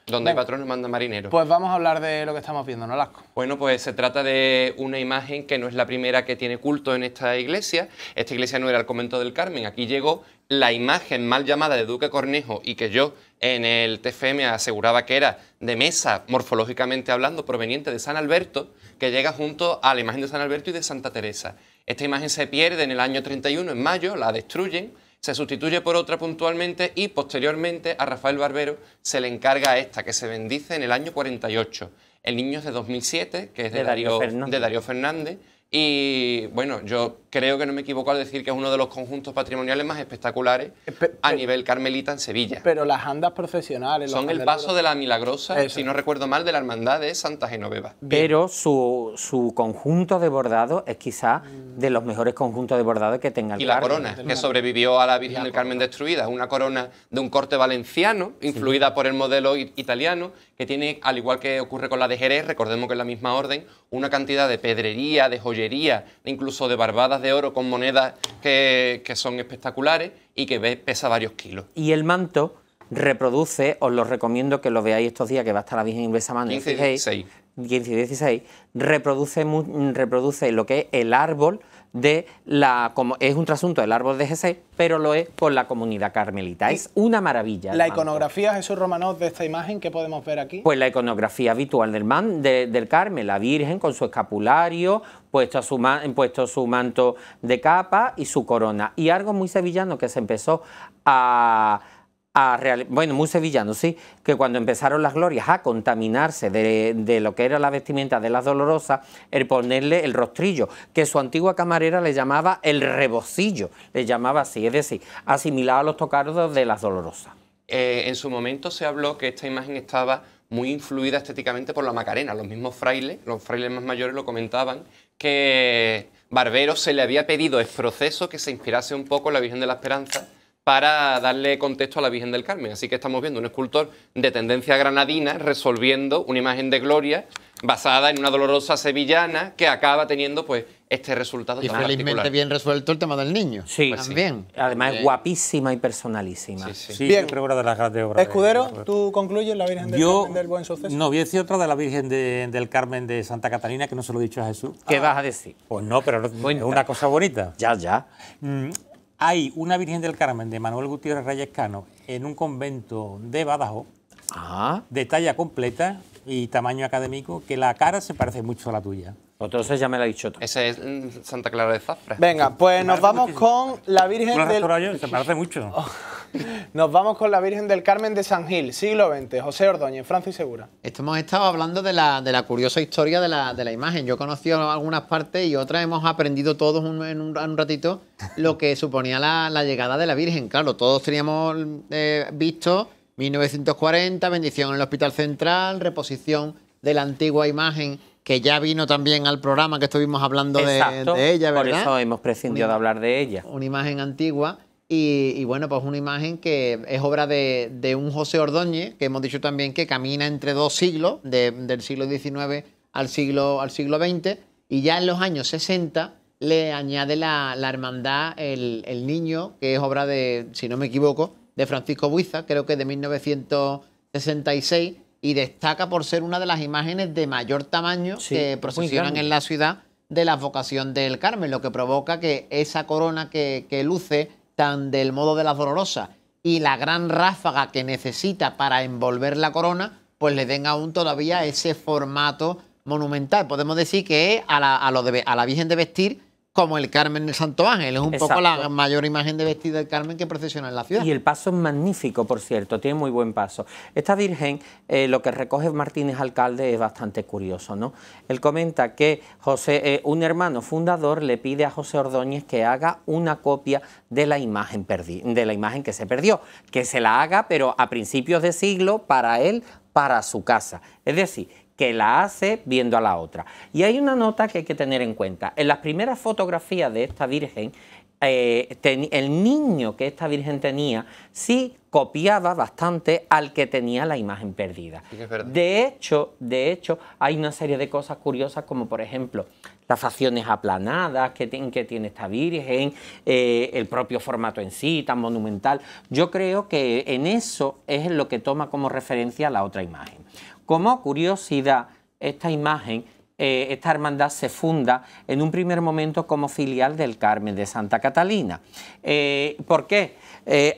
donde hay Venga, patronos manda marineros. pues vamos a hablar de lo que estamos viendo, Nolasco. Bueno, pues se trata de una imagen que no es la primera que tiene culto en esta iglesia. Esta iglesia no era el convento del Carmen. Aquí llegó la imagen mal llamada de Duque Cornejo, y que yo en el TFM aseguraba que era de mesa, morfológicamente hablando, proveniente de San Alberto, que llega junto a la imagen de San Alberto y de Santa Teresa. Esta imagen se pierde en el año 31, en mayo, la destruyen, se sustituye por otra puntualmente, y posteriormente a Rafael Barbero se le encarga esta, que se bendice en el año 48. El niño es de 2007, que es de Darío Fernández. Y bueno, yo creo que no me equivoco al decir que es uno de los conjuntos patrimoniales más espectaculares a nivel carmelita en Sevilla. Pero las andas procesionales... Son el paso de la Milagrosa, si no recuerdo mal, de la Hermandad de Santa Genoveva. Pero su conjunto de bordado es quizá de los mejores conjuntos de bordado que tenga el Y la Carmen. corona, que sobrevivió a la Virgen del Carmen destruida, una corona de un corte valenciano, influida por el modelo italiano, que tiene, al igual que ocurre con la de Jerez, recordemos que es la misma orden, una cantidad de pedrería, de joyería, incluso de barbadas de oro con monedas que son espectaculares y que pesa varios kilos. Y el manto reproduce, os lo recomiendo que lo veáis estos días, que va a estar la Virgen en Besamano, 15 y 16. 15 y 16, reproduce lo que es el árbol de la... Como es un trasunto del árbol de Jesús, pero lo es con la comunidad carmelita. Es una maravilla. La iconografía, Jesús Romanov, de esta imagen, ¿qué podemos ver aquí? Pues la iconografía habitual del Carmen, la Virgen con su escapulario, puesto su manto de capa y su corona. Y algo muy sevillano que se empezó bueno, muy sevillano, sí, que cuando empezaron las glorias a contaminarse de lo que era la vestimenta de las dolorosas, el ponerle el rostrillo, que su antigua camarera le llamaba el rebocillo, le llamaba así, es decir, asimilado a los tocados de las dolorosas. En su momento se habló que esta imagen estaba muy influida estéticamente por la Macarena. Los mismos frailes, los frailes más mayores lo comentaban, que Barbero se le había pedido el proceso que se inspirase un poco en la Virgen de la Esperanza para darle contexto a la Virgen del Carmen. Así que estamos viendo un escultor de tendencia granadina resolviendo una imagen de gloria basada en una dolorosa sevillana que acaba teniendo pues este resultado Y tan felizmente particular. bien resuelto el tema del niño. Sí, También. Además es guapísima y personalísima. Sí, sí. Sí, Bien. yo creo que una de las grandes obras. Escudero, ¿tú concluyes la Virgen del Carmen del Buen Suceso? No, voy a decir otra de la Virgen del Carmen de Santa Catalina, que no se lo he dicho a Jesús. ¿Qué vas a decir? Pues no, pero es Cuenta. una cosa bonita. Ya. Hay una Virgen del Carmen de Manuel Gutiérrez Reyes Cano en un convento de Badajoz, Ah, de talla completa y tamaño académico, que la cara se parece mucho a la tuya. entonces ya me lo ha dicho todo. Ese es Santa Clara de Zafra. Venga, pues nos vamos con la ¿Tú Virgen lo has del... restaurado yo? Se parece mucho. Nos vamos con la Virgen del Carmen de San Gil, siglo XX, José Ordóñez, Francis Segura. Hemos estado hablando de la curiosa historia de la imagen. Yo he conocido algunas partes y otras hemos aprendido todos en un ratito lo que suponía la llegada de la Virgen. Claro, todos teníamos visto 1940, bendición en el Hospital Central, reposición de la antigua imagen que ya vino también al programa que estuvimos hablando de ella, ¿verdad? Por eso hemos prescindido de hablar de ella. Una imagen antigua y bueno, pues una imagen que es obra de un José Ordóñez, que hemos dicho también que camina entre dos siglos, del siglo XIX al siglo XX, y ya en los años 60 le añade la hermandad el niño, que es obra de, si no me equivoco, de Francisco Buiza, creo que de 1966, y destaca por ser una de las imágenes de mayor tamaño que procesionan en la ciudad de la Advocación del Carmen, lo que provoca que esa corona que luce tan del modo de las Dolorosas y la gran ráfaga que necesita para envolver la corona, pues le den aún todavía ese formato monumental. Podemos decir que es a la Virgen de vestir como el Carmen del Santo Ángel. Es un poco la mayor imagen de vestir del Carmen que procesiona en la ciudad. Y el paso es magnífico, por cierto, tiene muy buen paso. Esta Virgen, lo que recoge Martínez Alcalde es bastante curioso, ¿no? Él comenta que un hermano fundador le pide a José Ordóñez que haga una copia de la imagen que se perdió, que se la haga, pero a principios de siglo, para él, para su casa. Es decir, que la hace viendo a la otra. Y hay una nota que hay que tener en cuenta. En las primeras fotografías de esta Virgen, el niño que esta Virgen tenía sí copiaba bastante al que tenía la imagen perdida. Sí, es verdad. De hecho, hay una serie de cosas curiosas, como por ejemplo las facciones aplanadas que tiene esta Virgen, el propio formato en sí, tan monumental. Yo creo que en eso es lo que toma como referencia la otra imagen. Como curiosidad, esta imagen, esta hermandad se funda en un primer momento como filial del Carmen de Santa Catalina. ¿Por qué?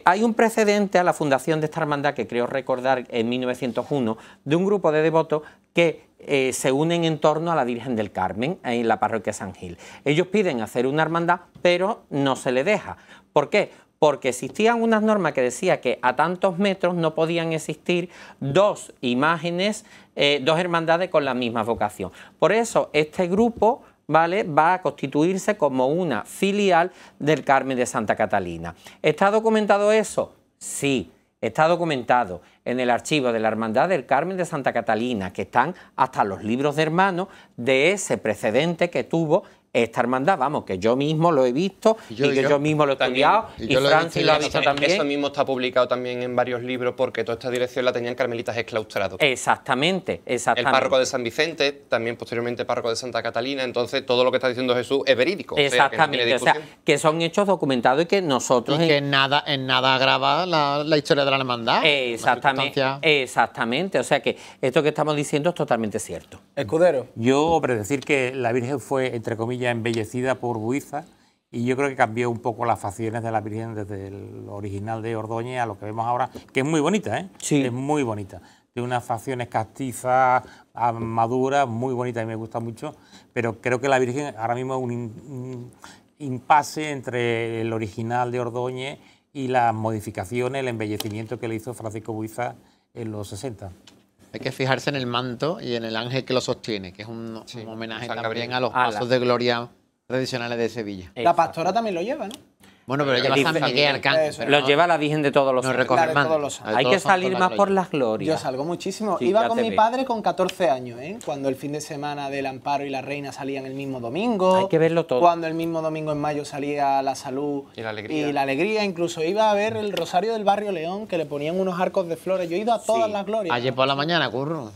Hay un precedente a la fundación de esta hermandad, que creo recordar en 1901, de un grupo de devotos que se unen en torno a la Virgen del Carmen en la parroquia San Gil. Ellos piden hacer una hermandad, pero no se le deja. ¿Por qué? Porque existían unas normas que decía que a tantos metros no podían existir dos imágenes, dos hermandades con la misma vocación. Por eso este grupo, ¿vale?, va a constituirse como una filial del Carmen de Santa Catalina. ¿Está documentado eso? Sí, está documentado en el archivo de la Hermandad del Carmen de Santa Catalina, que están hasta los libros de hermanos de ese precedente que tuvo esta hermandad, vamos, que yo mismo lo he visto y que yo mismo lo he estudiado, y Francis lo ha visto también. Eso mismo está publicado también en varios libros, porque toda esta dirección la tenían carmelitas exclaustrados. Exactamente. El párroco de San Vicente, también posteriormente párroco de Santa Catalina, entonces todo lo que está diciendo Jesús es verídico. Exactamente, o sea, que son hechos documentados y que nosotros... Y que en nada agrava la historia de la hermandad. Exactamente, o sea que esto que estamos diciendo es totalmente cierto. Escudero. Yo, decir que la Virgen fue, entre comillas, embellecida por Buiza, y yo creo que cambió un poco las facciones de la Virgen desde el original de Ordóñez a lo que vemos ahora, que es muy bonita, ¿eh? Sí. Es muy bonita. Tiene unas facciones castizas, maduras, muy bonitas, y me gusta mucho, pero creo que la Virgen ahora mismo es un impasse entre el original de Ordóñez y las modificaciones, el embellecimiento que le hizo Francisco Buiza en los 60. Hay que fijarse en el manto y en el ángel que lo sostiene, que es un homenaje también a los pasos de gloria tradicionales de Sevilla. La pastora también lo lleva, ¿no? Bueno, pero lleva San Miguel Arcángel. Lo lleva la Virgen de todos los santos. Hay que salir más por las glorias. Yo salgo muchísimo. Sí, iba con mi padre con 14 años, ¿eh? Cuando el fin de semana del Amparo y la Reina salían el mismo domingo. Hay que verlo todo. Cuando el mismo domingo en mayo salía la Salud y la Alegría. Incluso iba a ver el Rosario del Barrio León, que le ponían unos arcos de flores. Yo he ido a todas las glorias. Ayer por la mañana, curro.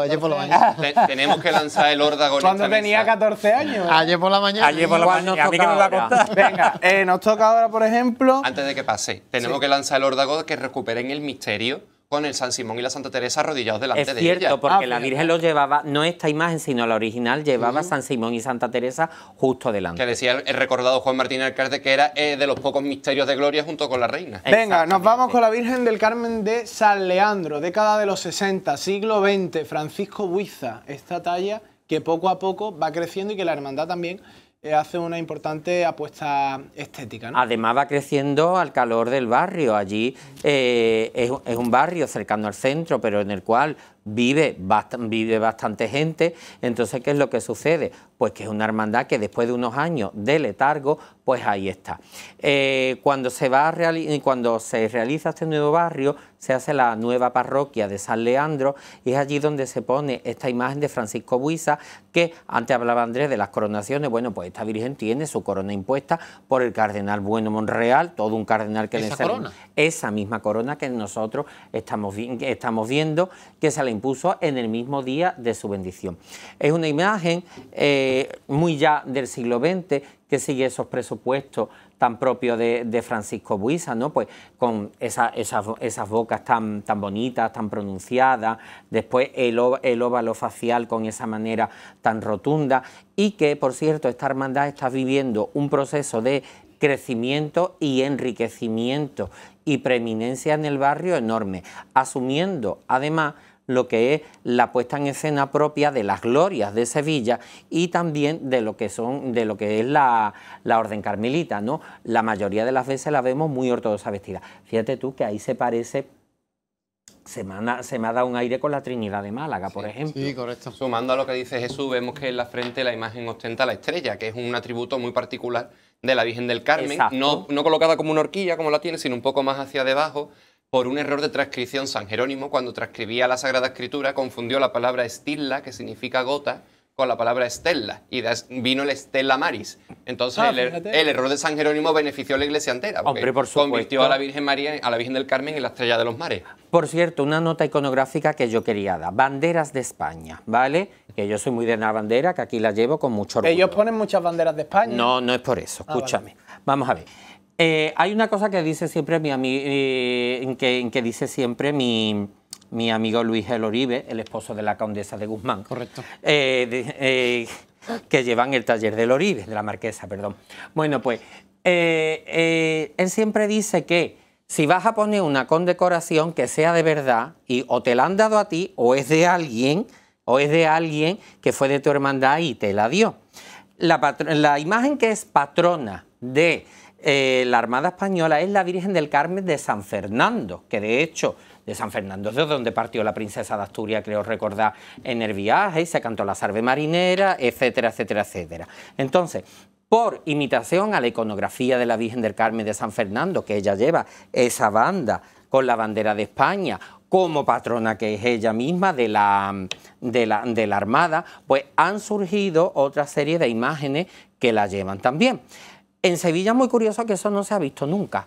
Ayer por la mañana. Tenemos que lanzar el órdago. Cuando tenía 14 años. Ayer por la mañana. Ayer por la mañana. A mí que me va a contar. Venga, nos toca ahora, por ejemplo... Antes de que pase, tenemos que lanzar el órdago que recuperen el misterio con el San Simón y la Santa Teresa arrodillados delante de ella. Es cierto, porque la Virgen lo llevaba, no esta imagen, sino la original, llevaba San Simón y Santa Teresa justo delante. Que decía el recordado Juan Martín Alcalde que era de los pocos misterios de gloria junto con la Reina. Venga, nos vamos con la Virgen del Carmen de San Leandro, década de los 60, siglo XX, Francisco Buiza. Esta talla que poco a poco va creciendo y que la hermandad también hace una importante apuesta estética, ¿no? Además va creciendo al calor del barrio. Allí es un barrio cercano al centro, pero en el cual vive bastante gente. Entonces, ¿qué es lo que sucede? Pues que es una hermandad que después de unos años de letargo, pues ahí está. Cuando se realiza este nuevo barrio, se hace la nueva parroquia de San Leandro, y es allí donde se pone esta imagen de Francisco Buiza, que antes hablaba Andrés de las coronaciones. Bueno, pues esta Virgen tiene su corona impuesta por el cardenal Bueno Monreal, todo un cardenal que le corona. Esa misma corona que nosotros estamos viendo, que se la impuso en el mismo día de su bendición. Es una imagen muy ya del siglo XX, que sigue esos presupuestos tan propio de Francisco Buisa, ¿no? Pues con esas bocas tan bonitas, tan pronunciadas, después el óvalo facial con esa manera tan rotunda, y que, por cierto, esta hermandad está viviendo un proceso de crecimiento y enriquecimiento y preeminencia en el barrio enorme, asumiendo además lo que es la puesta en escena propia de las glorias de Sevilla y también de lo que es la orden carmelita, ¿no? La mayoría de las veces la vemos muy ortodoxa vestida. Fíjate tú que ahí se parece, se me ha dado un aire con la Trinidad de Málaga, por ejemplo. Sí, correcto. Sumando a lo que dice Jesús, vemos que en la frente la imagen ostenta la estrella, que es un atributo muy particular de la Virgen del Carmen, no colocada como una horquilla como la tiene, sino un poco más hacia debajo. Por un error de transcripción, San Jerónimo, cuando transcribía la Sagrada Escritura, confundió la palabra estilla, que significa gota, con la palabra estella, y vino el Stella Maris. Entonces, el error de San Jerónimo benefició a la iglesia entera, porque Hombre, por supuesto, convirtió a la Virgen María, a la Virgen del Carmen, en la estrella de los mares. Por cierto, una nota iconográfica que yo quería dar. Banderas de España, ¿vale? Que yo soy muy de la bandera, que aquí la llevo con mucho orgullo. ¿Ellos ponen muchas banderas de España? No, no es por eso, escúchame. Vale. Vamos a ver. Hay una cosa que dice siempre que dice siempre mi amigo Luis El Oribe, el esposo de la condesa de Guzmán. Correcto. Que llevan el taller del Oribe, de la marquesa, perdón. Bueno, pues él siempre dice que si vas a poner una condecoración que sea de verdad, y o te la han dado a ti, o es de alguien que fue de tu hermandad y te la dio. La imagen que es patrona de la Armada Española es la Virgen del Carmen de San Fernando, que de hecho de San Fernando es de donde partió la princesa de Asturias, creo recordar, en el viaje, y se cantó la salve marinera, etcétera, etcétera, etcétera. Entonces, por imitación a la iconografía de la Virgen del Carmen de San Fernando, que ella lleva esa banda con la bandera de España, como patrona que es ella misma de la Armada, pues han surgido otra serie de imágenes que la llevan también. En Sevilla es muy curioso que eso no se ha visto nunca.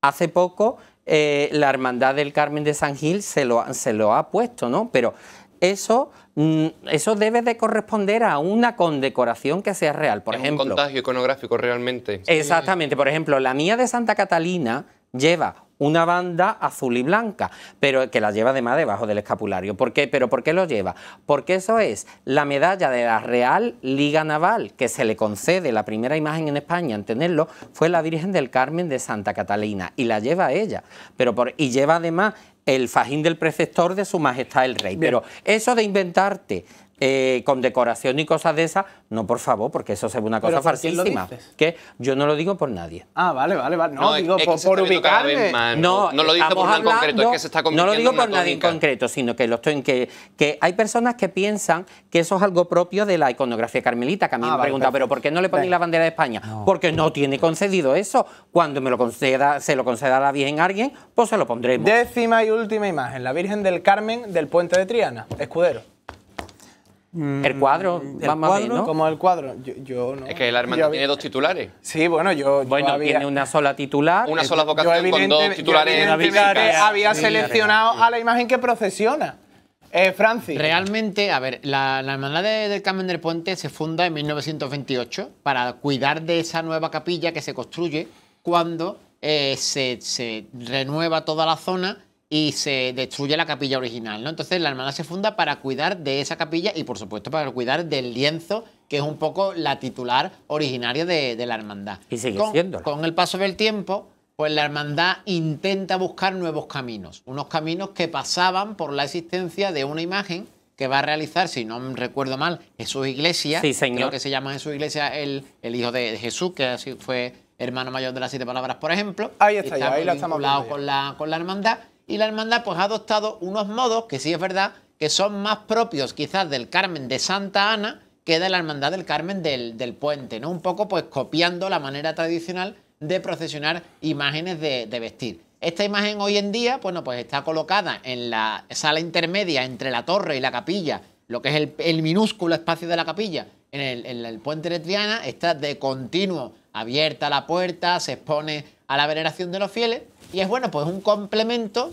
Hace poco la Hermandad del Carmen de San Gil se lo ha puesto, ¿no? Pero eso debe de corresponder a una condecoración que sea real. Por ejemplo, un contagio iconográfico realmente. Exactamente. Por ejemplo, la mía de Santa Catalina lleva una banda azul y blanca, pero que la lleva además debajo del escapulario. ¿Por qué? ¿Pero por qué lo lleva? Porque eso es la medalla de la Real Liga Naval que se le concede, la primera imagen en España en tenerlo, fue la Virgen del Carmen de Santa Catalina, y la lleva ella. Y lleva además el fajín del preceptor de Su Majestad el Rey. Bien. Pero eso de inventarte condecoración y cosas de esas, no, por favor, porque eso se ve una cosa ¿Pero por quién lo falsísima. dices? Que yo no lo digo por nadie. Ah, vale. No, No, digo, es que se por está viendo cada vez ubicarme. más. No lo dice por nada en concreto, es que se está convirtiendo no lo digo en una por nadie en tónica. concreto, sino que lo estoy en que hay personas que piensan que eso es algo propio de la iconografía carmelita, que a mí me vale, preguntan, ¿pero por qué no le ponéis la bandera de España? Porque no tiene concedido eso. Cuando se lo conceda a la Virgen a alguien, pues se lo pondremos. 10ª y última imagen, la Virgen del Carmen del Puente de Triana, Escudero. El cuadro, vamos a ver, ¿no? Como el cuadro, yo no. Es que la hermandad tiene dos titulares. Sí, bueno, yo Tiene una sola titular. Una sola yo vocación con dos titulares. evidentemente había seleccionado a la imagen que procesiona. Francis. Realmente, a ver, la Hermandad del Carmen del Puente se funda en 1928 para cuidar de esa nueva capilla que se construye cuando se renueva toda la zona y se destruye la capilla original, ¿no? Entonces la hermandad se funda para cuidar de esa capilla y, por supuesto, para cuidar del lienzo, que es un poco la titular originaria de la hermandad. Y sigue siendo. Con el paso del tiempo, pues la hermandad intenta buscar nuevos caminos. Unos caminos que pasaban por la existencia de una imagen que va a realizar, si no me recuerdo mal, Jesús Iglesias. Sí, señor. Creo que se llama Jesús Iglesias el hijo de Jesús, que así fue hermano mayor de las 7 palabras, por ejemplo. Ahí está, ya, ahí la estamos vinculado viendo con la hermandad. Y la hermandad pues ha adoptado unos modos que sí es verdad que son más propios quizás del Carmen de Santa Ana que de la hermandad del Carmen del Puente, ¿no? Un poco pues copiando la manera tradicional de procesionar imágenes de vestir. Esta imagen hoy en día, bueno, pues está colocada en la sala intermedia entre la torre y la capilla, lo que es el minúsculo espacio de la capilla, en el puente de Triana. Está de continuo abierta la puerta, se expone a la veneración de los fieles y es, bueno, pues un complemento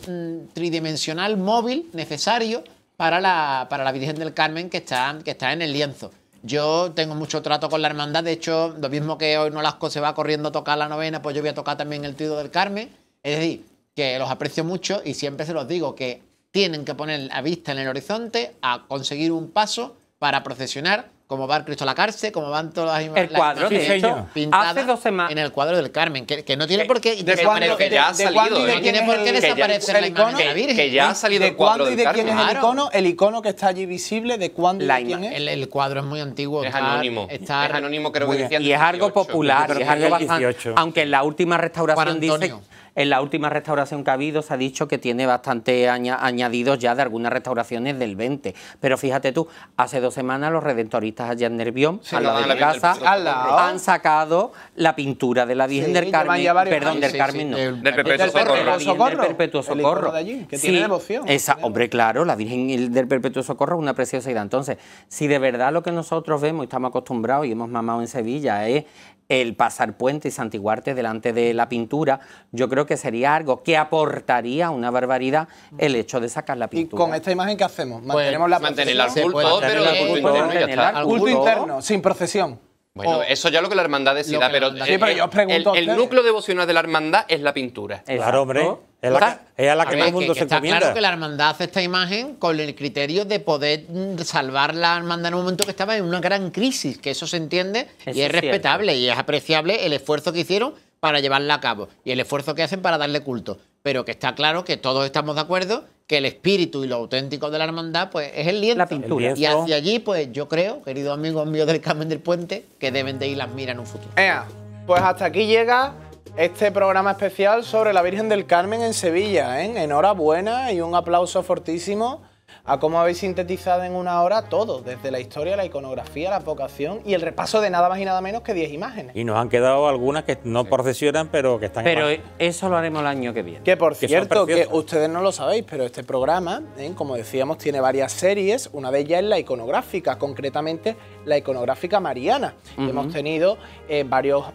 tridimensional móvil necesario para la Virgen del Carmen que está en el lienzo. Yo tengo mucho trato con la hermandad, de hecho, lo mismo que hoy Nolasco se va corriendo a tocar la novena, pues yo voy a tocar también el Tríodo del Carmen. Es decir, que los aprecio mucho y siempre se los digo que tienen que poner la vista en el horizonte a conseguir un paso para procesionar, como va el Cristo a la Cárcel, como van todas las El cuadro, imágenes de hecho, pintadas hace 2 semanas. en el cuadro del Carmen, que no tiene por qué... ¿De cuándo? que ya ha salido, no tiene por qué desaparecer la imagen de la Virgen. Que ya ha salido ¿De el cuadro cuándo y del de quién es Carmen. el icono? El icono que está allí visible, ¿de cuándo y de quién es? El cuadro es muy antiguo. Es anónimo. Es anónimo, creo que decían Y es algo 18. popular, Yo creo y es que algo es el bastante. 18. Aunque en la última restauración Juan dice. Antonio. En la última restauración que ha habido se ha dicho que tiene bastante añadidos ya de algunas restauraciones del 20. Pero fíjate tú, hace 2 semanas los redentoristas allá en Nervión, al lado de mi casa, Al lado. han sacado la pintura de la Virgen Sí, del llevan Carmen. ya varios Perdón, años. del Sí, Carmen sí, no. del Del Perpetuo Del Perpetuo Socorro. Socorro. Socorro. Del Perpetuo El icono Socorro. de allí, que tiene devoción. Hombre, claro, la Virgen del Perpetuo Socorro es una preciosidad. Entonces, si de verdad lo que nosotros vemos y estamos acostumbrados y hemos mamado en Sevilla es el pasar puente y santiguarte delante de la pintura, yo creo que sería algo que aportaría una barbaridad el hecho de sacar la ¿Y pintura. con esta imagen qué hacemos? ¿Mantenemos la Mantenerla al procesión? culto, puede pero mantener el el culto culto, interno y ya está. al Culto culto. interno, sin procesión. Bueno, eso ya lo que la hermandad decida, Lo que pero, la hermandad- Sí, pero yo os pregunto a el ustedes. núcleo devocional de la hermandad es la pintura. Claro, hombre. Exacto. Es a la que A ver, todo el mundo se está encomienda. claro que la hermandad hace esta imagen con el criterio de poder salvar la hermandad en un momento que estaba en una gran crisis, que eso se entiende Eso y es es respetable y es apreciable el esfuerzo que hicieron para llevarla a cabo y el esfuerzo que hacen para darle culto. Pero que está claro que todos estamos de acuerdo que el espíritu y lo auténtico de la hermandad pues es el lienzo. La pintura. El Y hacia allí, pues yo creo, queridos amigos míos del Carmen del Puente, que deben de ir las miras en un futuro. Ea, pues hasta aquí llega este programa especial sobre la Virgen del Carmen en Sevilla, ¿eh? Enhorabuena y un aplauso fortísimo a cómo habéis sintetizado en una hora todo, desde la historia, la iconografía, la vocación y el repaso de nada más y nada menos que 10 imágenes. Y nos han quedado algunas que no procesionan, pero que están Pero en eso lo haremos el año que viene. Que por Que son cierto, que preciosas. ustedes no lo sabéis, pero este programa, como decíamos, tiene varias series. Una de ellas es la iconográfica, concretamente la iconográfica mariana. Hemos tenido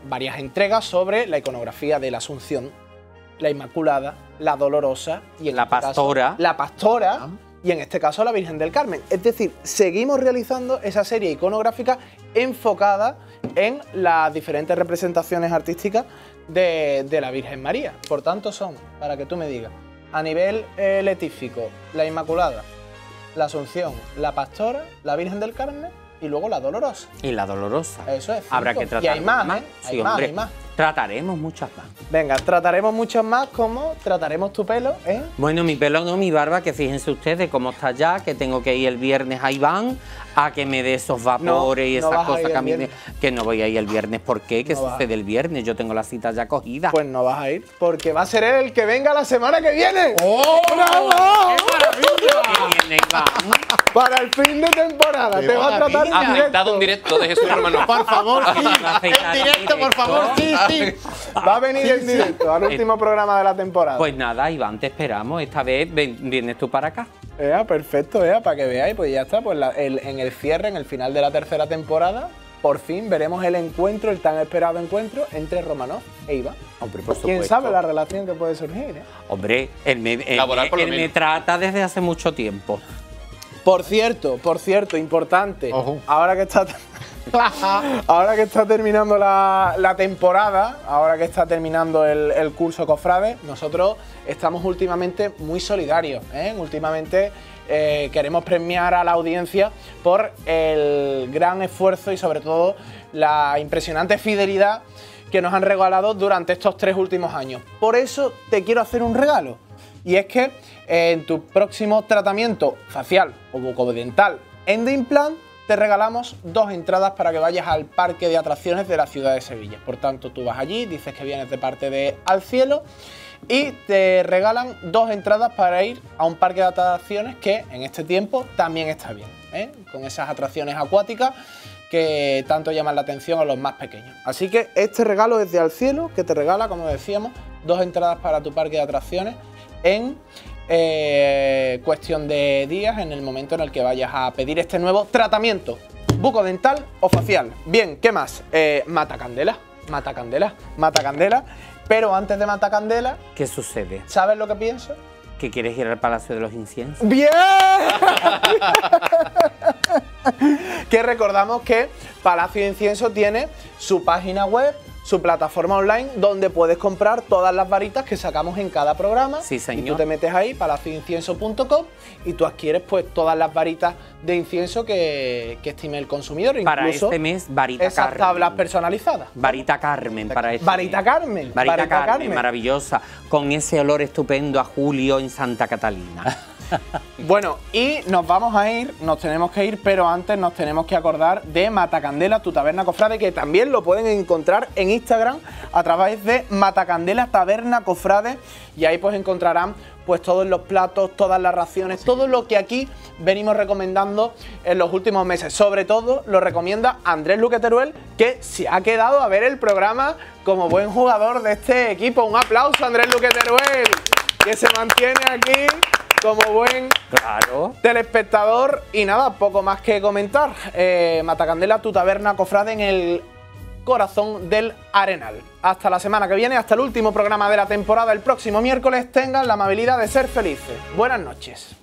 varias entregas sobre la iconografía de la Asunción, la Inmaculada, la Dolorosa y en La este caso, Pastora. la Pastora. Y en este caso la Virgen del Carmen. Es decir, seguimos realizando esa serie iconográfica enfocada en las diferentes representaciones artísticas de la Virgen María. Por tanto son, para que tú me digas, a nivel letífico, la Inmaculada, la Asunción, la Pastora, la Virgen del Carmen y luego la Dolorosa. Y la Dolorosa. Eso es. Habrá cinco. que tratar Y hay más, más. ¿eh? Sí, Hay más, hombre. hay más. Trataremos muchas más. Venga, trataremos muchas más, como trataremos tu pelo, ¿eh? Bueno, mi pelo no, mi barba, que fíjense ustedes cómo está ya, que tengo que ir el viernes a Iván a que me dé esos vapores y no esas vas a cosas ir que a el mí me- viernes. que no voy a ir el viernes. ¿Por qué? ¿Qué No vas. sucede el viernes? Yo tengo la cita ya cogida. Pues no vas a ir, porque va a ser él el que venga la semana que viene. ¡Oh! ¡Bravo! Que viene Iván. Para el fin de temporada. Te va a tratar en Afectado en directo. directo de Jesús Hermano. Por favor, sí. Va a afeitar En directo, por favor, sí, sí. Va a venir en directo al último programa de la temporada. Pues nada, Iván, te esperamos. Esta vez vienes tú para acá. Perfecto, para que veáis, pues ya está. Pues en el cierre, en el final de la tercera temporada, por fin veremos el encuentro, el tan esperado encuentro entre Romanov e Iván. Hombre, por ¿Quién supuesto. sabe la relación que puede surgir? Hombre, él Laboral, por lo me menos. trata desde hace mucho tiempo. Por cierto, importante. Ojo. Ahora que está terminando la temporada, ahora que está terminando el curso Cofrade, nosotros estamos últimamente muy solidarios. Últimamente queremos premiar a la audiencia por el gran esfuerzo y sobre todo la impresionante fidelidad que nos han regalado durante estos 3 últimos años. Por eso te quiero hacer un regalo. Y es que en tu próximo tratamiento facial o bucodental Endoimplant te regalamos 2 entradas para que vayas al parque de atracciones de la ciudad de Sevilla. Por tanto, tú vas allí, dices que vienes de parte de Al Cielo y te regalan 2 entradas para ir a un parque de atracciones que en este tiempo también está bien, con esas atracciones acuáticas que tanto llaman la atención a los más pequeños. Así que este regalo es de Al Cielo, que te regala, como decíamos, 2 entradas para tu parque de atracciones en cuestión de días, en el momento en el que vayas a pedir este nuevo tratamiento bucodental o facial. Bien, ¿qué más? Matacandela. Pero antes de Matacandela, ¿Qué sucede? ¿sabes lo que pienso? ¿Que quieres ir al Palacio de los Inciensos? ¡Bien! Que recordamos que Palacio de Incienso tiene su página web, su plataforma online, donde puedes comprar todas las varitas que sacamos en cada programa. Sí, señor. Y tú te metes ahí, palacioincienso.com, y tú adquieres pues todas las varitas de incienso que estime el consumidor. Para incluso este mes, varita esas Carmen. tablas personalizadas. Varita Carmen para este Varita mes. Carmen. Varita Carmen, maravillosa, con ese olor estupendo a julio en Santa Catalina. Bueno, y nos vamos a ir, nos tenemos que ir, pero antes nos tenemos que acordar de Matacandela, tu taberna cofrade, que también lo pueden encontrar en Instagram a través de Matacandela Taberna Cofrade, y ahí pues encontrarán pues todos los platos, todas las raciones, todo lo que aquí venimos recomendando en los últimos meses. Sobre todo lo recomienda Andrés Luque Teruel, que se ha quedado a ver el programa como buen jugador de este equipo. Un aplauso a Andrés Luque Teruel, que se mantiene aquí como buen telespectador. Y nada, poco más que comentar. Matacandela, tu taberna cofrade en el corazón del Arenal. Hasta la semana que viene, hasta el último programa de la temporada el próximo miércoles. Tengan la amabilidad de ser felices. Buenas noches.